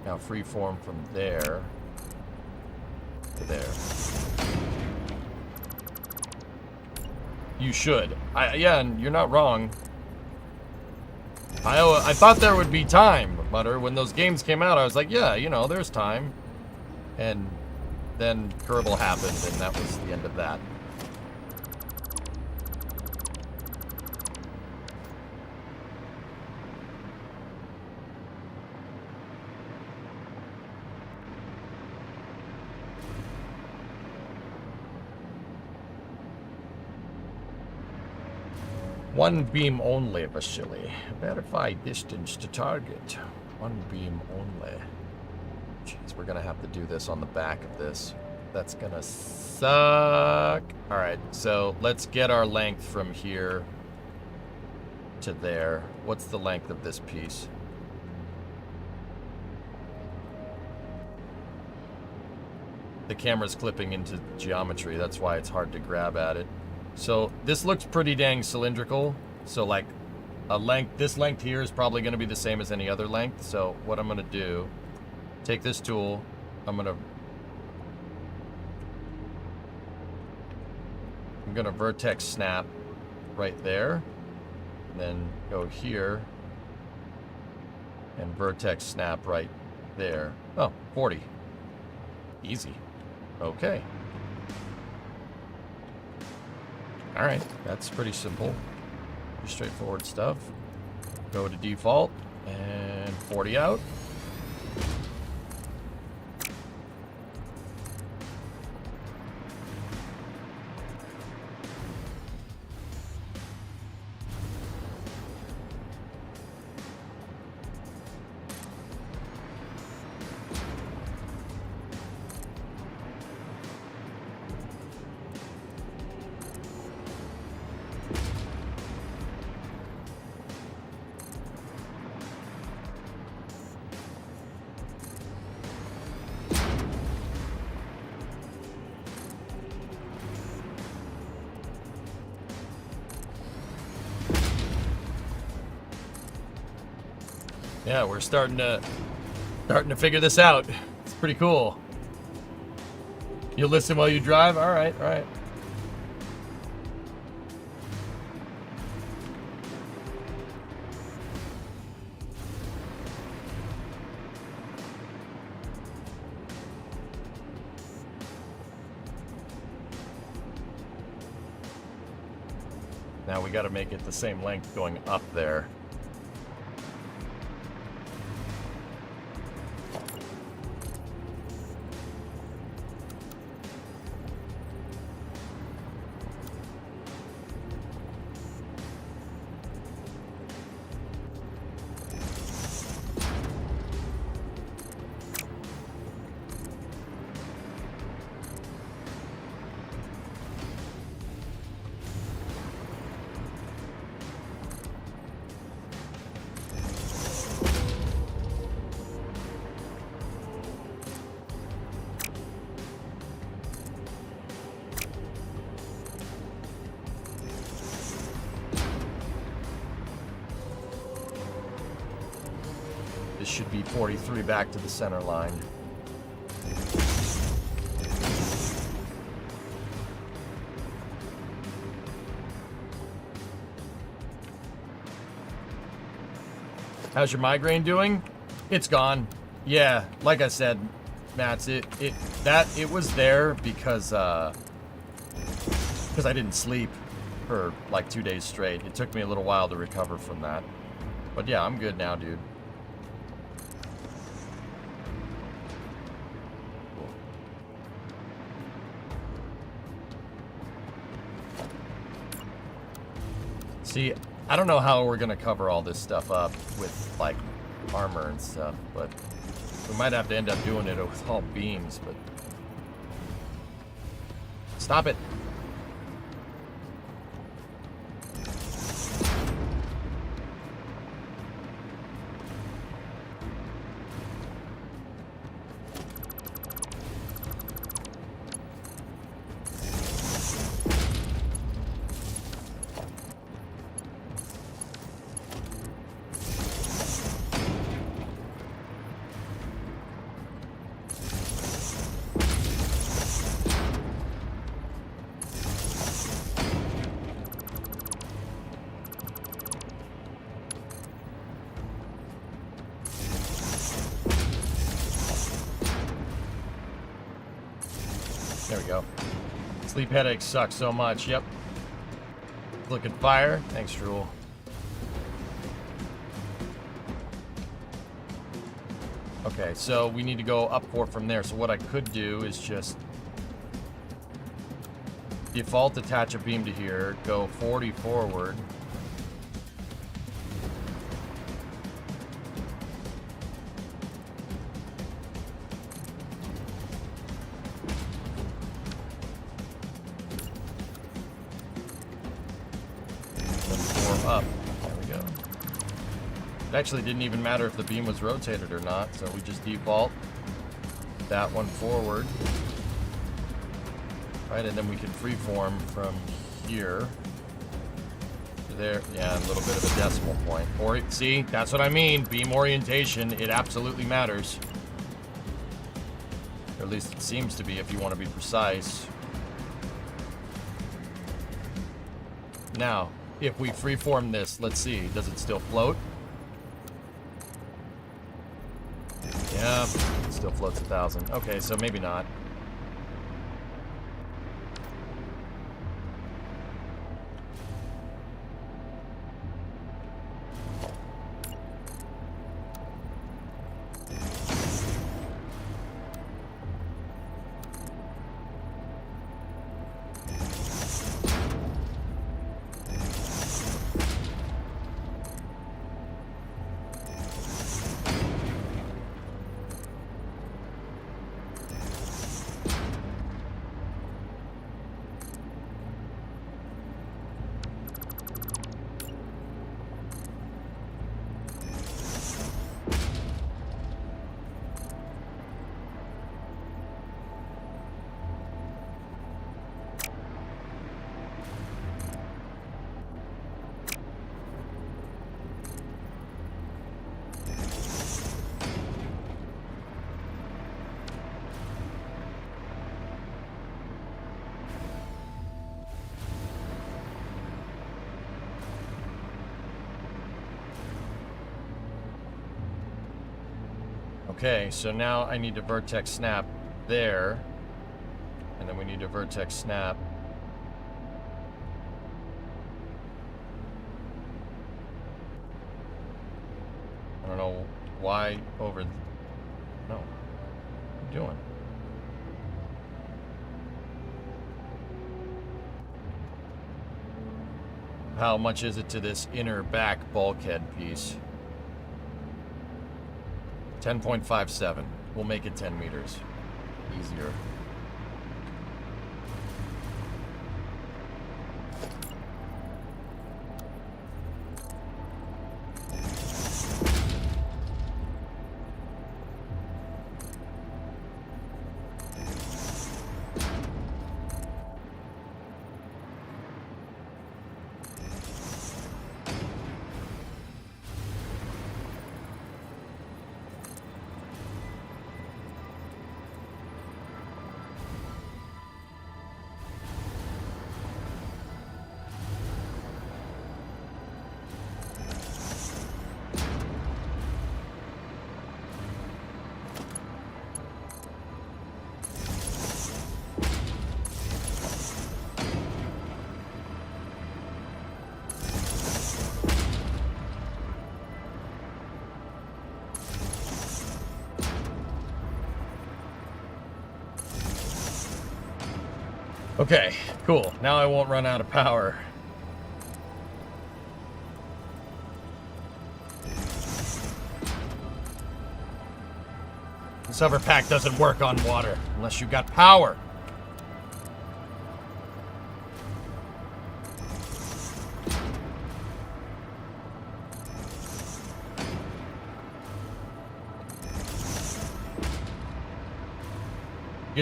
Now freeform from there to there. You should. Yeah, and you're not wrong. I thought there would be time, Butter. When those games came out, I was like, yeah, you know, there's time. And then Kerbal happened, and that was the end of that. One beam only, Vasily. Verify distance to target. One beam only. Jeez, we're gonna have to do this on the back of this. That's gonna suck. All right, so let's get our length from here to there. What's the length of this piece? The camera's clipping into geometry. That's why it's hard to grab at it. So this looks pretty dang cylindrical. So like a length, this length here is probably going to be the same as any other length. So what I'm going to do, take this tool, I'm going to vertex snap right there, and then go here and vertex snap right there. Oh, 40. Easy. Okay. All right, that's pretty simple. Pretty straightforward stuff. Go to default and 40 out. Yeah, we're starting to figure this out. It's pretty cool. You'll listen while you drive? All right, all right. Now we got to make it the same length going up there. This should be 43 back to the center line. How's your migraine doing? It's gone. Yeah, like I said, Mats, it was there because I didn't sleep for like 2 days straight. It took me a little while to recover from that. But yeah, I'm good now, dude. See, I don't know how we're gonna cover all this stuff up with like armor and stuff, but we might have to end up doing it with all beams, but stop it. There we go. Sleep headaches suck so much. Yep. Looking fire. Thanks, Drool. Okay, so we need to go up 4 from there. So what I could do is just default attach a beam to here, go 40 forward. Up. There we go. It actually didn't even matter if the beam was rotated or not, so we just default that one forward. Right, and then we can freeform from here to there. Yeah, a little bit of a decimal point. Or see, that's what I mean. Beam orientation, it absolutely matters. Or at least it seems to be if you want to be precise. Now, if we freeform this, let's see, does it still float? Yeah, it still floats 1,000. Okay, so maybe not. Okay, so now I need to vertex snap there, and then we need to vertex snap Why over... No. What are you doing? How much is it to this inner back bulkhead piece? 10.57. We'll make it 10 meters. Easier. Okay, cool. Now I won't run out of power. This hover pack doesn't work on water unless you've got power.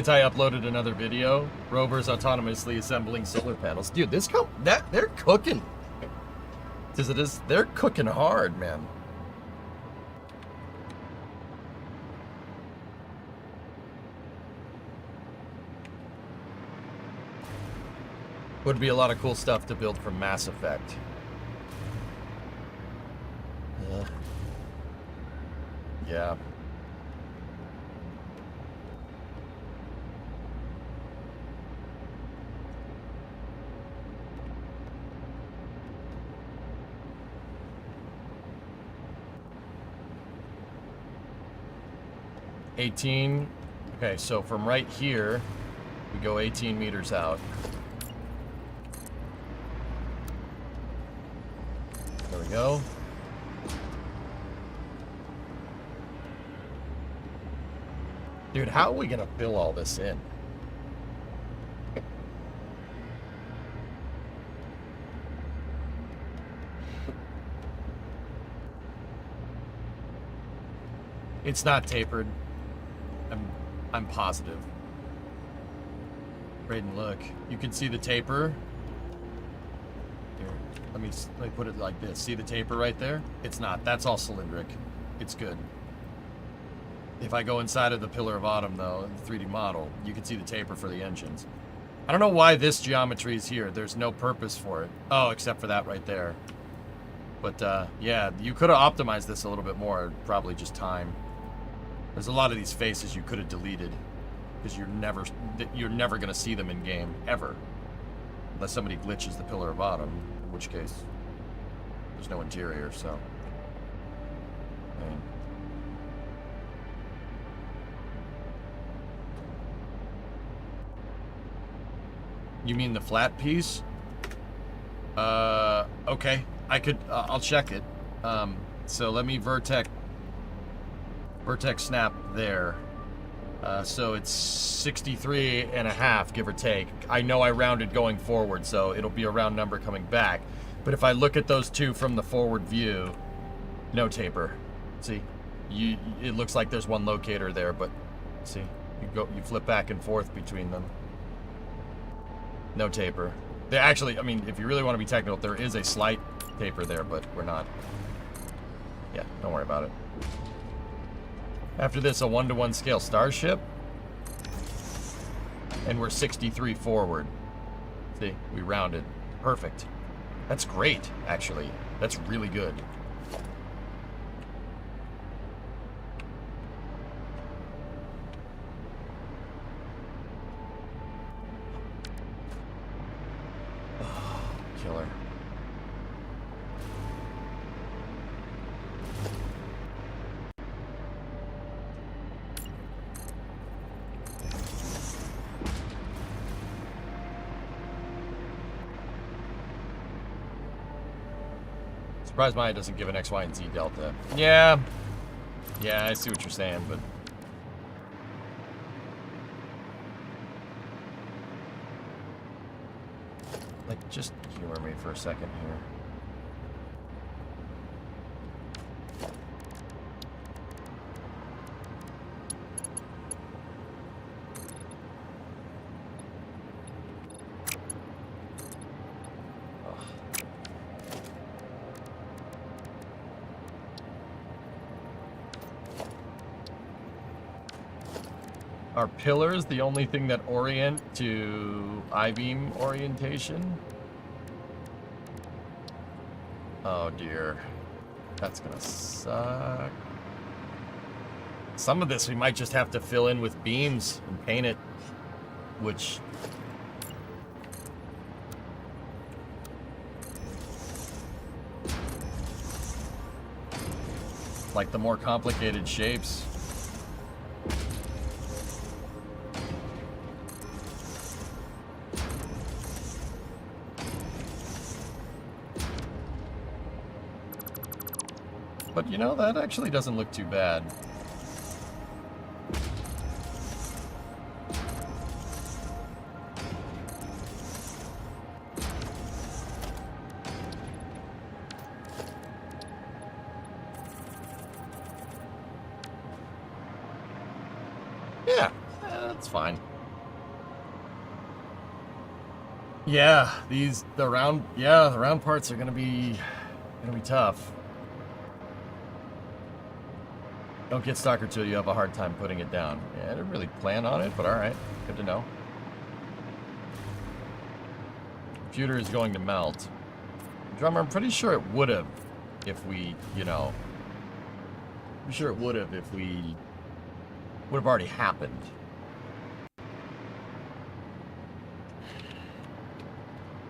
I uploaded another video. Rovers autonomously assembling solar panels. Dude, they're cooking. They're cooking hard, man. Would be a lot of cool stuff to build from Mass Effect. Yeah. Okay, so from right here, we go 18 meters out. There we go. Dude, how are we gonna fill all this in? It's not tapered. I'm positive. Braden, look. You can see the taper. Here, let me put it like this. See the taper right there? It's not. That's all cylindric. It's good. If I go inside of the Pillar of Autumn, though, the 3D model, you can see the taper for the engines. I don't know why this geometry is here. There's no purpose for it. Oh, except for that right there. But, yeah, you could have optimized this a little bit more. Probably just time. There's a lot of these faces you could have deleted because you're never going to see them in game ever, unless somebody glitches the Pillar of Autumn, in which case there's no interior. So, I mean, you mean the flat piece? Okay, I'll check it. So let me vertex snap there. So it's 63 and a half, give or take. I know I rounded going forward, so it'll be a round number coming back. But if I look at those two from the forward view, no taper. See, it looks like there's one locator there, but see, you flip back and forth between them. No taper. They actually, I mean, if you really want to be technical, there is a slight taper there, but we're not. Yeah, don't worry about it. After this, a 1-to-1 scale starship. And we're 63 forward. See, we rounded. Perfect. That's great, actually. That's really good. Oh, killer. Surprised Maya doesn't give an X, Y, and Z delta. Yeah. Yeah, I see what you're saying, but... like, just humor me for a second here. Are pillars the only thing that orient to I-beam orientation? Oh dear. That's gonna suck. Some of this we might just have to fill in with beams and paint it, which... like the more complicated shapes. But you know, that actually doesn't look too bad. Yeah, that's fine. Yeah, the round parts are gonna be tough. Don't get Stalker till you have a hard time putting it down. Yeah, I didn't really plan on it, but alright. Good to know. Computer is going to melt. Drummer, I'm pretty sure it would have if we, you know... I'm sure it would have if we... would have already happened.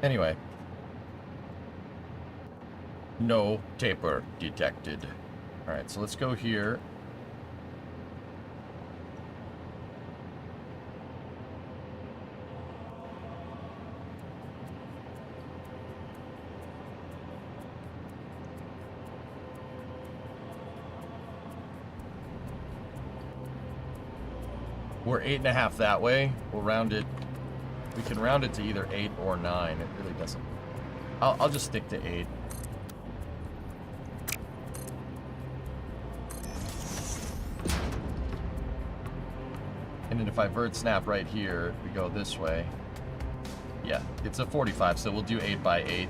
Anyway. No taper detected. Alright, so let's go here. We're 8.5 that way. We'll round it. We can round it to either 8 or 9. It really doesn't. I'll just stick to 8. And then if I vert snap right here, we go this way. Yeah, it's a 45, so we'll do 8 by 8.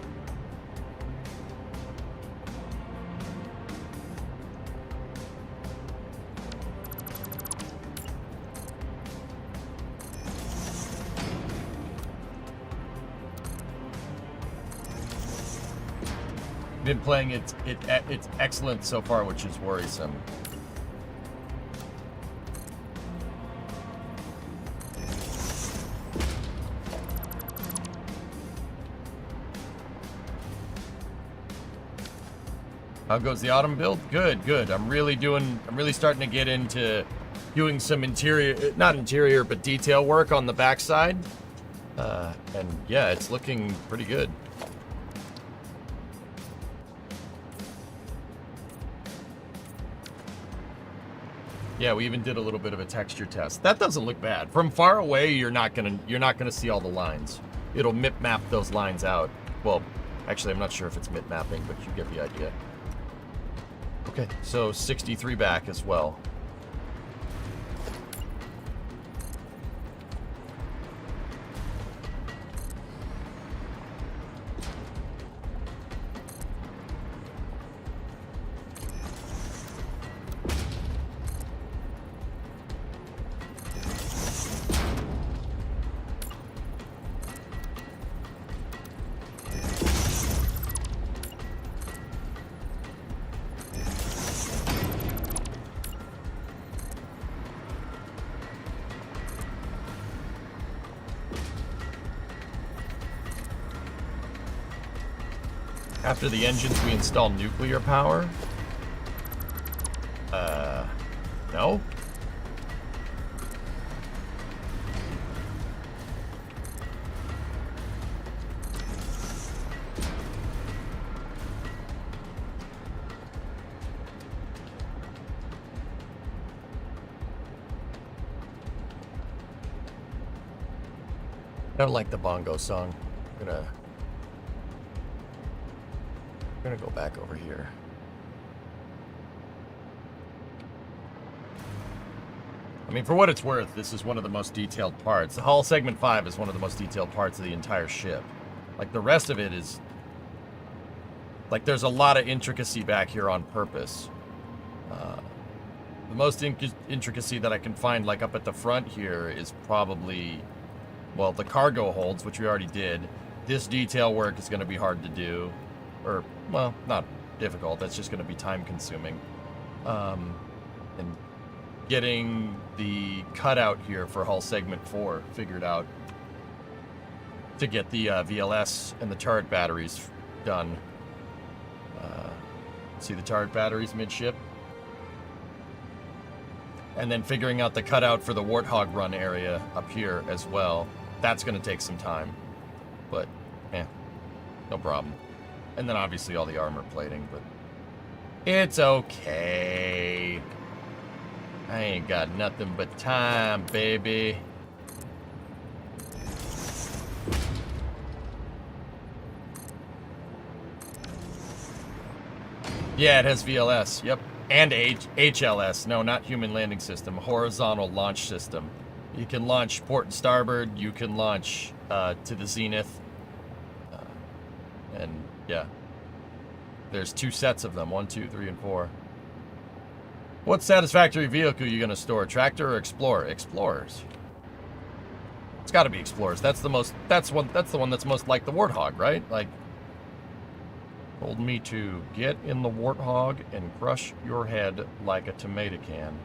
Been playing it. It's excellent so far, which is worrisome. How goes the autumn build? Good, good. I'm really starting to get into doing some interior, not interior, but detail work on the backside. And yeah, it's looking pretty good. Yeah, we even did a little bit of a texture test. That doesn't look bad. From far away, you're not gonna see all the lines. It'll map those lines out. Well, actually, I'm not sure if it's mapping, but you get the idea. Okay, so 63 back as well. After the engines, we install nuclear power? No? I don't like the bongo song. I'm gonna go back over here. I mean, for what it's worth, this is one of the most detailed parts. The hull segment 5 is one of the most detailed parts of the entire ship. Like, the rest of it is... Like, there's a lot of intricacy back here on purpose. The most intricacy that I can find, like, up at the front here is probably... Well, the cargo holds, which we already did. This detail work is going to be hard to do. Or, well, not difficult. That's just going to be time-consuming. And getting the cutout here for hull segment 4 figured out to get the VLS and the turret batteries done. See the turret batteries midship? And then figuring out the cutout for the Warthog run area up here as well. That's going to take some time. But, no problem. And then obviously all the armor plating, but it's okay. I ain't got nothing but time, baby. Yeah, it has VLS, yep. And HLS, no, not Human Landing System, Horizontal Launch System. You can launch port and starboard, you can launch to the zenith. And, yeah. There's 2 sets of them, 1, 2, 3, and 4. What satisfactory vehicle are you going to store, tractor or explorer? Explorers. It's got to be explorers. That's the one that's most like the Warthog, right? Like, told me to get in the Warthog and crush your head like a tomato can.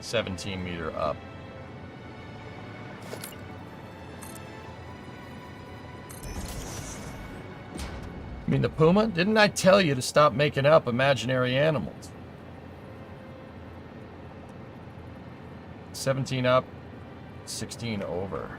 $17-meter up. I mean, the Puma? Didn't I tell you to stop making up imaginary animals? 17 up, 16 over.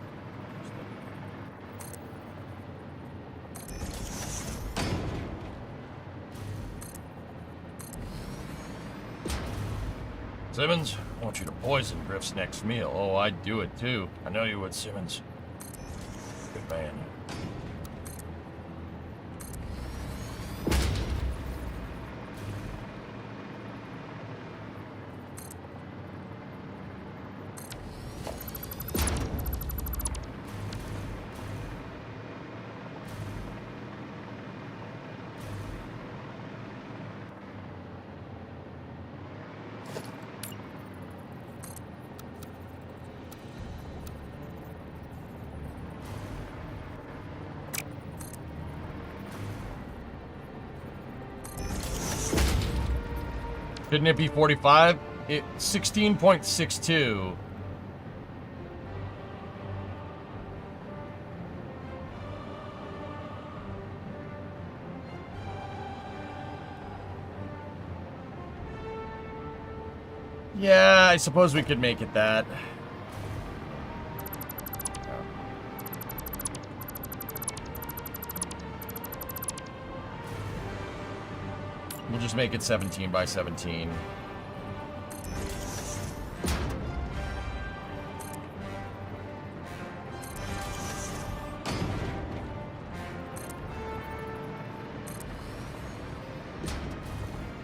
Simmons, I want you to poison Griff's next meal. Oh, I'd do it too. I know you would, Simmons. Good man. Shouldn't it be 45? 16.62. Yeah, I suppose we could make it that. We'll just make it 17 by 17.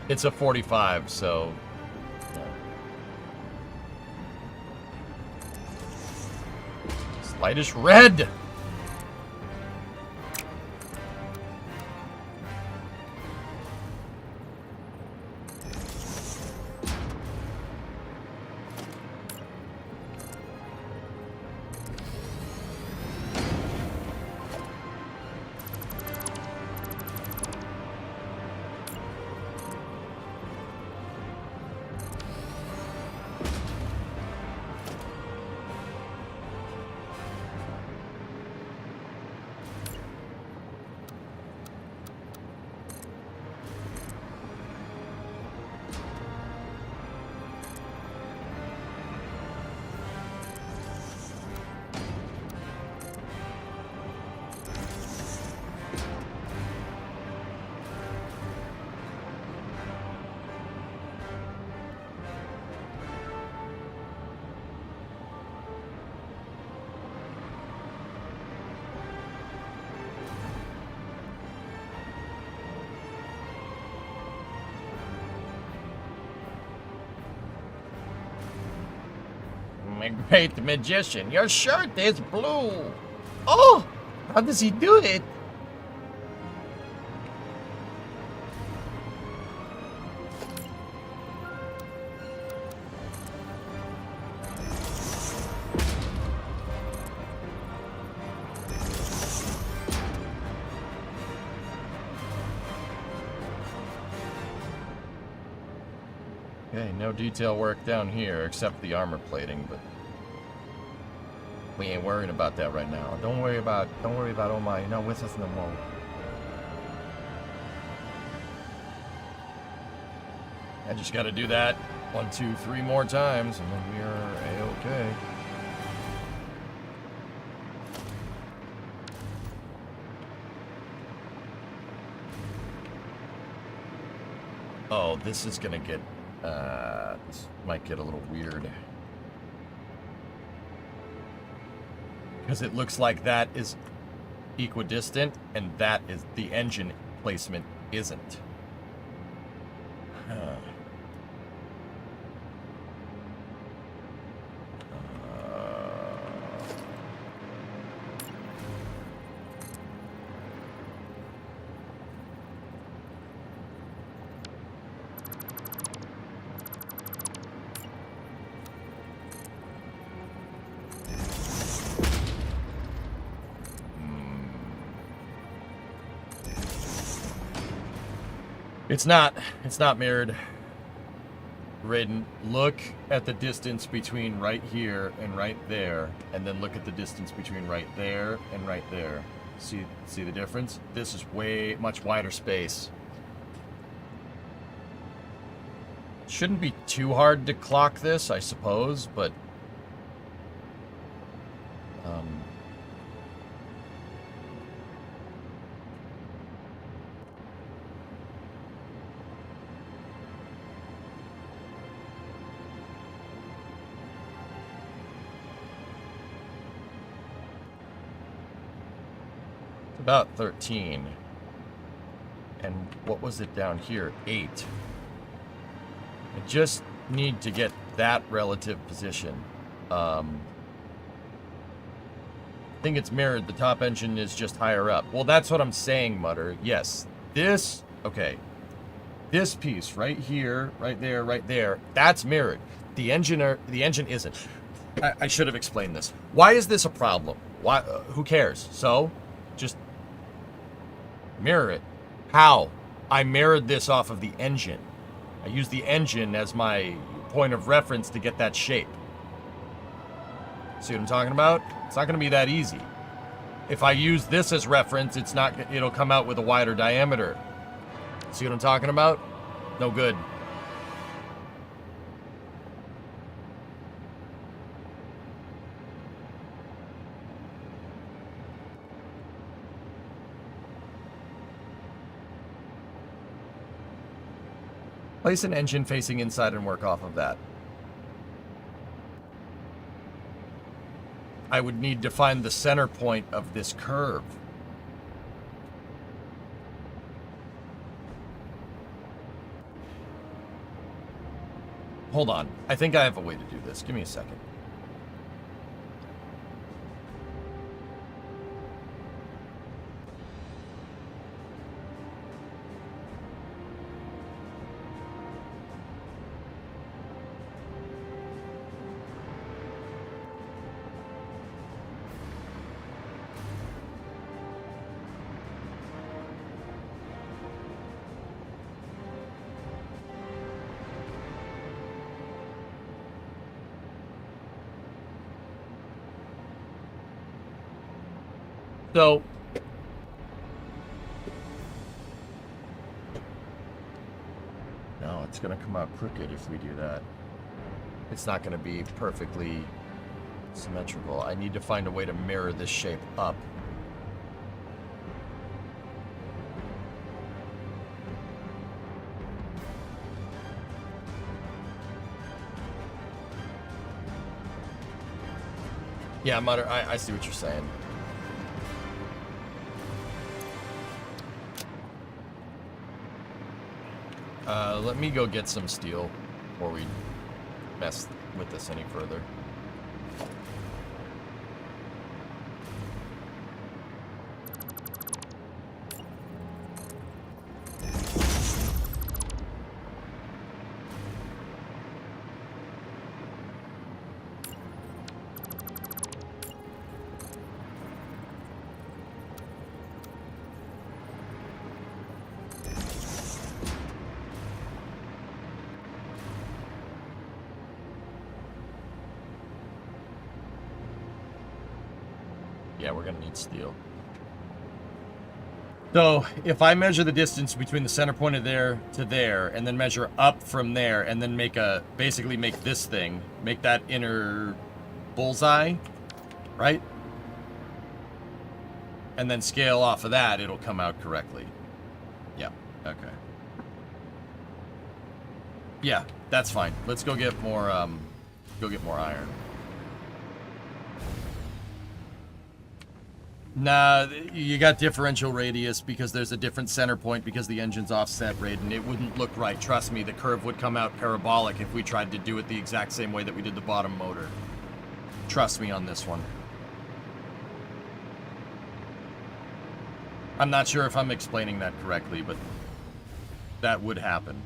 It's a 45, so... Slightish red! I'm a great magician. Your shirt is blue. Oh, how does he do it? Okay, no detail work down here except the armor plating, but we ain't worried about that right now. Don't worry about oh my, you're not with us no more. I just gotta do that 1, 2, 3 more times and then we are a-okay. Oh, this is gonna get this might get a little weird. Because it looks like that is equidistant, and that is the engine placement isn't. Huh. It's not mirrored. Raiden, look at the distance between right here and right there, and then look at the distance between right there and right there. See the difference? This is way much wider space. Shouldn't be too hard to clock this, I suppose, but about 13. And what was it down here? 8. I just need to get that relative position. I think it's mirrored. The top engine is just higher up. Well, that's what I'm saying, Mutter. Yes. This, okay. This piece right here, right there, that's mirrored. The engine isn't. I should have explained this. Why is this a problem? Why? Who cares? So, just mirror it. How? I mirrored this off of the engine. I used the engine as my point of reference to get that shape. See what I'm talking about? It's not going to be that easy. If I use this as reference, it'll come out with a wider diameter. See what I'm talking about? No good. Place an engine facing inside and work off of that. I would need to find the center point of this curve. Hold on. I think I have a way to do this. Give me a second. So, no, it's going to come out crooked if we do that. It's not going to be perfectly symmetrical. I need to find a way to mirror this shape up. Yeah, Mutter, I see what you're saying. Let me go get some steel before we mess with this any further. Yeah, we're gonna need steel. So if I measure the distance between the center point of there to there, and then measure up from there, and then basically make this thing, make that inner bullseye, right? And then scale off of that, it'll come out correctly. Yeah, okay. Yeah, that's fine. Let's go get more, iron. Nah, you got differential radius because there's a different center point because the engine's offset, Raiden. It wouldn't look right. Trust me, the curve would come out parabolic if we tried to do it the exact same way that we did the bottom motor. Trust me on this one. I'm not sure if I'm explaining that correctly, but that would happen.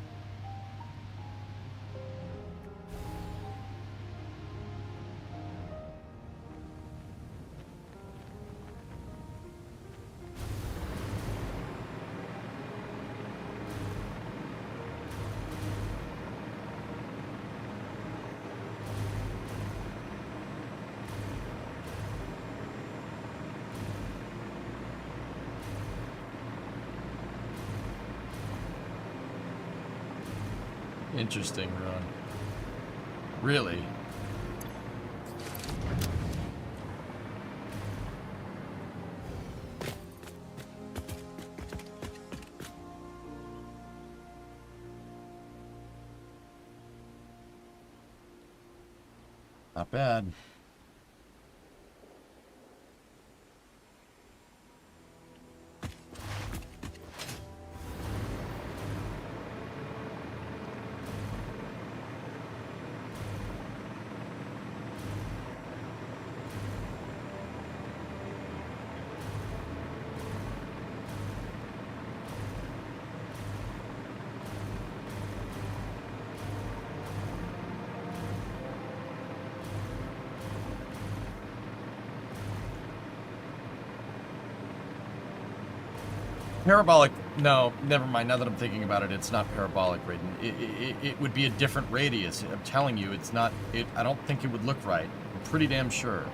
Interesting, Ron. Really? Not bad. Parabolic, no, never mind. Now that I'm thinking about it, it's not parabolic, Raiden. It would be a different radius. I'm telling you, it's not, I don't think it would look right. I'm pretty damn sure.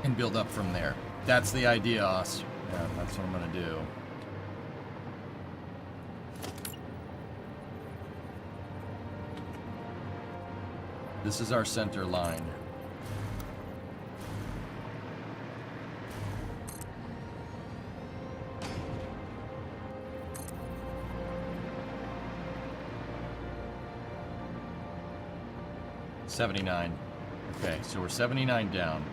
And build up from there. That's the idea, Os. Yeah, that's what I'm gonna do. This is our center line. $79. Okay, so we're 79 down.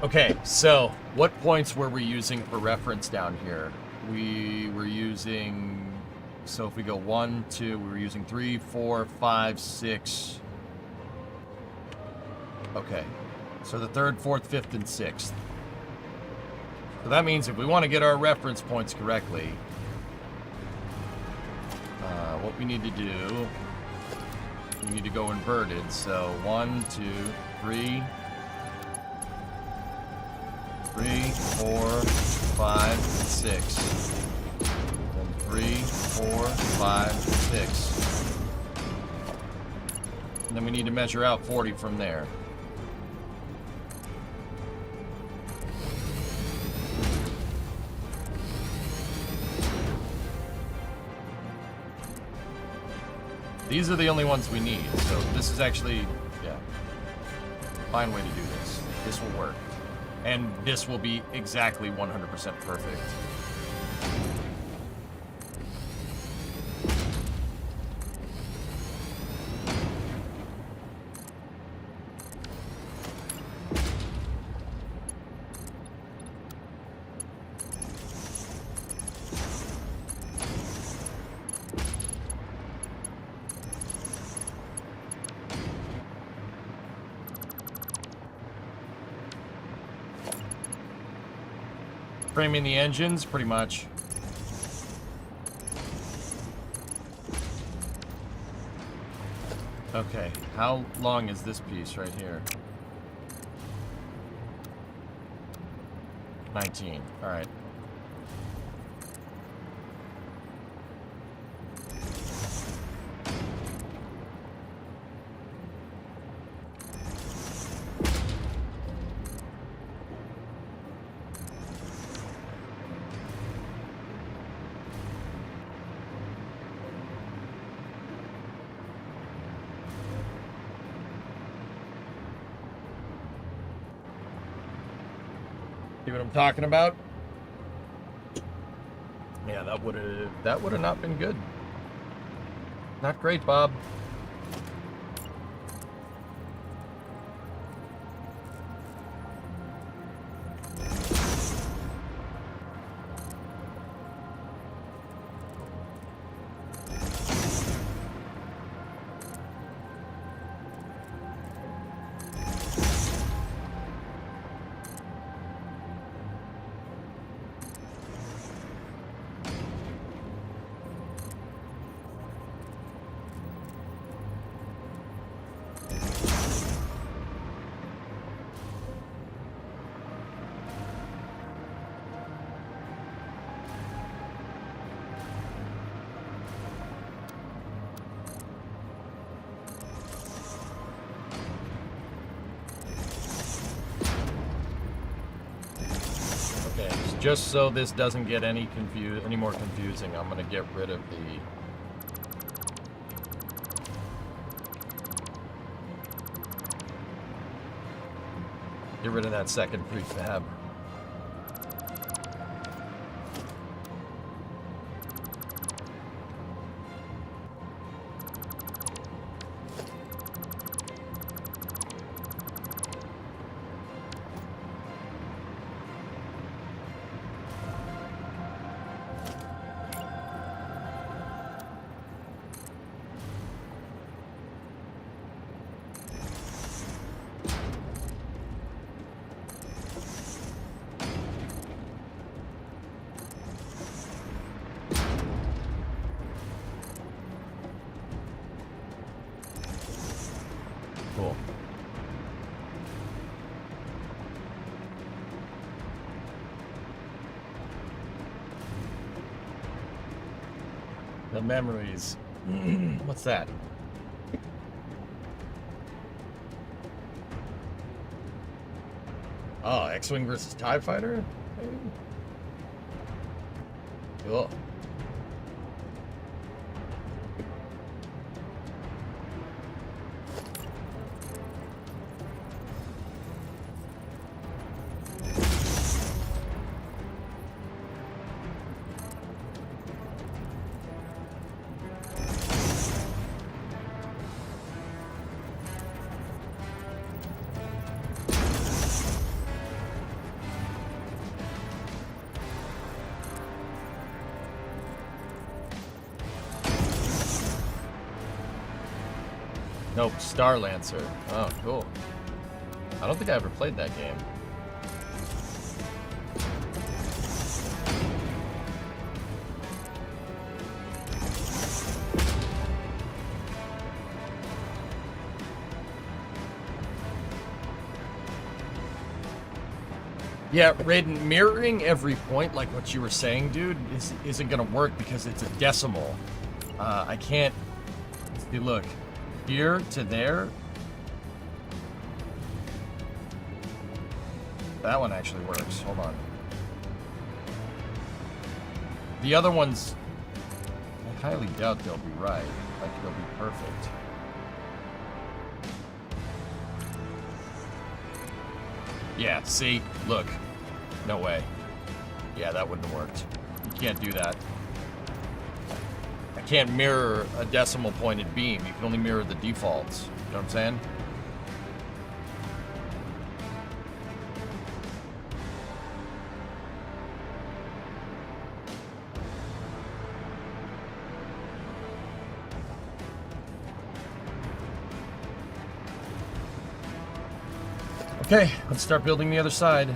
Okay, so what points were we using for reference down here? We were using, so if we go 1, 2, we were using 3, 4, 5, 6. Okay, so the 3rd, 4th, 5th, and 6th. So that means if we want to get our reference points correctly, what we need to do, we need to go inverted. So 1, 2, 3, 4, 5, 6. Then 3, 4, 5, 6. And then we need to measure out 40 from there. These are the only ones we need, so this is actually, yeah, fine way to do this. This will work. And this will be exactly 100% perfect. Framing the engines, pretty much. Okay, how long is this piece right here? 19, all right. See what I'm talking about? Yeah, that would have not been good. Not great, Bob. Just so this doesn't get any more confusing, I'm gonna get rid of the that second prefab. Cool. The memories. What's that? Oh, X-Wing versus TIE Fighter? Maybe? Cool. Nope, Star Lancer. Oh, cool. I don't think I ever played that game. Yeah, Raiden, mirroring every point, like what you were saying, dude, isn't gonna work because it's a decimal. I can't. See, look, here to there. That one actually works. Hold on. The other ones, I highly doubt they'll be right. Like, they'll be perfect. Yeah, see? Look. No way. Yeah, that wouldn't have worked. You can't do that. I can't mirror a decimal pointed beam. You can only mirror the defaults. You know what I'm saying? Okay, let's start building the other side.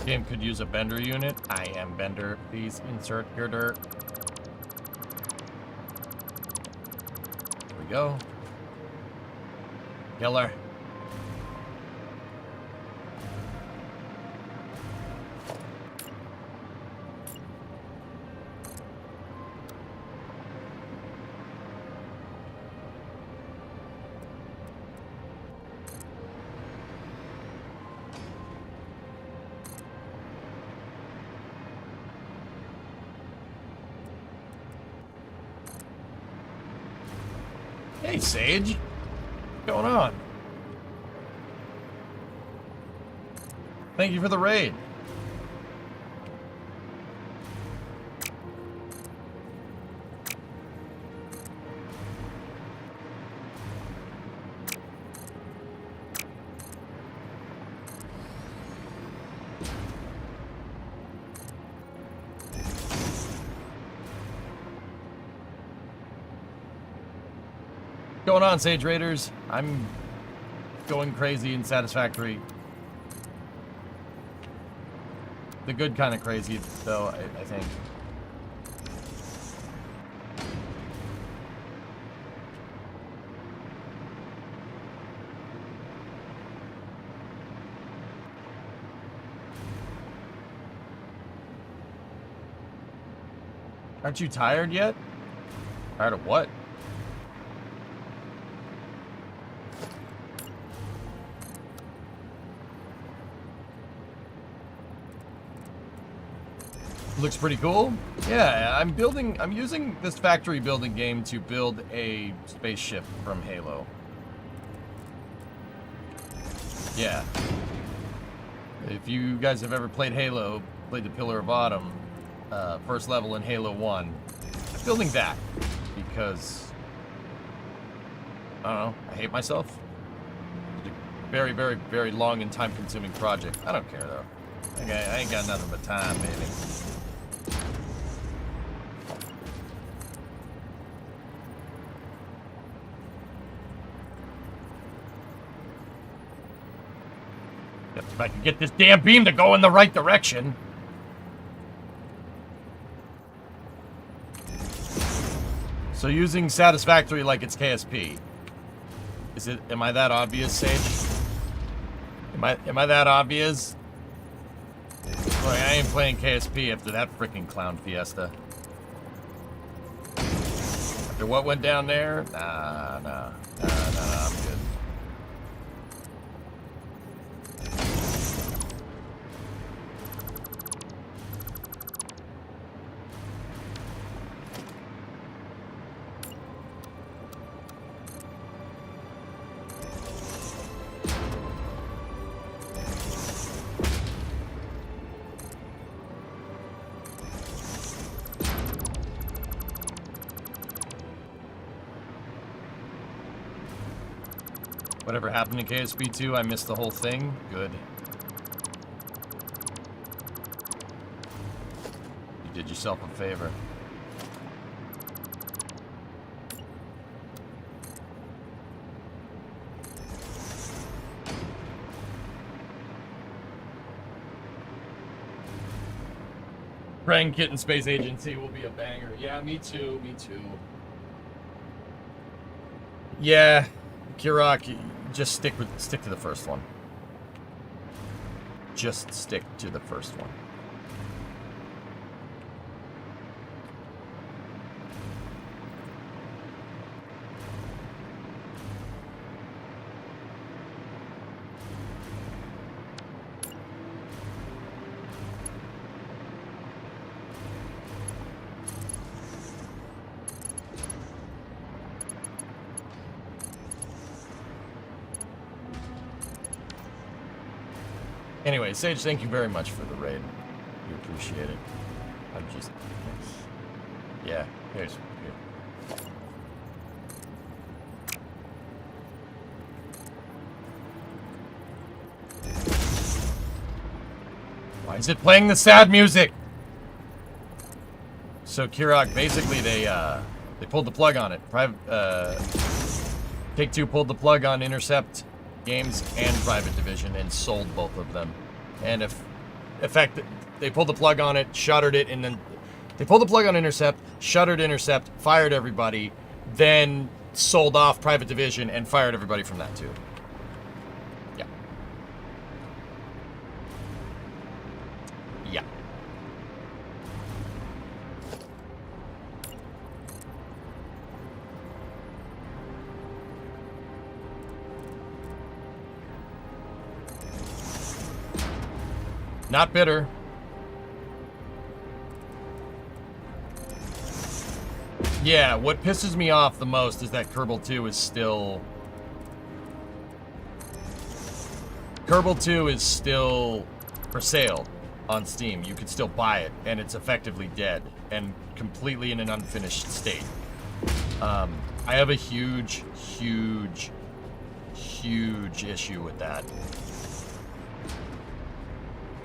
Game could use a bender unit. I am bender. Please insert your dirt. Here we go. Killer. Hey, Sage. What's going on? Thank you for the raid. What's going on, Sage Raiders? I'm going crazy in Satisfactory. The good kind of crazy, though, I think. Aren't you tired yet? Tired of what? Looks pretty cool. Yeah, I'm using this factory building game to build a spaceship from Halo. Yeah. If you guys have ever played Halo, played the Pillar of Autumn, first level in Halo 1, I'm building that because I don't know. I hate myself. It's a very, very, very long and time-consuming project. I don't care, though. I ain't got nothing but time, baby. If I can get this damn beam to go in the right direction. So using Satisfactory like it's KSP. Am I that obvious, Sage? Am I that obvious? Boy, I ain't playing KSP after that freaking clown fiesta. After what went down there? Nah, I'm good. Whatever happened in KSP 2, I missed the whole thing. Good. You did yourself a favor. Praying Kitten Space Agency will be a banger. Yeah, me too, me too. Yeah, Kirok, just stick to the first one. Just stick to the first one. Anyway, Sage, thank you very much for the raid. We appreciate it. I'm just... Yeah, here. Why is it playing the sad music? So, Kirok, basically they pulled the plug on it. Take-Two pulled the plug on Intercept Games and Private Division and sold both of them. And in fact, they pulled the plug on it, shuttered it, and then they pulled the plug on Intercept, shuttered Intercept, fired everybody, then sold off Private Division and fired everybody from that too. Yeah. Yeah. Not bitter. Yeah, what pisses me off the most is that Kerbal 2 is still... Kerbal 2 is still for sale on Steam. You can still buy it, and it's effectively dead and completely in an unfinished state. I have a huge issue with that.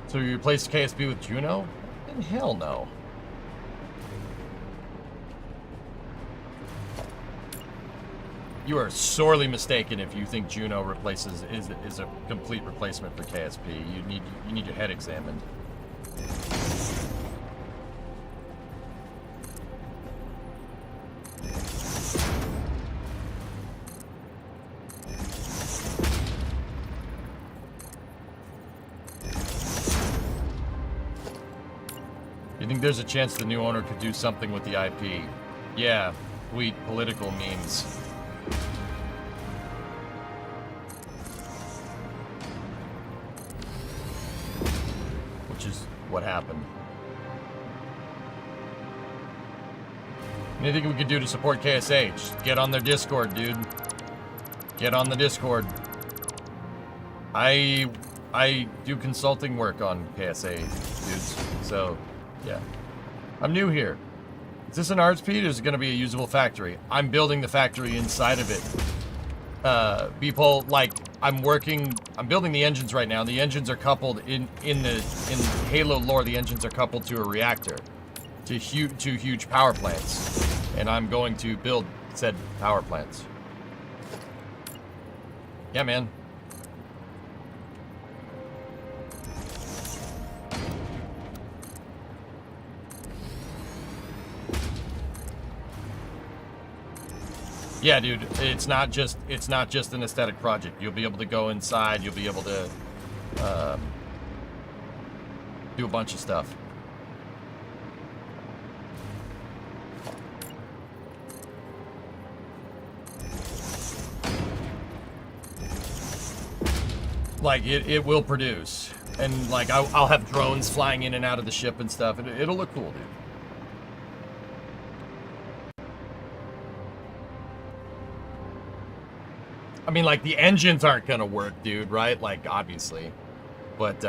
So you replaced KSP with Juno? Then hell no. You are sorely mistaken if you think Juno is a complete replacement for KSP. You need your head examined. You think there's a chance the new owner could do something with the IP? Yeah, tweet political memes. Which is what happened. Anything we could do to support KSA? Just get on their Discord, dude. Get on the Discord. I do consulting work on KSA, dudes. So, yeah. I'm new here. Is this an arts feed or is it going to be a usable factory? I'm building the factory inside of it. Beeple, like, I'm building the engines right now. The engines are coupled in Halo lore. The engines are coupled to a reactor, to huge power plants, and I'm going to build said power plants. Yeah, man. Yeah, dude, it's not just an aesthetic project. You'll be able to go inside. You'll be able to do a bunch of stuff. Like, it will produce. And, like, I'll have drones flying in and out of the ship and stuff. It'll look cool, dude. I mean, like, the engines aren't gonna work, dude, right? Like, obviously. But,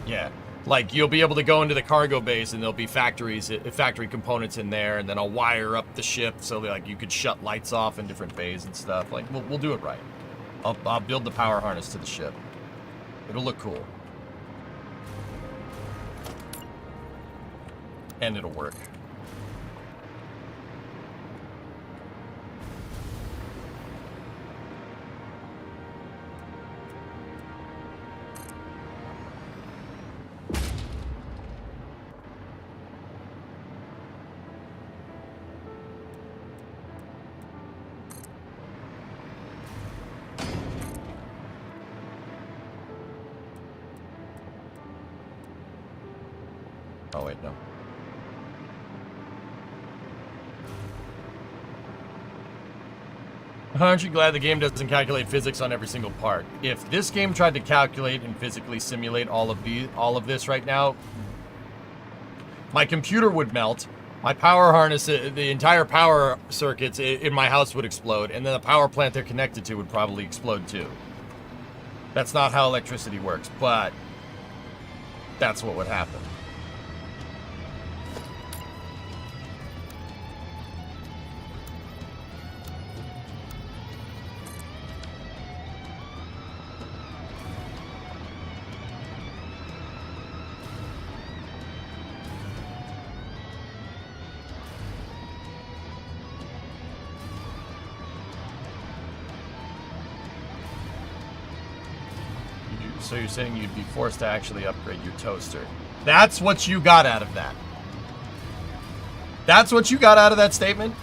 yeah. Like, you'll be able to go into the cargo base and there'll be factory components in there, and then I'll wire up the ship so that, like, you could shut lights off in different bays and stuff. Like, we'll do it right. I'll build the power harness to the ship. It'll look cool. And it'll work. Oh, wait, no. Aren't you glad the game doesn't calculate physics on every single part? If this game tried to calculate and physically simulate all of this right now, my computer would melt, my power harness, the entire power circuits in my house would explode, and then the power plant they're connected to would probably explode too. That's not how electricity works, but that's what would happen. So you're saying you'd be forced to actually upgrade your toaster. That's what you got out of that. That's what you got out of that statement?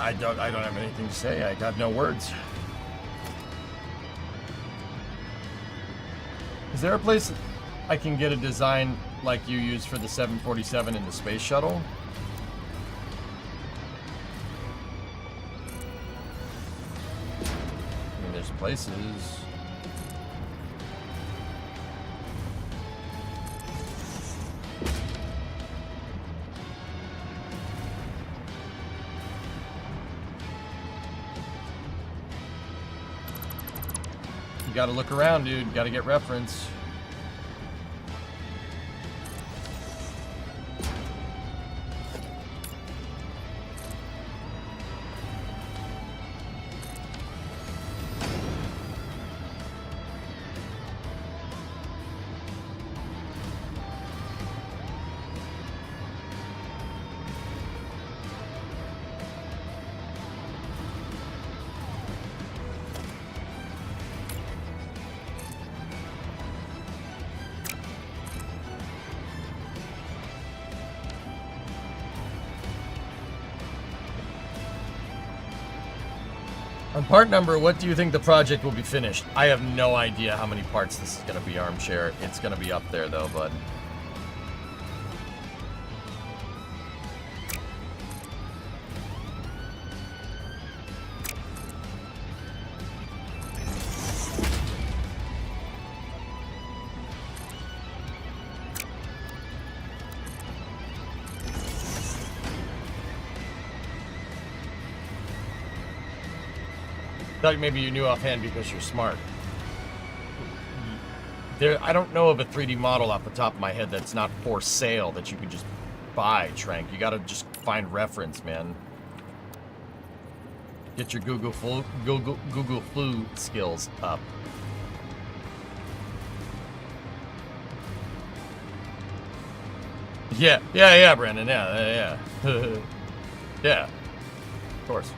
I don't have anything to say. I got no words. Is there a place I can get a design like you use for the 747 in the space shuttle? I mean, there's places. You gotta look around, dude. You gotta get reference. On part number, what do you think the project will be finished? I have no idea how many parts this is going to be, Armchair. It's going to be up there, though, bud. Thought maybe you knew offhand because you're smart. I don't know of a 3D model off the top of my head that's not for sale that you can just buy, Trank. You gotta just find reference, man. Get your Google Flu skills up. Yeah, Brandon. Yeah. Yeah, of course.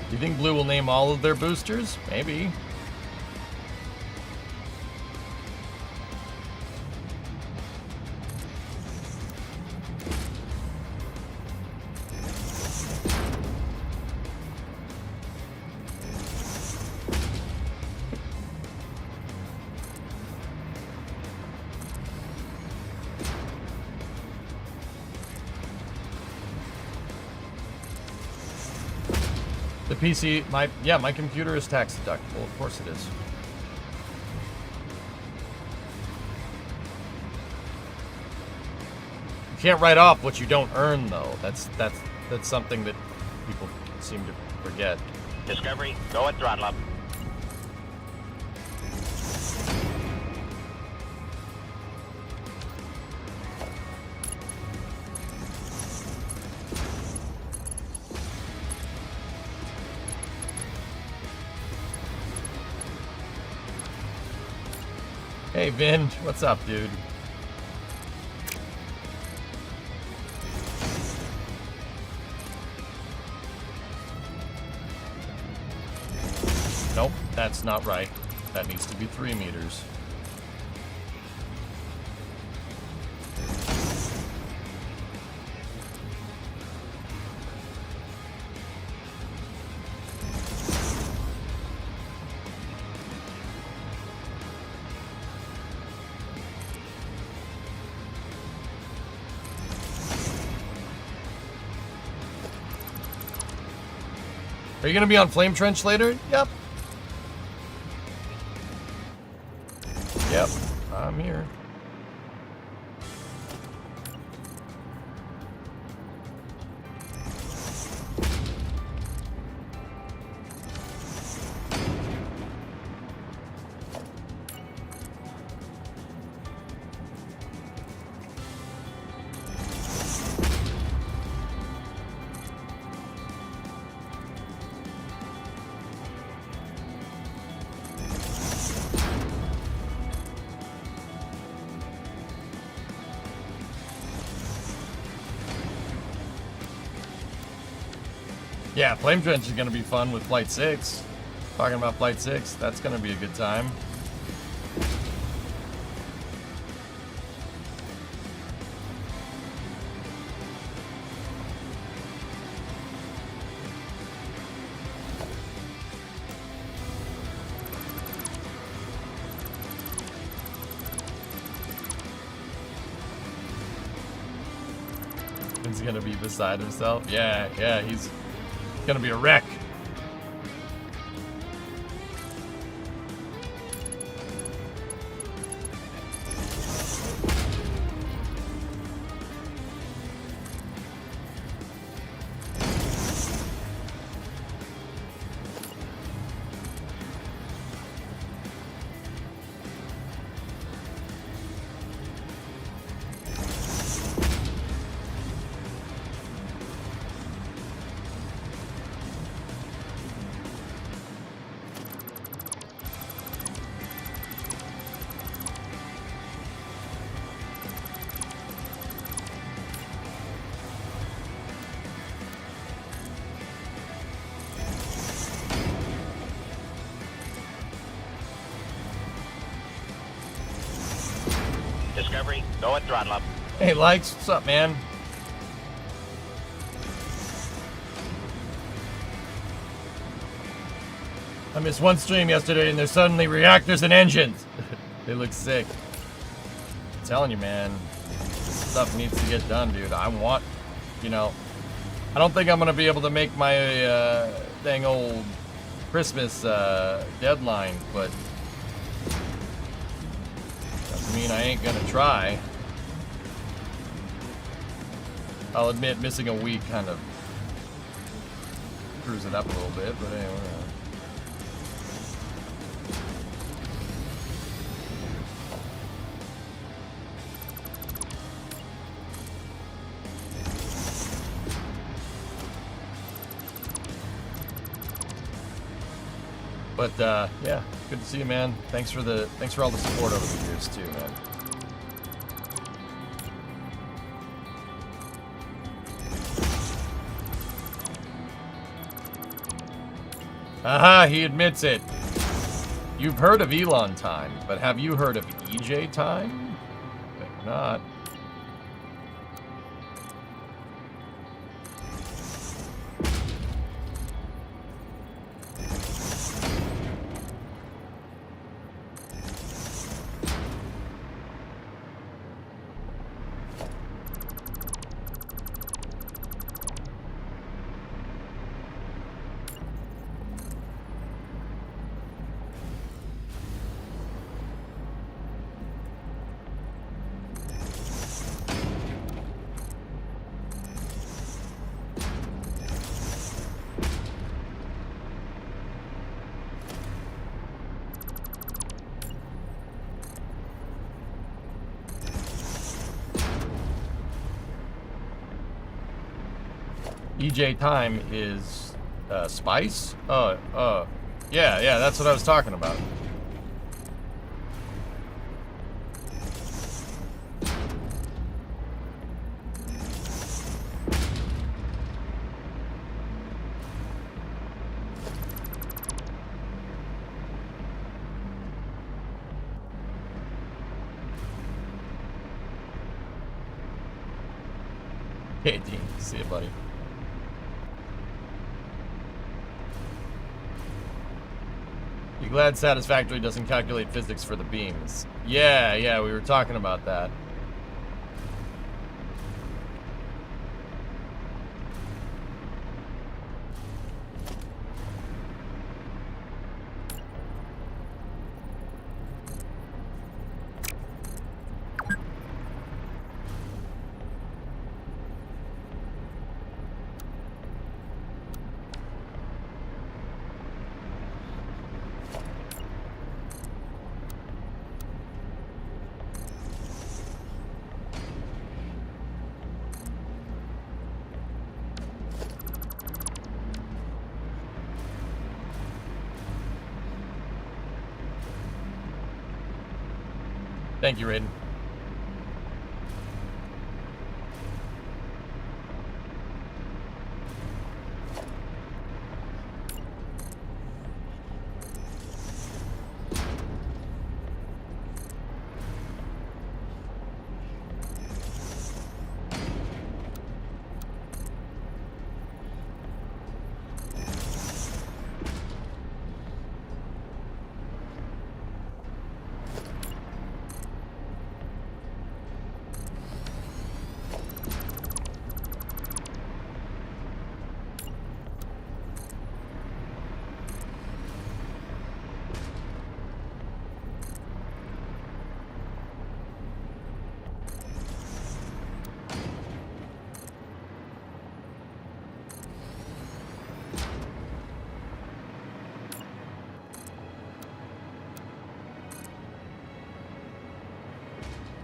Do you think Blue will name all of their boosters? Maybe. The PC, my computer is tax deductible. Of course it is. You can't write off what you don't earn, though. That's something that people seem to forget. Discovery, go at throttle up. Hey, Vin, what's up, dude? Nope, that's not right. That needs to be 3 meters. Are you gonna be on Flame Trench later? Yep. Yep, I'm here. Yeah, Flame Trench is going to be fun with Flight 6. Talking about Flight 6, that's going to be a good time. He's going to be beside himself. Yeah, he's gonna be a wreck. Discovery, go at throttle up. Hey, Likes, what's up, man? I missed one stream yesterday and there's suddenly reactors and engines. They look sick. I'm telling you, man. This stuff needs to get done, dude. I want, you know, I don't think I'm going to be able to make my dang old Christmas deadline, but doesn't mean I ain't going to try. I'll admit missing a week kind of screws it up a little bit, but anyway. But yeah, good to see you, man. Thanks for all the support over the years too, man. Aha, he admits it. You've heard of Elon time, but have you heard of EJ time? Maybe not. EJ time is spice? Yeah, that's what I was talking about. Hey, Dean, see you, buddy. You glad Satisfactory doesn't calculate physics for the beams? Yeah, we were talking about that. Thank you, Raiden.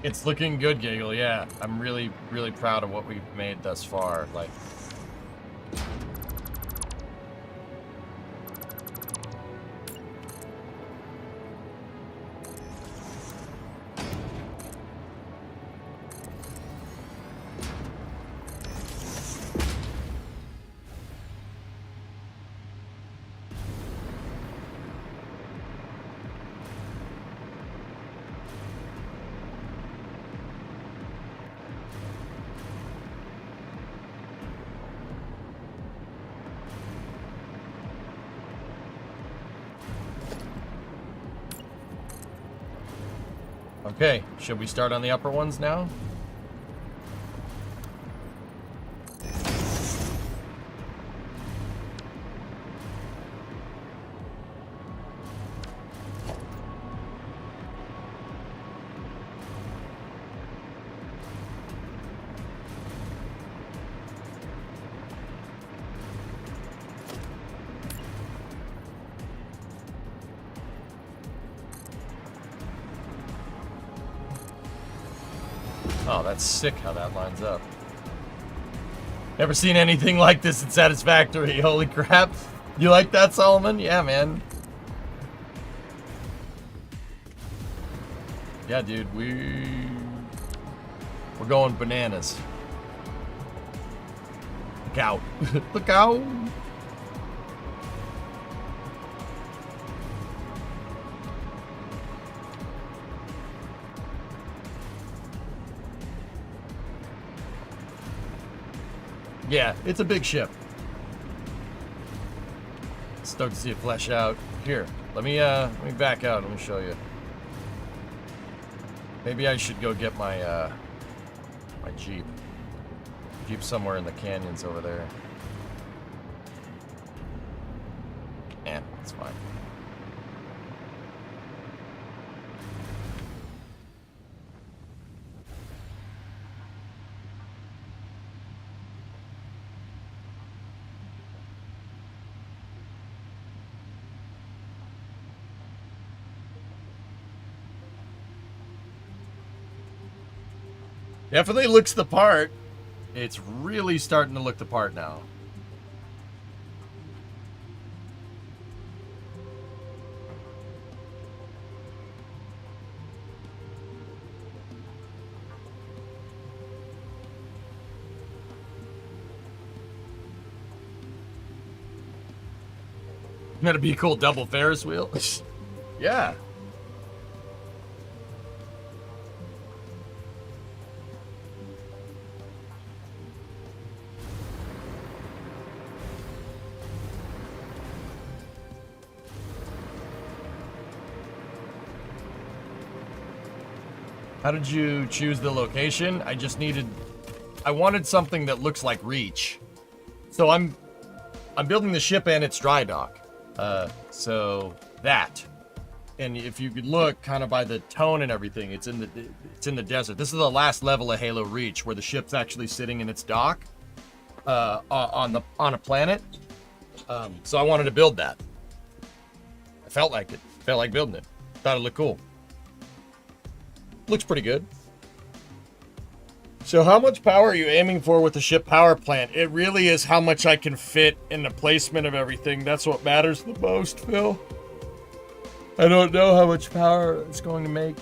It's looking good, Giggle. Yeah, I'm really, really proud of what we've made thus far. Like, Okay, should we start on the upper ones now? Oh, that's sick how that lines up. Never seen anything like this in Satisfactory. Holy crap. You like that, Solomon? Yeah, man. Yeah, dude, we're going bananas. Look out. Look out. Yeah, it's a big ship. Stoked to see it flesh out. Here, let me back out. Let me show you. Maybe I should go get my my Jeep. Jeep's somewhere in the canyons over there. Eh, it's fine. Definitely looks the part. It's really starting to look the part now. That'd be a cool double Ferris wheel. Yeah. How did you choose the location? I wanted something that looks like Reach. So I'm building the ship and its dry dock. So that. And if you could look kind of by the tone and everything, it's in the desert. This is the last level of Halo Reach where the ship's actually sitting in its dock on a planet. So I wanted to build that. I felt like it. Felt like building it. Thought it looked cool. Looks pretty good. So how much power are you aiming for with the ship power plant? It really is how much I can fit in the placement of everything. That's what matters the most, Phil. I don't know how much power it's going to make.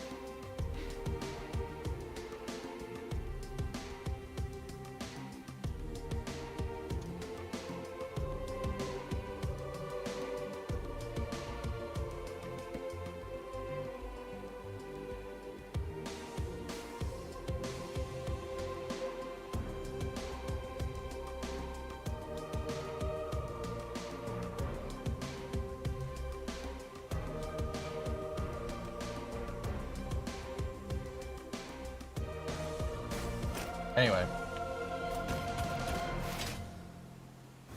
Anyway.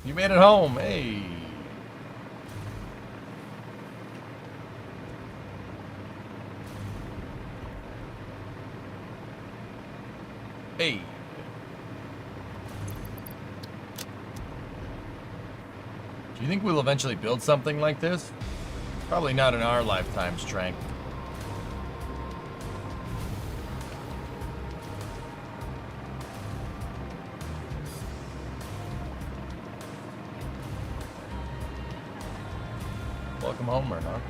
You made it home. Hey. Hey. Do you think we'll eventually build something like this? Probably not in our lifetimes, Trank. Welcome home, or not?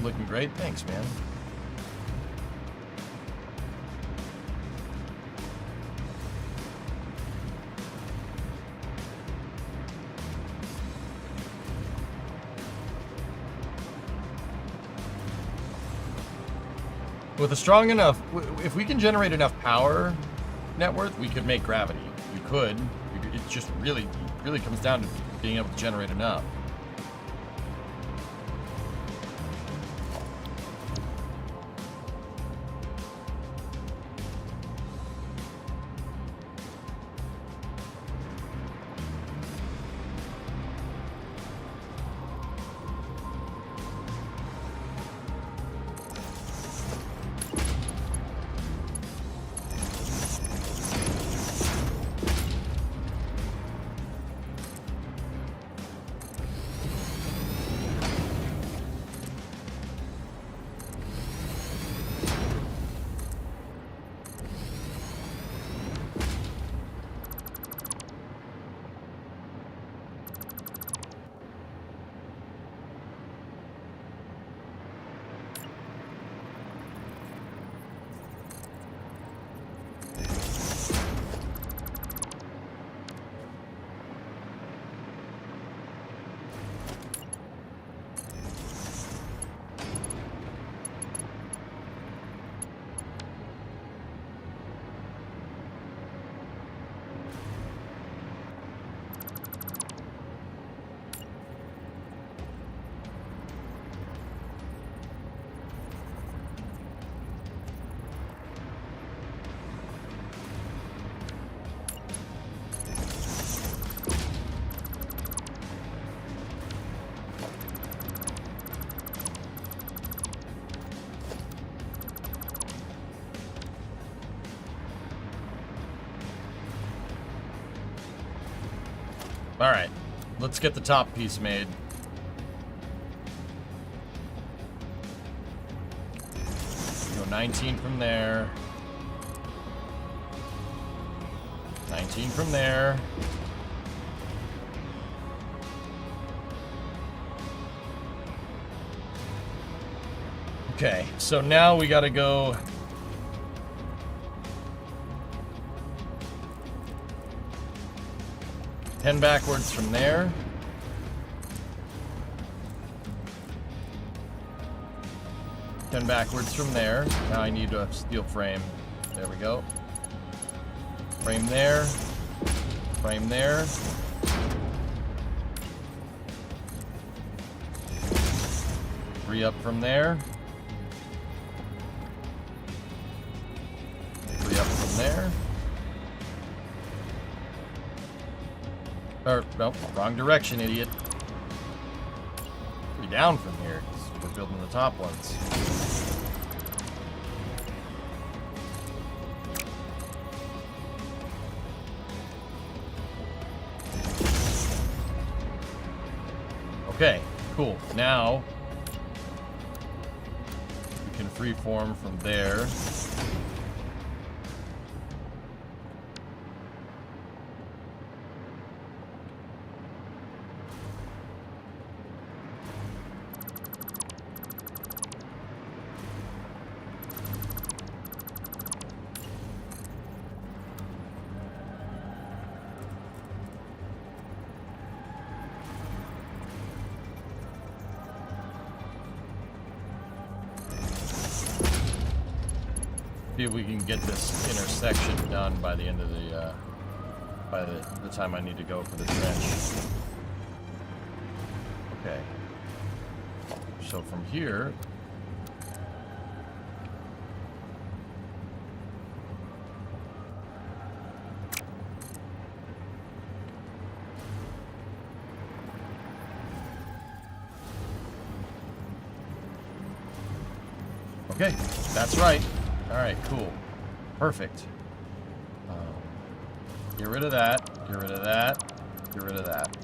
Looking great. Thanks, man. With a strong enough, if we can generate enough power net worth, we could make gravity. You could. It just really comes down to being able to generate enough. All right, let's get the top piece made. Go 19 from there. 19 from there. Okay, so now we gotta go. Ten backwards from there. Ten backwards from there. Now I need a steel frame. There we go. Frame there. Frame there. Three up from there. Three up from there. Or, nope, wrong direction, idiot. Three down from here, 'cause we're building the top ones. Okay, cool. Now, we can freeform from there. See if we can get this intersection done by the end of the, by the time I need to go for the trench. Okay. So from here... Okay, that's right. Alright, cool. Perfect. Get rid of that. Get rid of that. Get rid of that.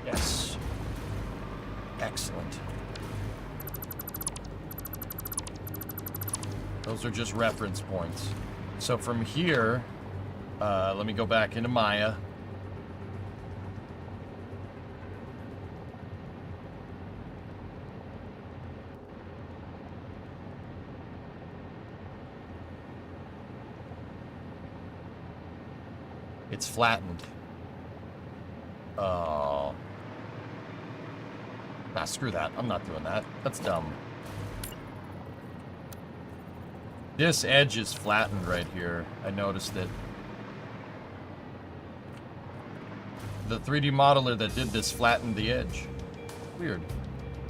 Yes. Excellent. Those are just reference points. So from here, let me go back into Maya. It's flattened. Oh. Nah, screw that. I'm not doing that. That's dumb. This edge is flattened right here. I noticed it. The 3D modeler that did this flattened the edge. Weird.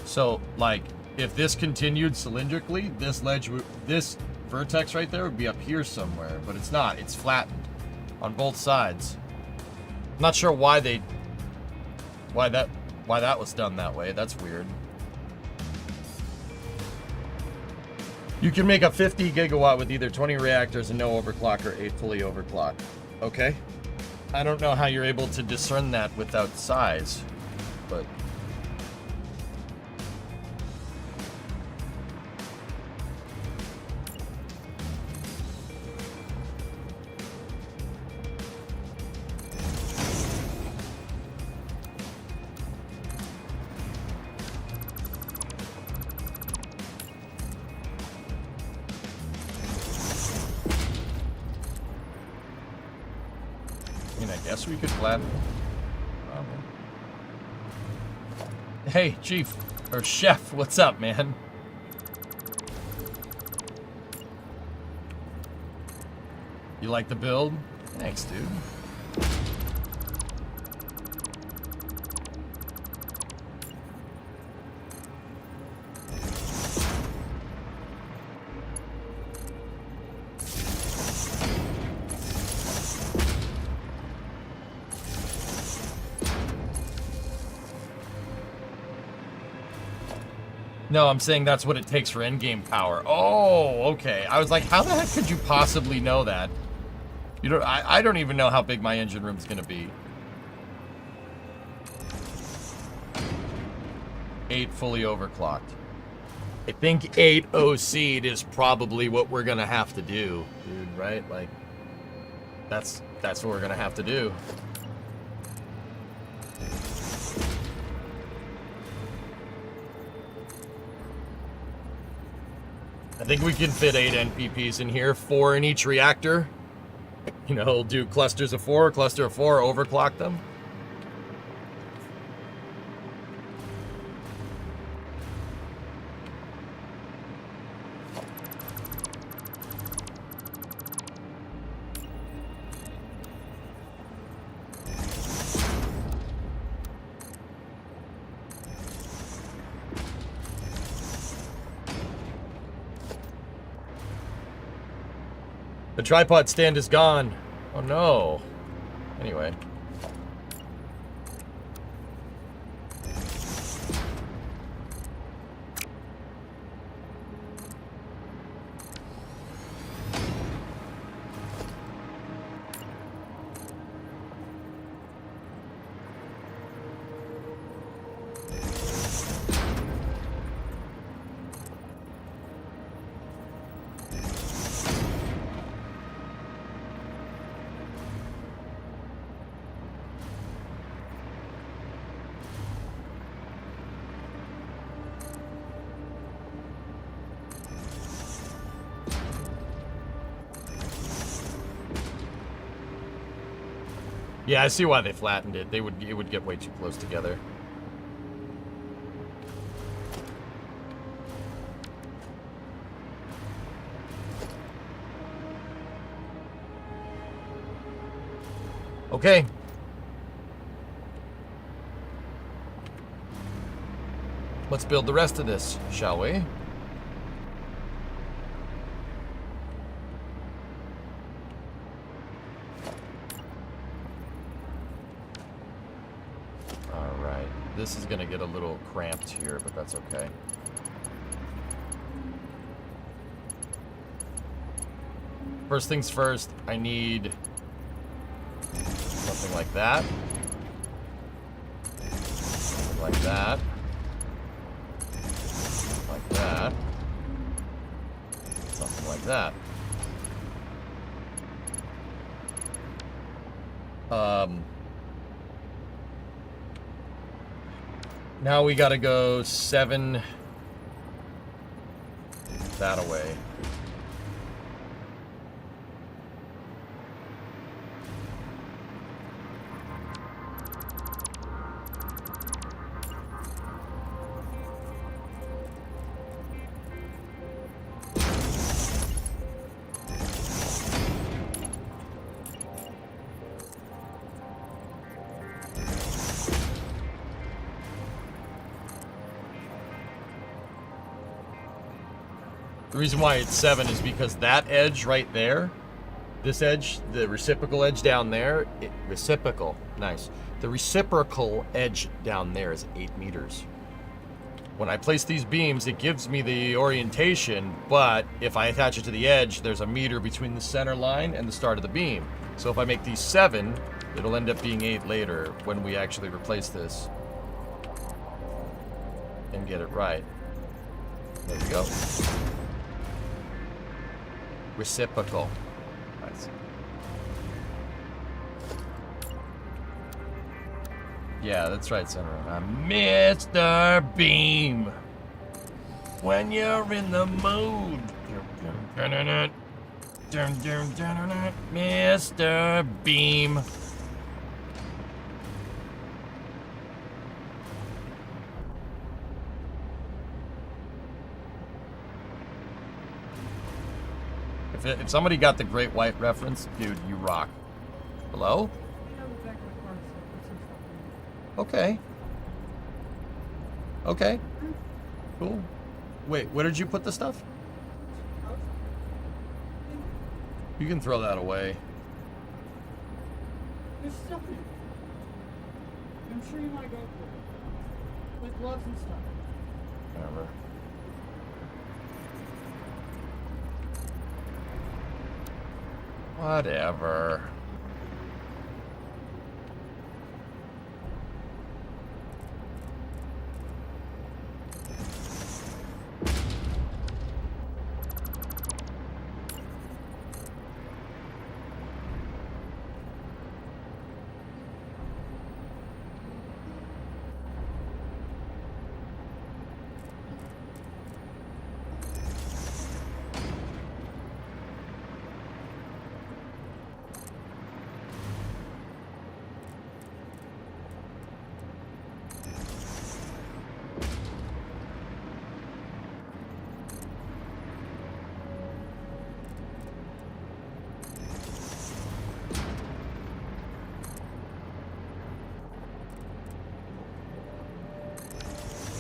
So, like, if this continued cylindrically, this this vertex right there would be up here somewhere, but it's not. It's flattened on both sides. I'm not sure why that was done that way. That's weird. You can make a 50 gigawatt with either 20 reactors and no overclock or 8 fully overclocked. Okay. I don't know how you're able to discern that without size, but... Guess we could flatten. Hey, Chief or Chef, what's up, man? You like the build? Thanks, dude. No, I'm saying that's what it takes for endgame power. Oh, okay. I was like, how the heck could you possibly know that? You don't. I don't even know how big my engine room is gonna be. 8 fully overclocked. I think 8 OC'd is probably what we're gonna have to do, dude. Right? Like, that's what we're gonna have to do. I think we can fit 8 NPPs in here, 4 in each reactor. You know, we'll do clusters of 4, cluster of 4, overclock them. The tripod stand is gone. Oh no. Anyway. Yeah, I see why they flattened it. It would get way too close together. Okay. Let's build the rest of this, shall we? This is gonna get a little cramped here, but that's okay. First things first, I need something like that. Something like that. Like that. Something like that. Now we gotta go 7 that away. The reason why it's 7 is because that edge right there, this edge, the reciprocal edge down there, reciprocal, nice. The reciprocal edge down there is 8 meters. When I place these beams, it gives me the orientation, but if I attach it to the edge, there's a meter between the center line and the start of the beam. So if I make these 7, it'll end up being 8 later when we actually replace this and get it right. There we go. Reciprocal. Nice. Yeah, that's right, Senator. I'm Mr. Beam. When you're in the mood. Mr. Beam. If somebody got the Great White reference, dude, you rock. Hello? Okay. Okay. Cool. Wait, where did you put the stuff? You can throw that away. There's stuff in it. I'm sure you want to go for it. With gloves and stuff. Whatever. Whatever.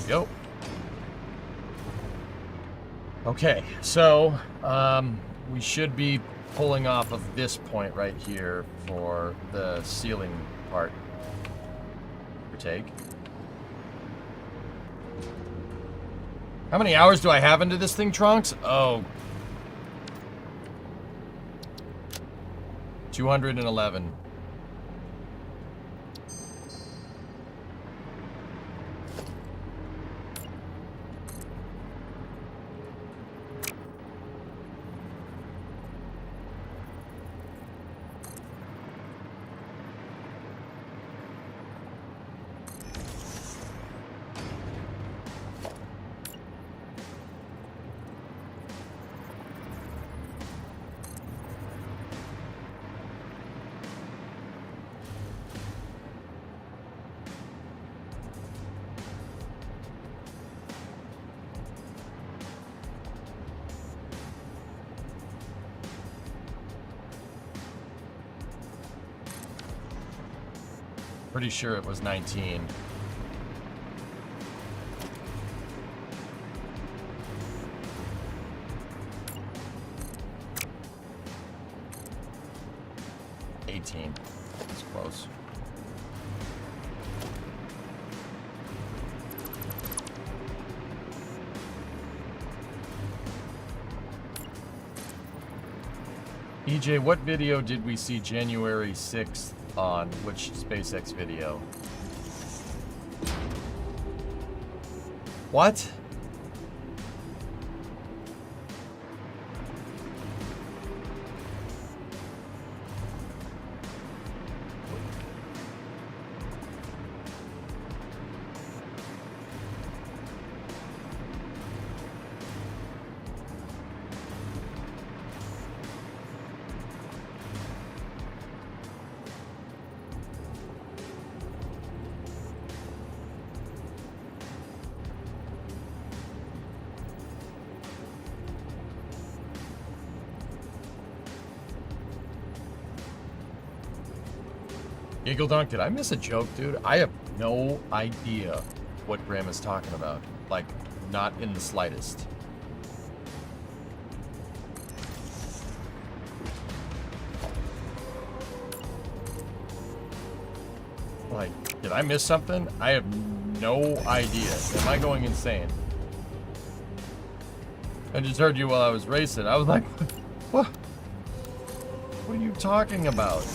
Go. Okay, so we should be pulling off of this point right here for the ceiling part. Take. How many hours do I have into this thing, Trunks? Oh. 211. Pretty sure it was 19. That's close. EJ, what video did we see January 6th on? Which SpaceX video? What? Giggle Dunk, did I miss a joke, dude? I have no idea what Graham is talking about. Like, not in the slightest. Like, did I miss something? I have no idea. Am I going insane? I just heard you while I was racing. I was like, what? What are you talking about?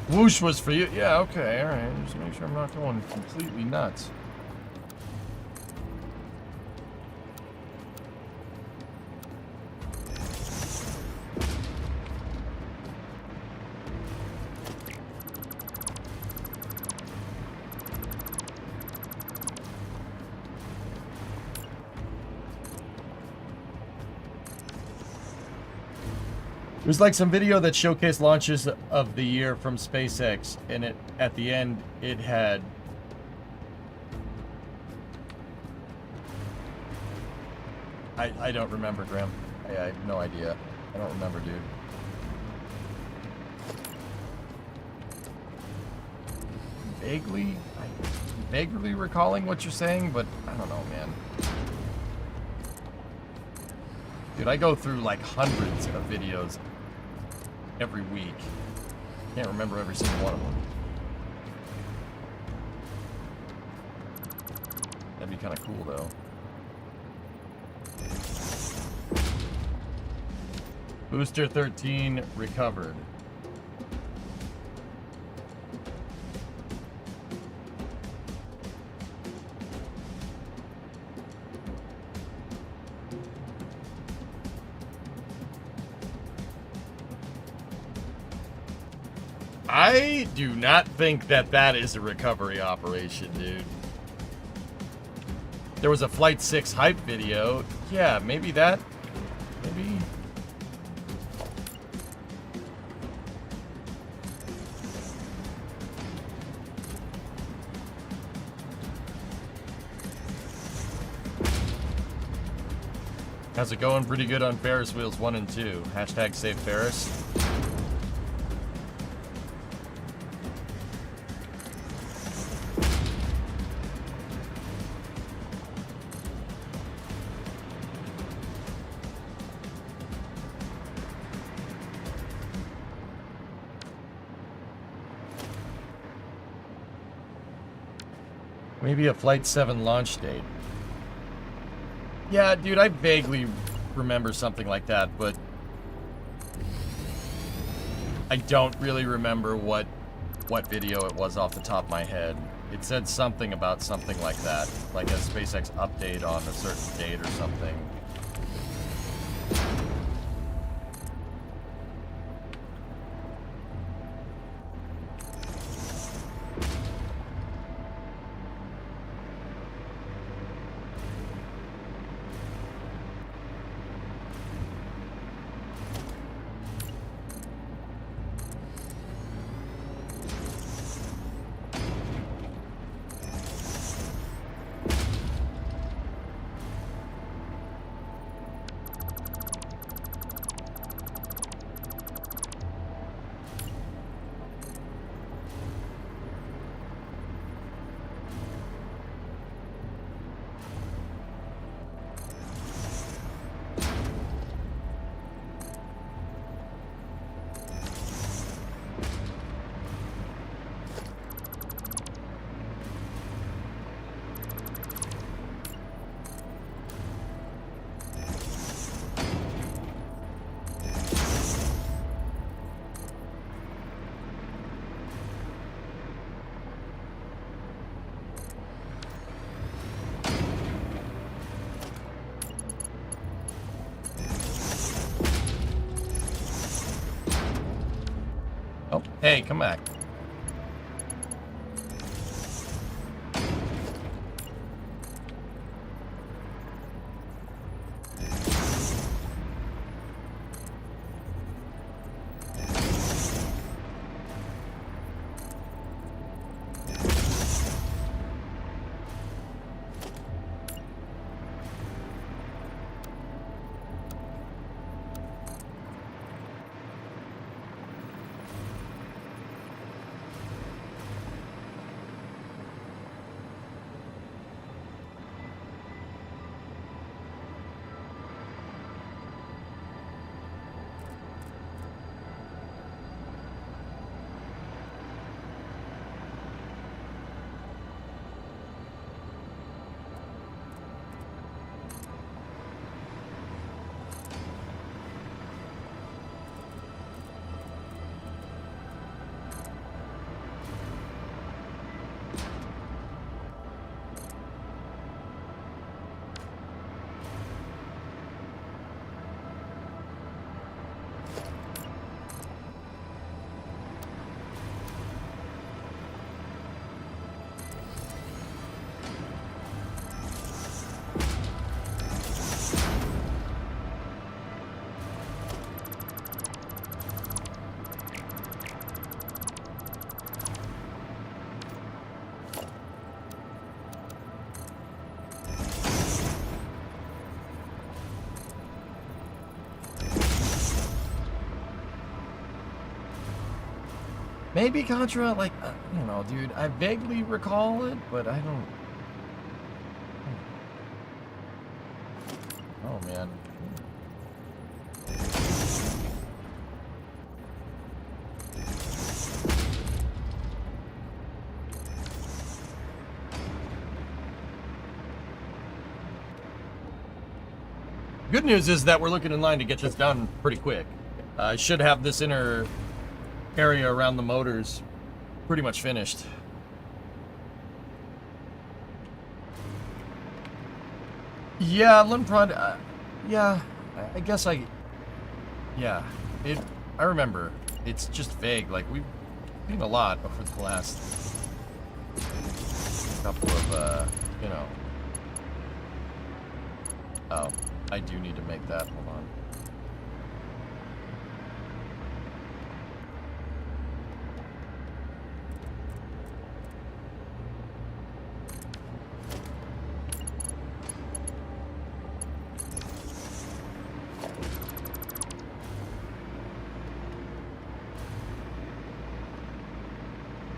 Whoosh was for you. Yeah, okay, alright. Just make sure I'm not going completely nuts. It was like some video that showcased launches of the year from SpaceX, and it at the end it had I don't remember, Graham. I have no idea. I don't remember, dude. Vaguely recalling what you're saying, but I don't know, man. Dude, I go through like hundreds of videos every week. Can't remember every single one of them. That'd be kind of cool, though. Booster 13 recovered. I do not think that that is a recovery operation, dude. There was a Flight 6 hype video. Yeah, maybe that. Maybe. How's it going? Pretty good on Ferris wheels 1 and 2. Hashtag save Ferris. Maybe a Flight 7 launch date. Yeah, dude, I vaguely remember something like that, but I don't really remember what video it was off the top of my head. It said something about something like that, like a SpaceX update on a certain date or something. Oh, hey, come back. Maybe Contra, like, I don't know, dude. I vaguely recall it, but I don't... Oh, man. Good news is that we're looking in line to get this done pretty quick. I should have this inner area around the motors pretty much finished. Yeah, Lundprod, yeah, I guess yeah, I remember. It's just vague, like, we've seen a lot over the last couple of, you know. Oh, I do need to make that, hold on.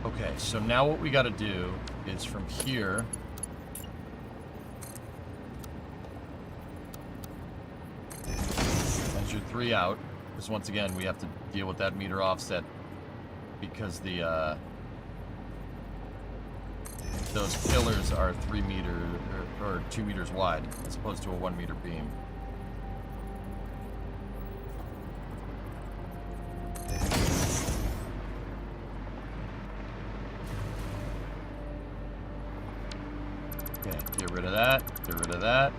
Okay, so now what we got to do is from here. Measure 3 out, because once again we have to deal with that meter offset because the those pillars are 3 meter or 2 meters wide as opposed to a 1 meter beam. Okay, get rid of that, get rid of that,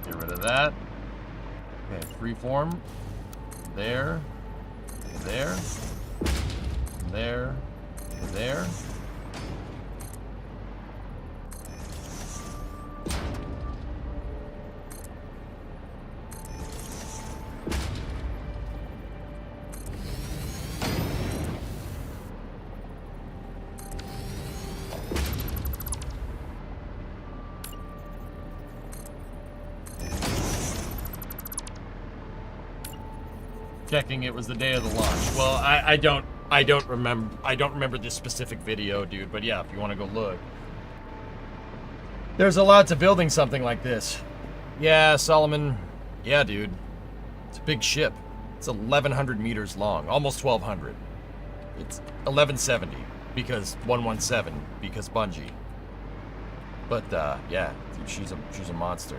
get rid of that. Okay, freeform. There, there, there, there. Checking it was the day of the launch. Well, I don't remember this specific video, dude, but yeah, if you want to go look. There's a lot to building something like this. Yeah, Solomon. Yeah, dude. It's a big ship. It's 1,100 meters long, almost 1,200. It's 1170 because 117 because Bungie. But yeah, dude, she's a monster.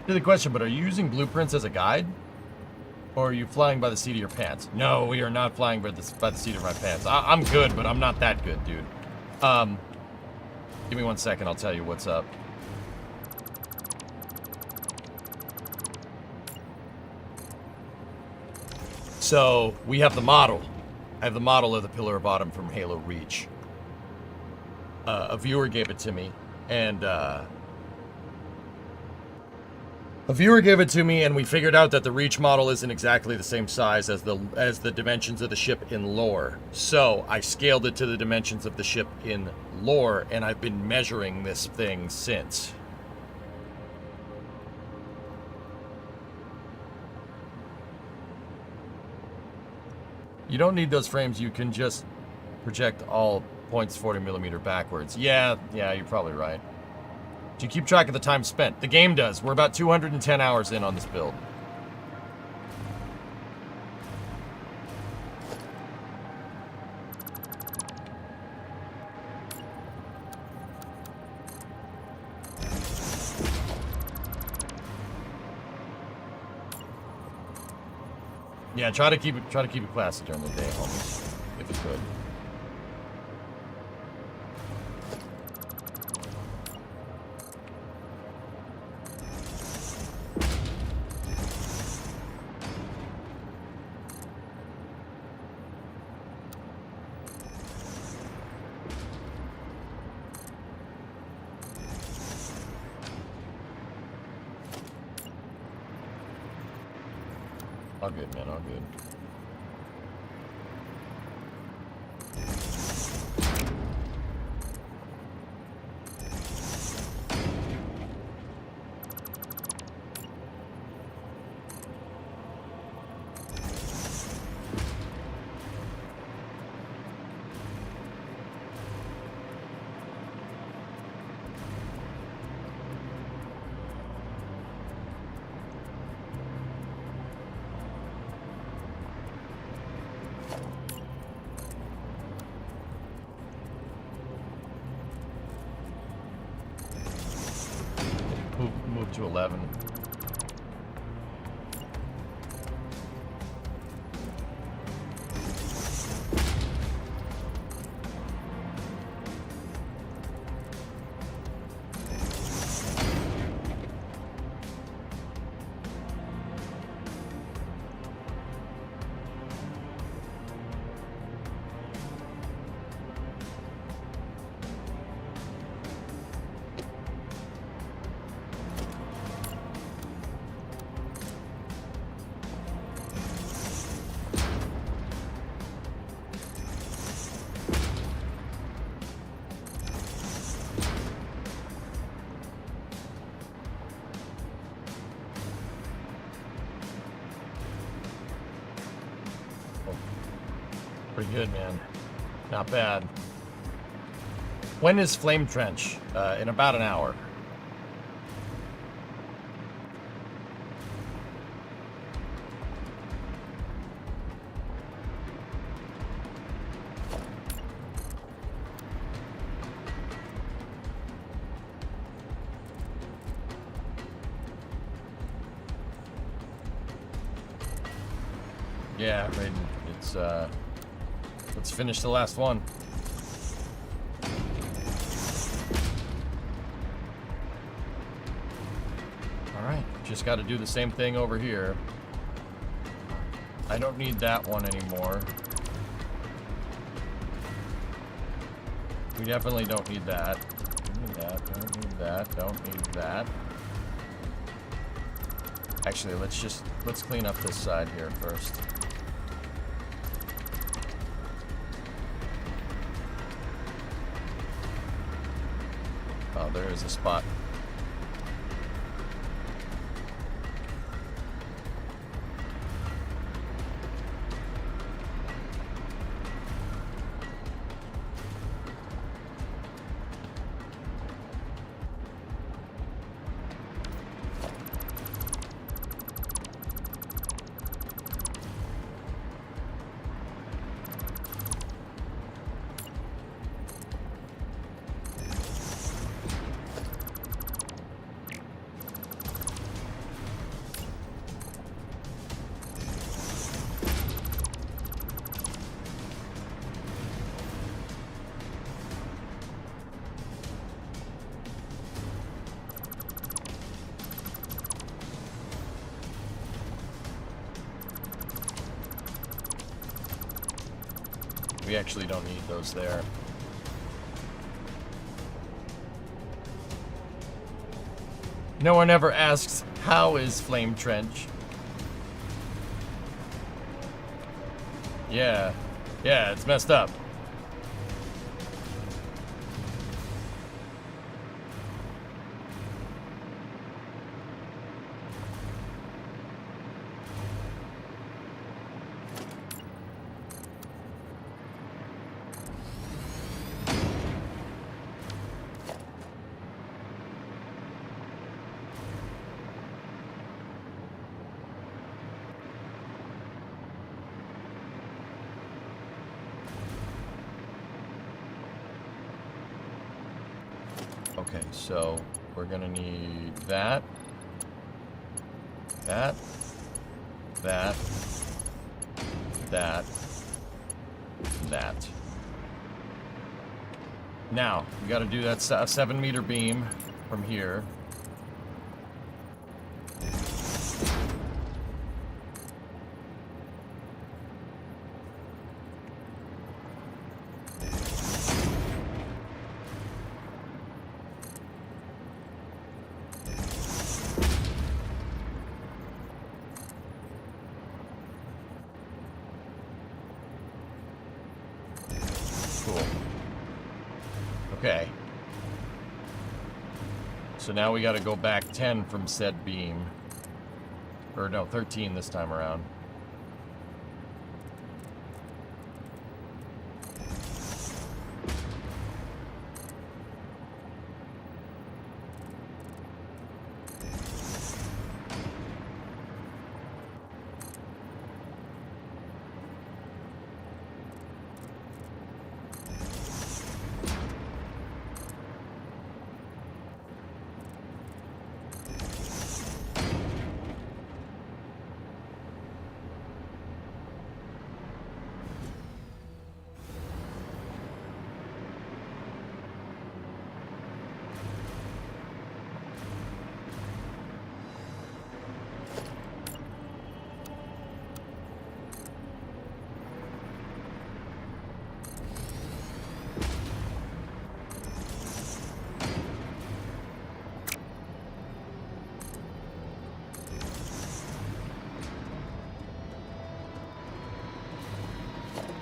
The question, but are you using blueprints as a guide? Or are you flying by the seat of your pants? No, we are not flying by the seat of my pants. I'm good, but I'm not that good, dude. Give me 1 second, I'll tell you what's up. So, we have the model. I have the model of the Pillar of Autumn from Halo Reach. A viewer gave it to me, and, a viewer gave it to me, and we figured out that the Reach model isn't exactly the same size as the dimensions of the ship in lore. So I scaled it to the dimensions of the ship in lore, and I've been measuring this thing since. You don't need those frames. You can just project all points 40mm backwards. Yeah, you're probably right. You keep track of the time spent. The game does. We're about 210 hours in on this build. Yeah, try to keep it classy during the day, homies, if you could. All good, man, all good. Move to 11. Pretty good, man. Not bad. When is Flame Trench? In about an hour. Yeah, right. It's let's finish the last one. All right, just got to do the same thing over here. I don't need that one anymore. We definitely don't need that. Don't need that, don't need that, don't need that. Actually, let's clean up this side here first. Oh, there is a spot. We actually don't need those there. No one ever asks, how is Flame Trench? Yeah. Yeah, it's messed up. Okay, so we're gonna need that, that, that, that, that. Now, we gotta do that 7-meter beam from here. So now we got to go back 10 from said beam. Or no, 13 this time around.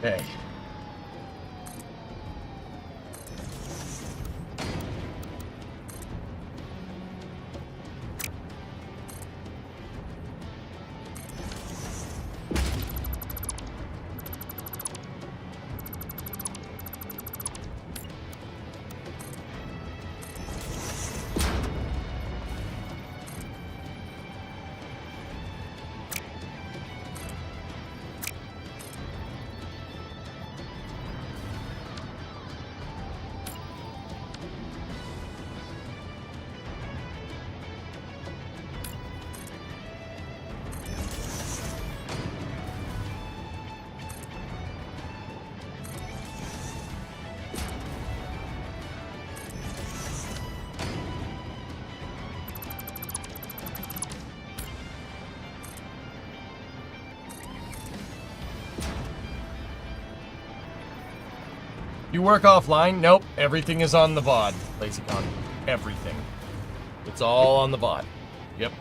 Okay. You work offline? Nope. Everything is on the VOD, LazyCon. Everything. It's all on the VOD. Yep.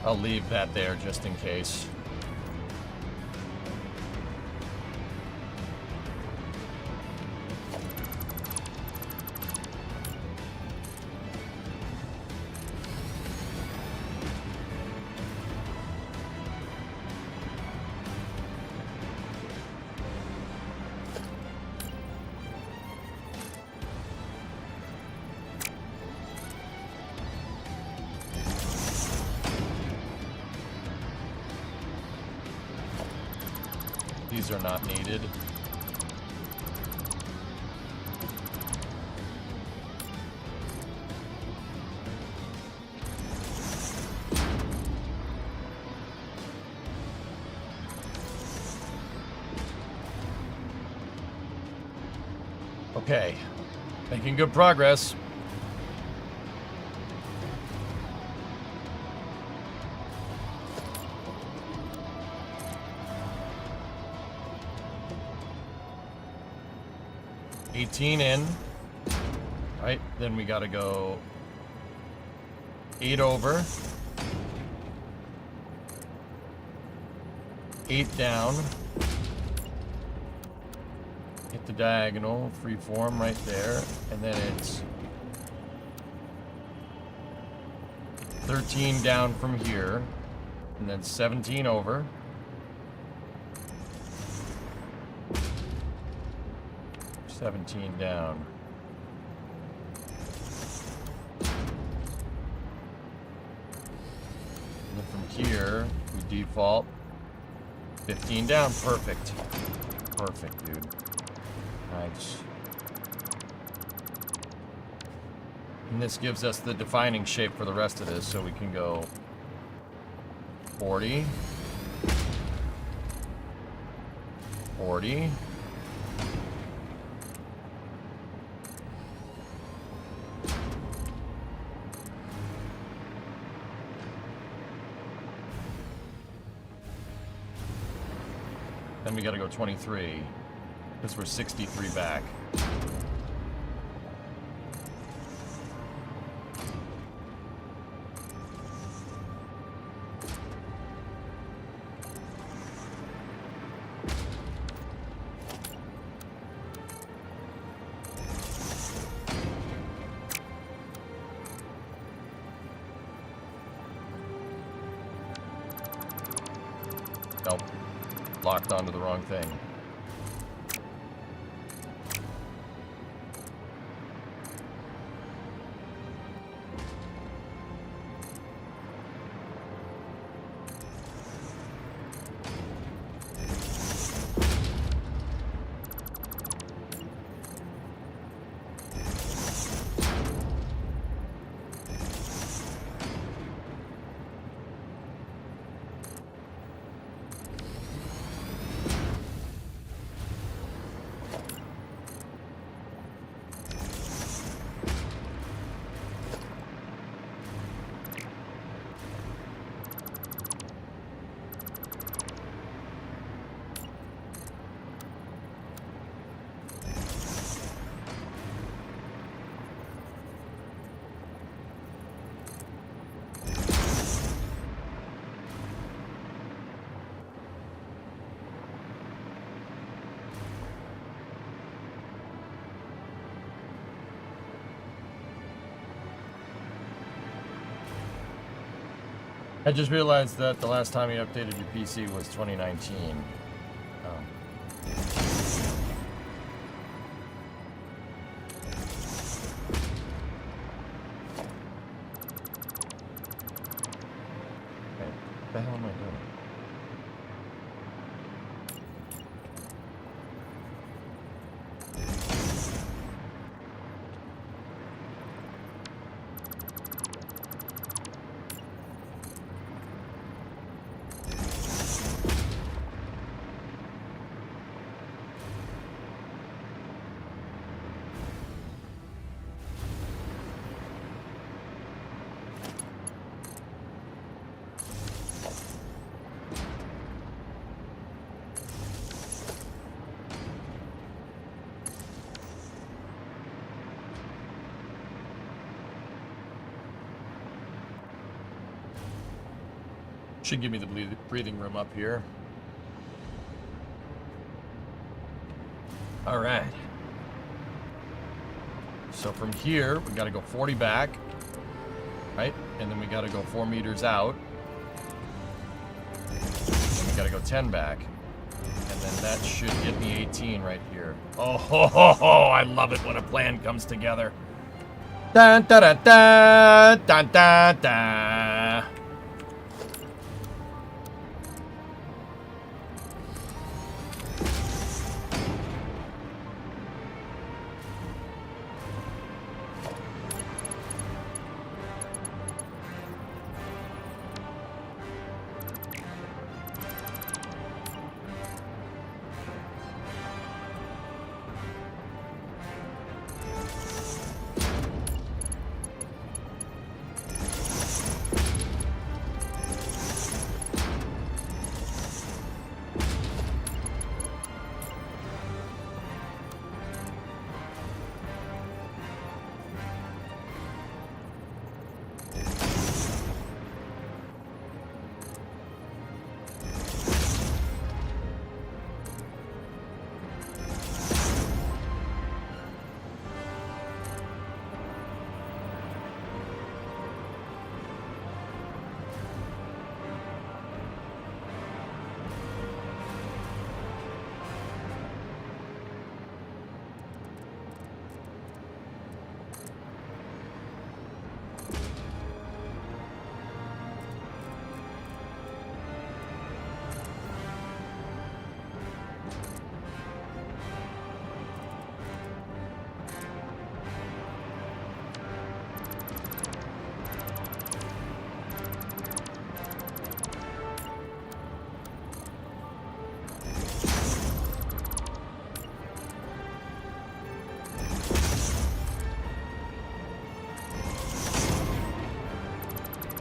I'll leave that there just in case. These are not needed. Okay, making good progress. In, right? Then we gotta go 8 over, 8 down, hit the diagonal, free form right there, and then it's 13 down from here, and then 17 over. 17 down. And then from here, we default 15 down. Perfect. Perfect, dude. Nice. And this gives us the defining shape for the rest of this, so we can go 40. 40. Then we gotta go 23. Because we're 63 back. Nope. Locked onto the wrong thing. I just realized that the last time you updated your PC was 2019. Okay, what the hell am I doing? Should give me the breathing room up here. All right. So from here, we got to go 40 back, right? And then we got to go 4 meters out. And we got to go 10 back. And then that should get me 18 right here. Oh, ho, ho, ho. I love it when a plan comes together. Dun, da, da, da, dun, da, da.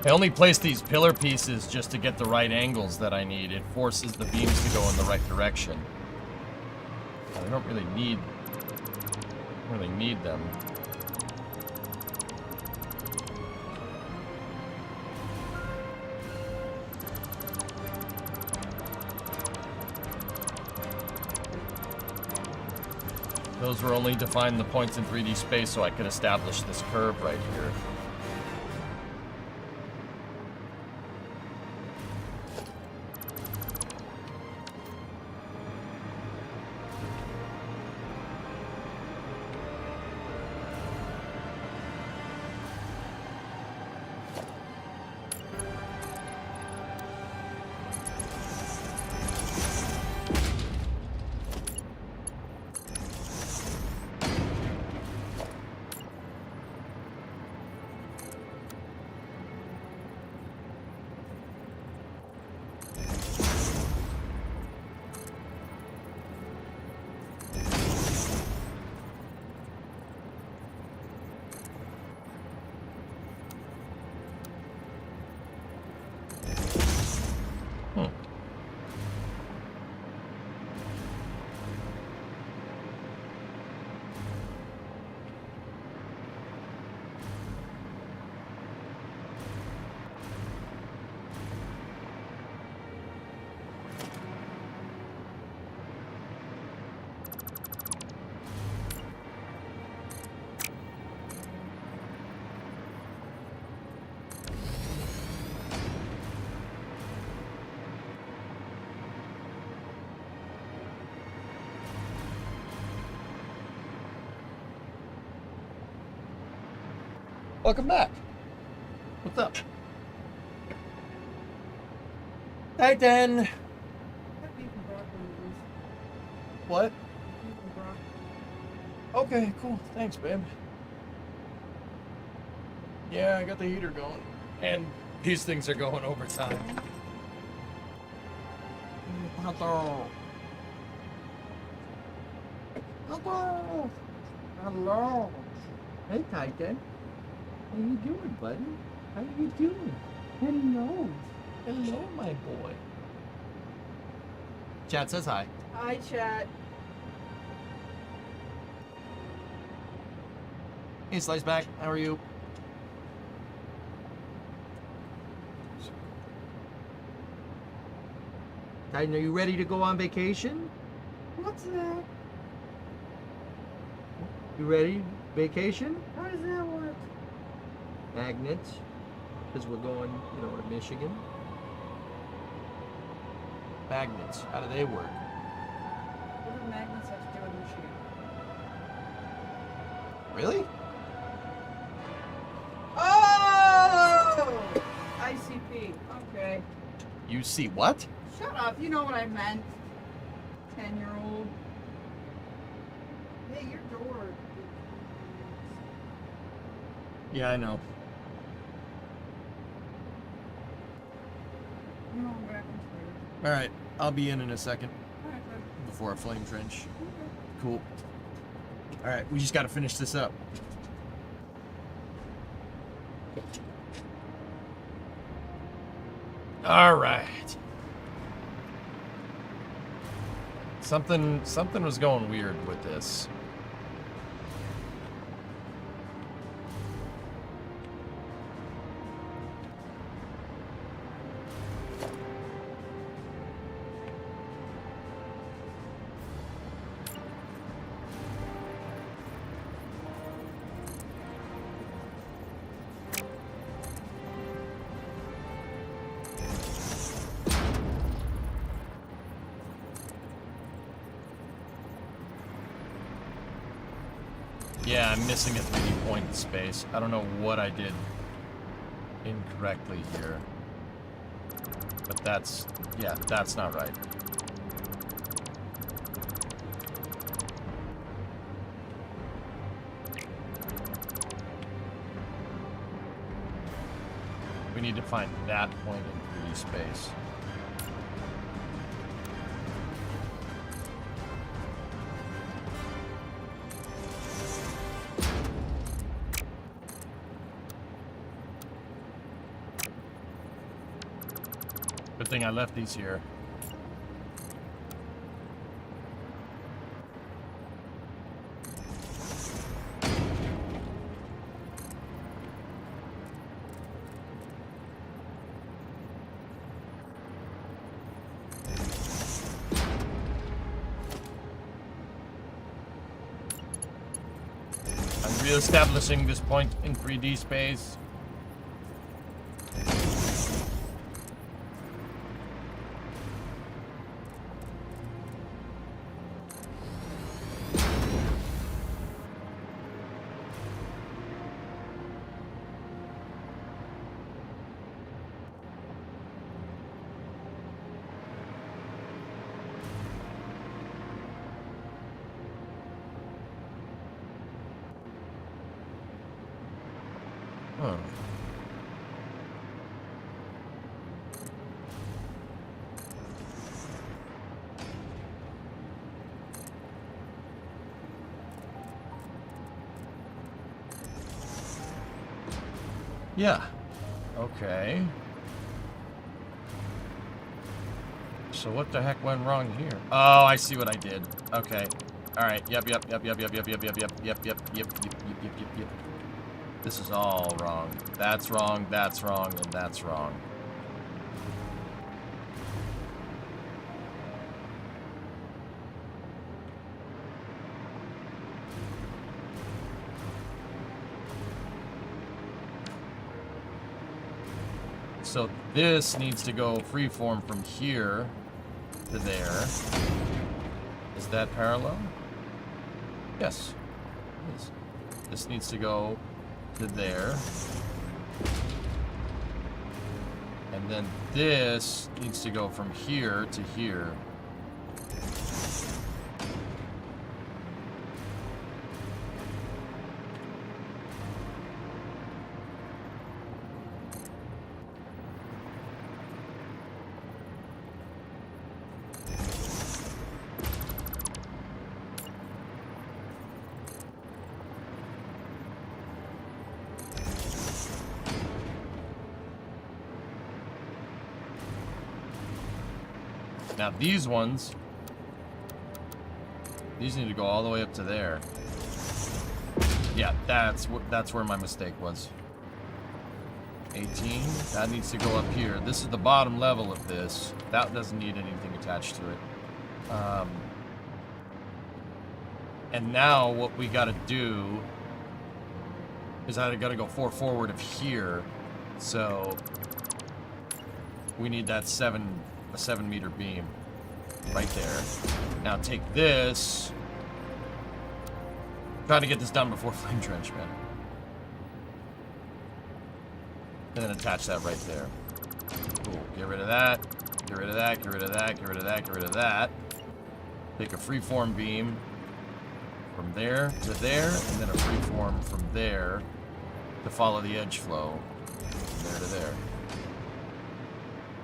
I only place these pillar pieces just to get the right angles that I need. It forces the beams to go in the right direction. I don't really need them. Those were only to find the points in 3D space so I could establish this curve right here. Welcome back. What's up? Titan! What? Okay, cool. Thanks, babe. Yeah, I got the heater going. And these things are going overtime. Hello. Hello. Hello. Hey, Titan. How you doing, buddy? How you doing? Hello. Hello, my boy. Chat says hi. Hi, chat. Hey, Slice Back. How are you? Titan, are you ready to go on vacation? What's that? You ready? Vacation? How does that work? Magnets. Because we're going, to Michigan. Magnets. How do they work? What do magnets have to do with Michigan? Really? Oh! ICP. Okay. You see what? Shut up. You know what I meant. 10-year-old. Hey, your door. Yeah, I know. No, I'm back in All right, I'll be in a second Alright, good. before a flame trench. Okay. Cool. All right, we just got to finish this up. All right. Something was going weird with this. Yeah, I'm missing a 3D point in space. I don't know what I did incorrectly here. But that's not right. We need to find that point in 3D space. thing I left these here. I'm re-establishing this point in 3D space. Huh. Yeah. Okay. So what the heck went wrong here? Oh, I see what I did. Okay. All right. Yep. This is all wrong. That's wrong, that's wrong, and that's wrong. So this needs to go freeform from here to there. Is that parallel? Yes. It is. This needs to go to there. And then this needs to go from here to here. Now these ones, these need to go all the way up to there. Yeah, that's where my mistake was. 18, that needs to go up here. This is the bottom level of this. That doesn't need anything attached to it. And now what we gotta do is I gotta go forward of here. So we need that a 7 meter beam right there. Now take this. Trying to get this done before flame drenchment. And then attach that right there. Cool. Get rid of that. Get rid of that. Get rid of that. Get rid of that. Get rid of that. Take a freeform beam from there to there, and then a freeform from there to follow the edge flow from there to there.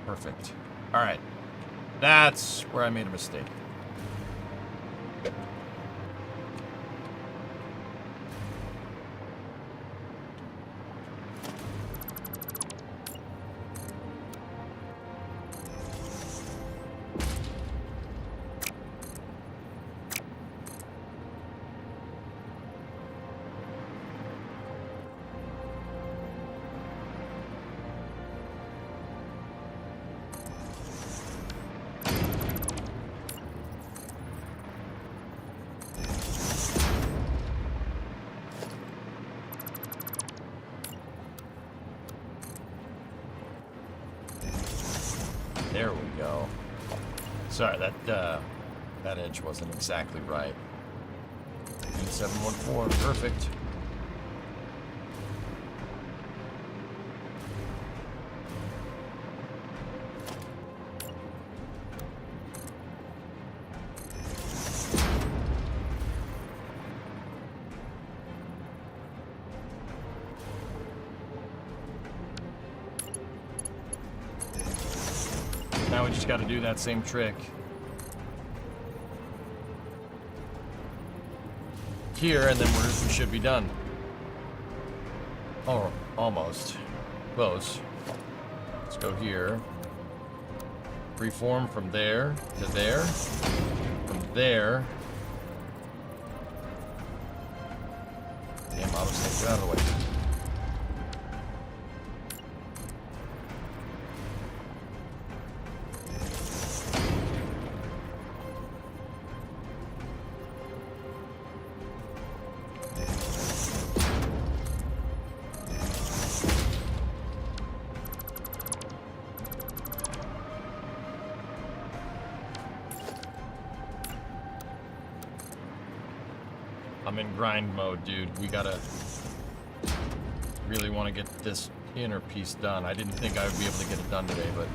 Perfect. All right, that's where I made a mistake. There we go. Sorry, that edge wasn't exactly right. 714, perfect. Now we just got to do that same trick here, and then we should be done. Oh, almost. Close. Let's go here. Freeform from there to there. From there. Damn, autosave, get out of the way. I'm in grind mode, dude. We gotta really want to get this inner piece done. I didn't think I would be able to get it done today, but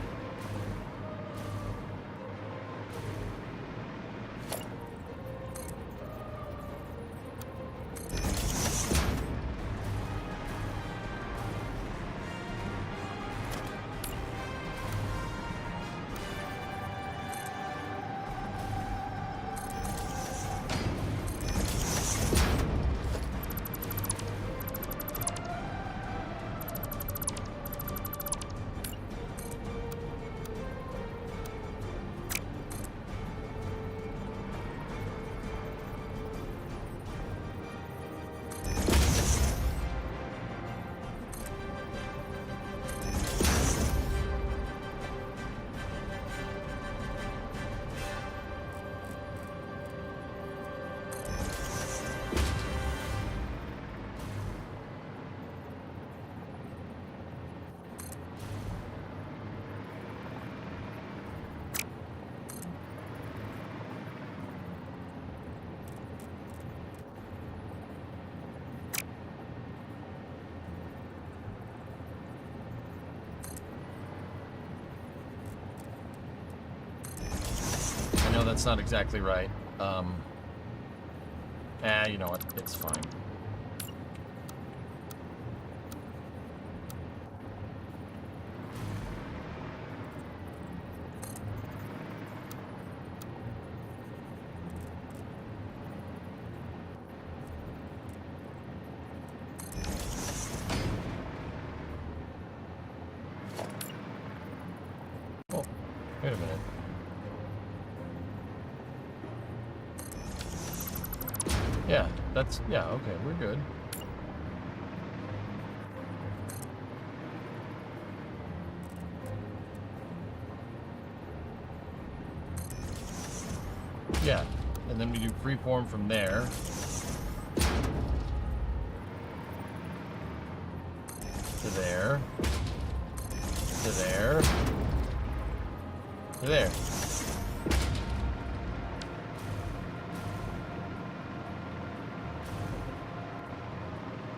I know that's not exactly right. You know what? It's fine. Oh, wait a minute. Yeah, yeah, okay, we're good. Yeah, and then we do freeform from there. To there. To there. To there.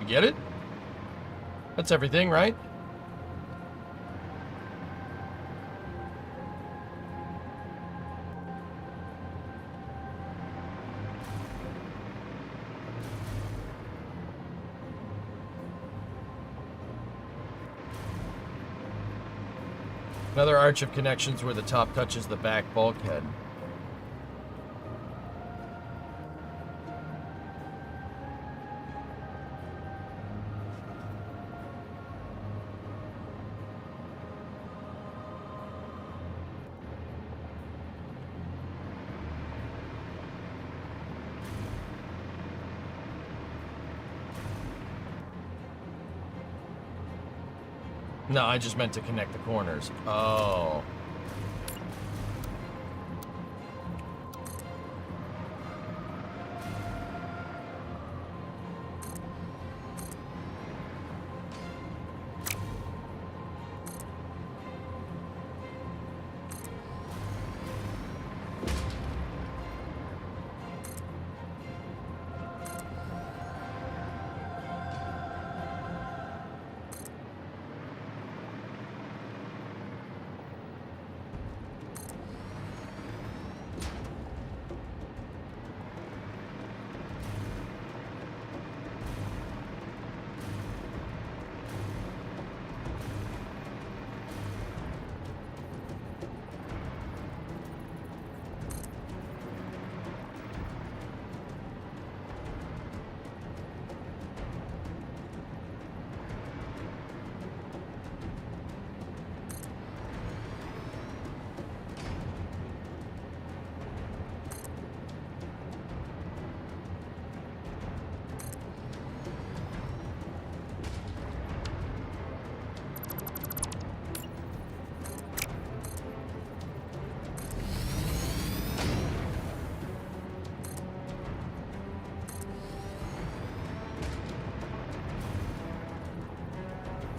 You get it? That's everything, right? Another arch of connections where the top touches the back bulkhead. No, I just meant to connect the corners. Oh.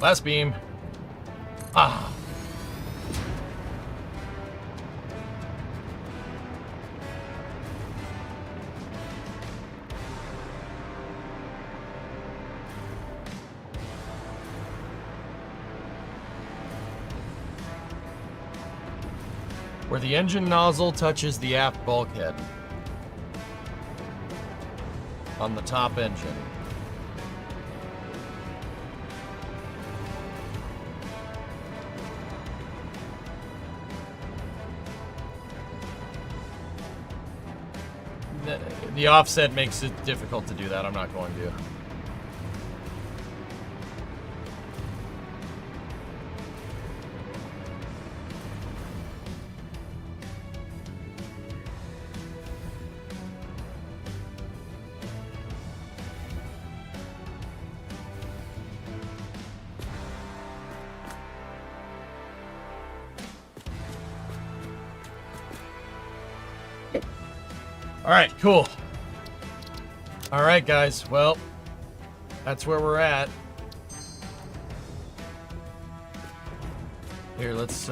Last beam. Ah. Where the engine nozzle touches the aft bulkhead on the top engine. The offset makes it difficult to do that. I'm not going to. All right, cool. All right, guys. Well, that's where we're at. Here, let's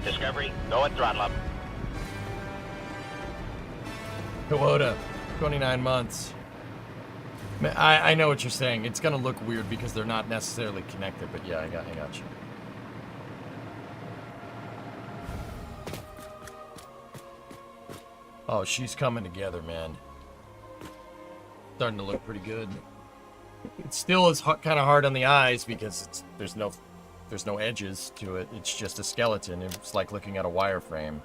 Discovery, go at throttle up. Toyota, 29 months. I know what you're saying. It's gonna look weird because they're not necessarily connected, but yeah, I got you. Oh, she's coming together, man. Starting to look pretty good. It still is kind of hard on the eyes because there's no edges to it. It's just a skeleton. It's like looking at a wireframe.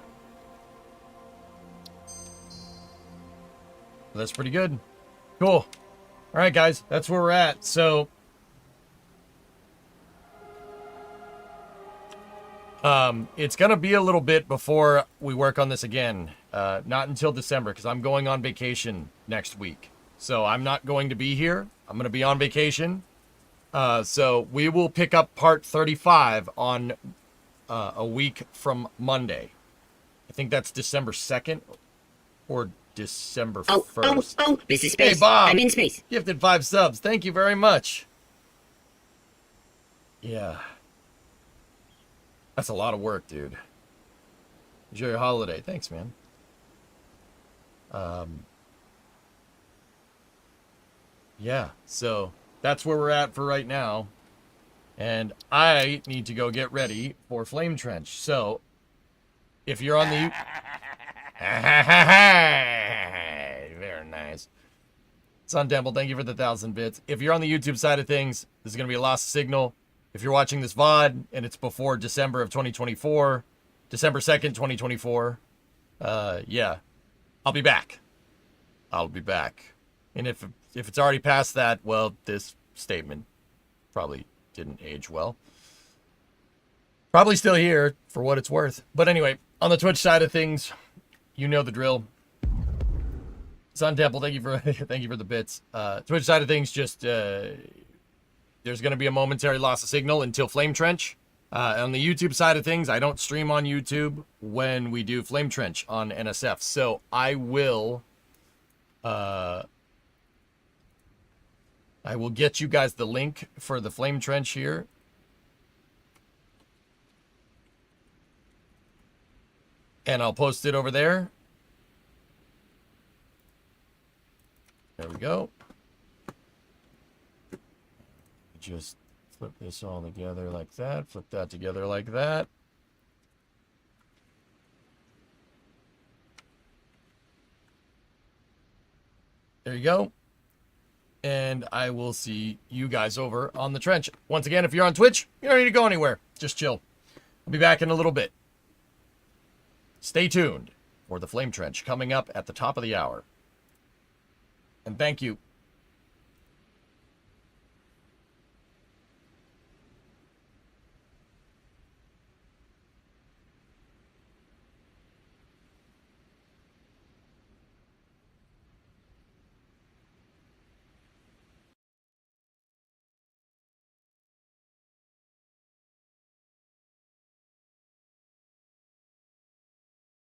That's pretty good. Cool. All right, guys, that's where we're at. So, it's gonna be a little bit before we work on this again. Not until December, because I'm going on vacation next week. So I'm not going to be here. I'm gonna be on vacation. So we will pick up part 35 on a week from Monday. I think that's December 2nd or December 1st. Oh, this is space. Hey, Bob. I'm in space. Gifted 5 subs. Thank you very much. Yeah. That's a lot of work, dude. Enjoy your holiday. Thanks, man. Yeah, so that's where we're at for right now. And I need to go get ready for Flame Trench. So, if you're on the... Very nice. Sun Temple, thank you for the 1,000 bits. If you're on the YouTube side of things, this is going to be a lost signal. If you're watching this VOD and it's before December of 2024, December 2nd, 2024, yeah, I'll be back. I'll be back. And if it's already past that, well, this statement probably didn't age well. Probably still here for what it's worth. But anyway, on the Twitch side of things, you know the drill. Sun Temple, thank you for the bits. Twitch side of things, just there's going to be a momentary loss of signal until Flame Trench. On the YouTube side of things, I don't stream on YouTube when we do Flame Trench on NSF. So I will get you guys the link for the Flame Trench here. And I'll post it over there. There we go. Just flip this all together like that. Flip that together like that. There you go. And I will see you guys over on the trench. Once again, if you're on Twitch, you don't need to go anywhere. Just chill. I'll be back in a little bit. Stay tuned for the Flame Trench coming up at the top of the hour. And thank you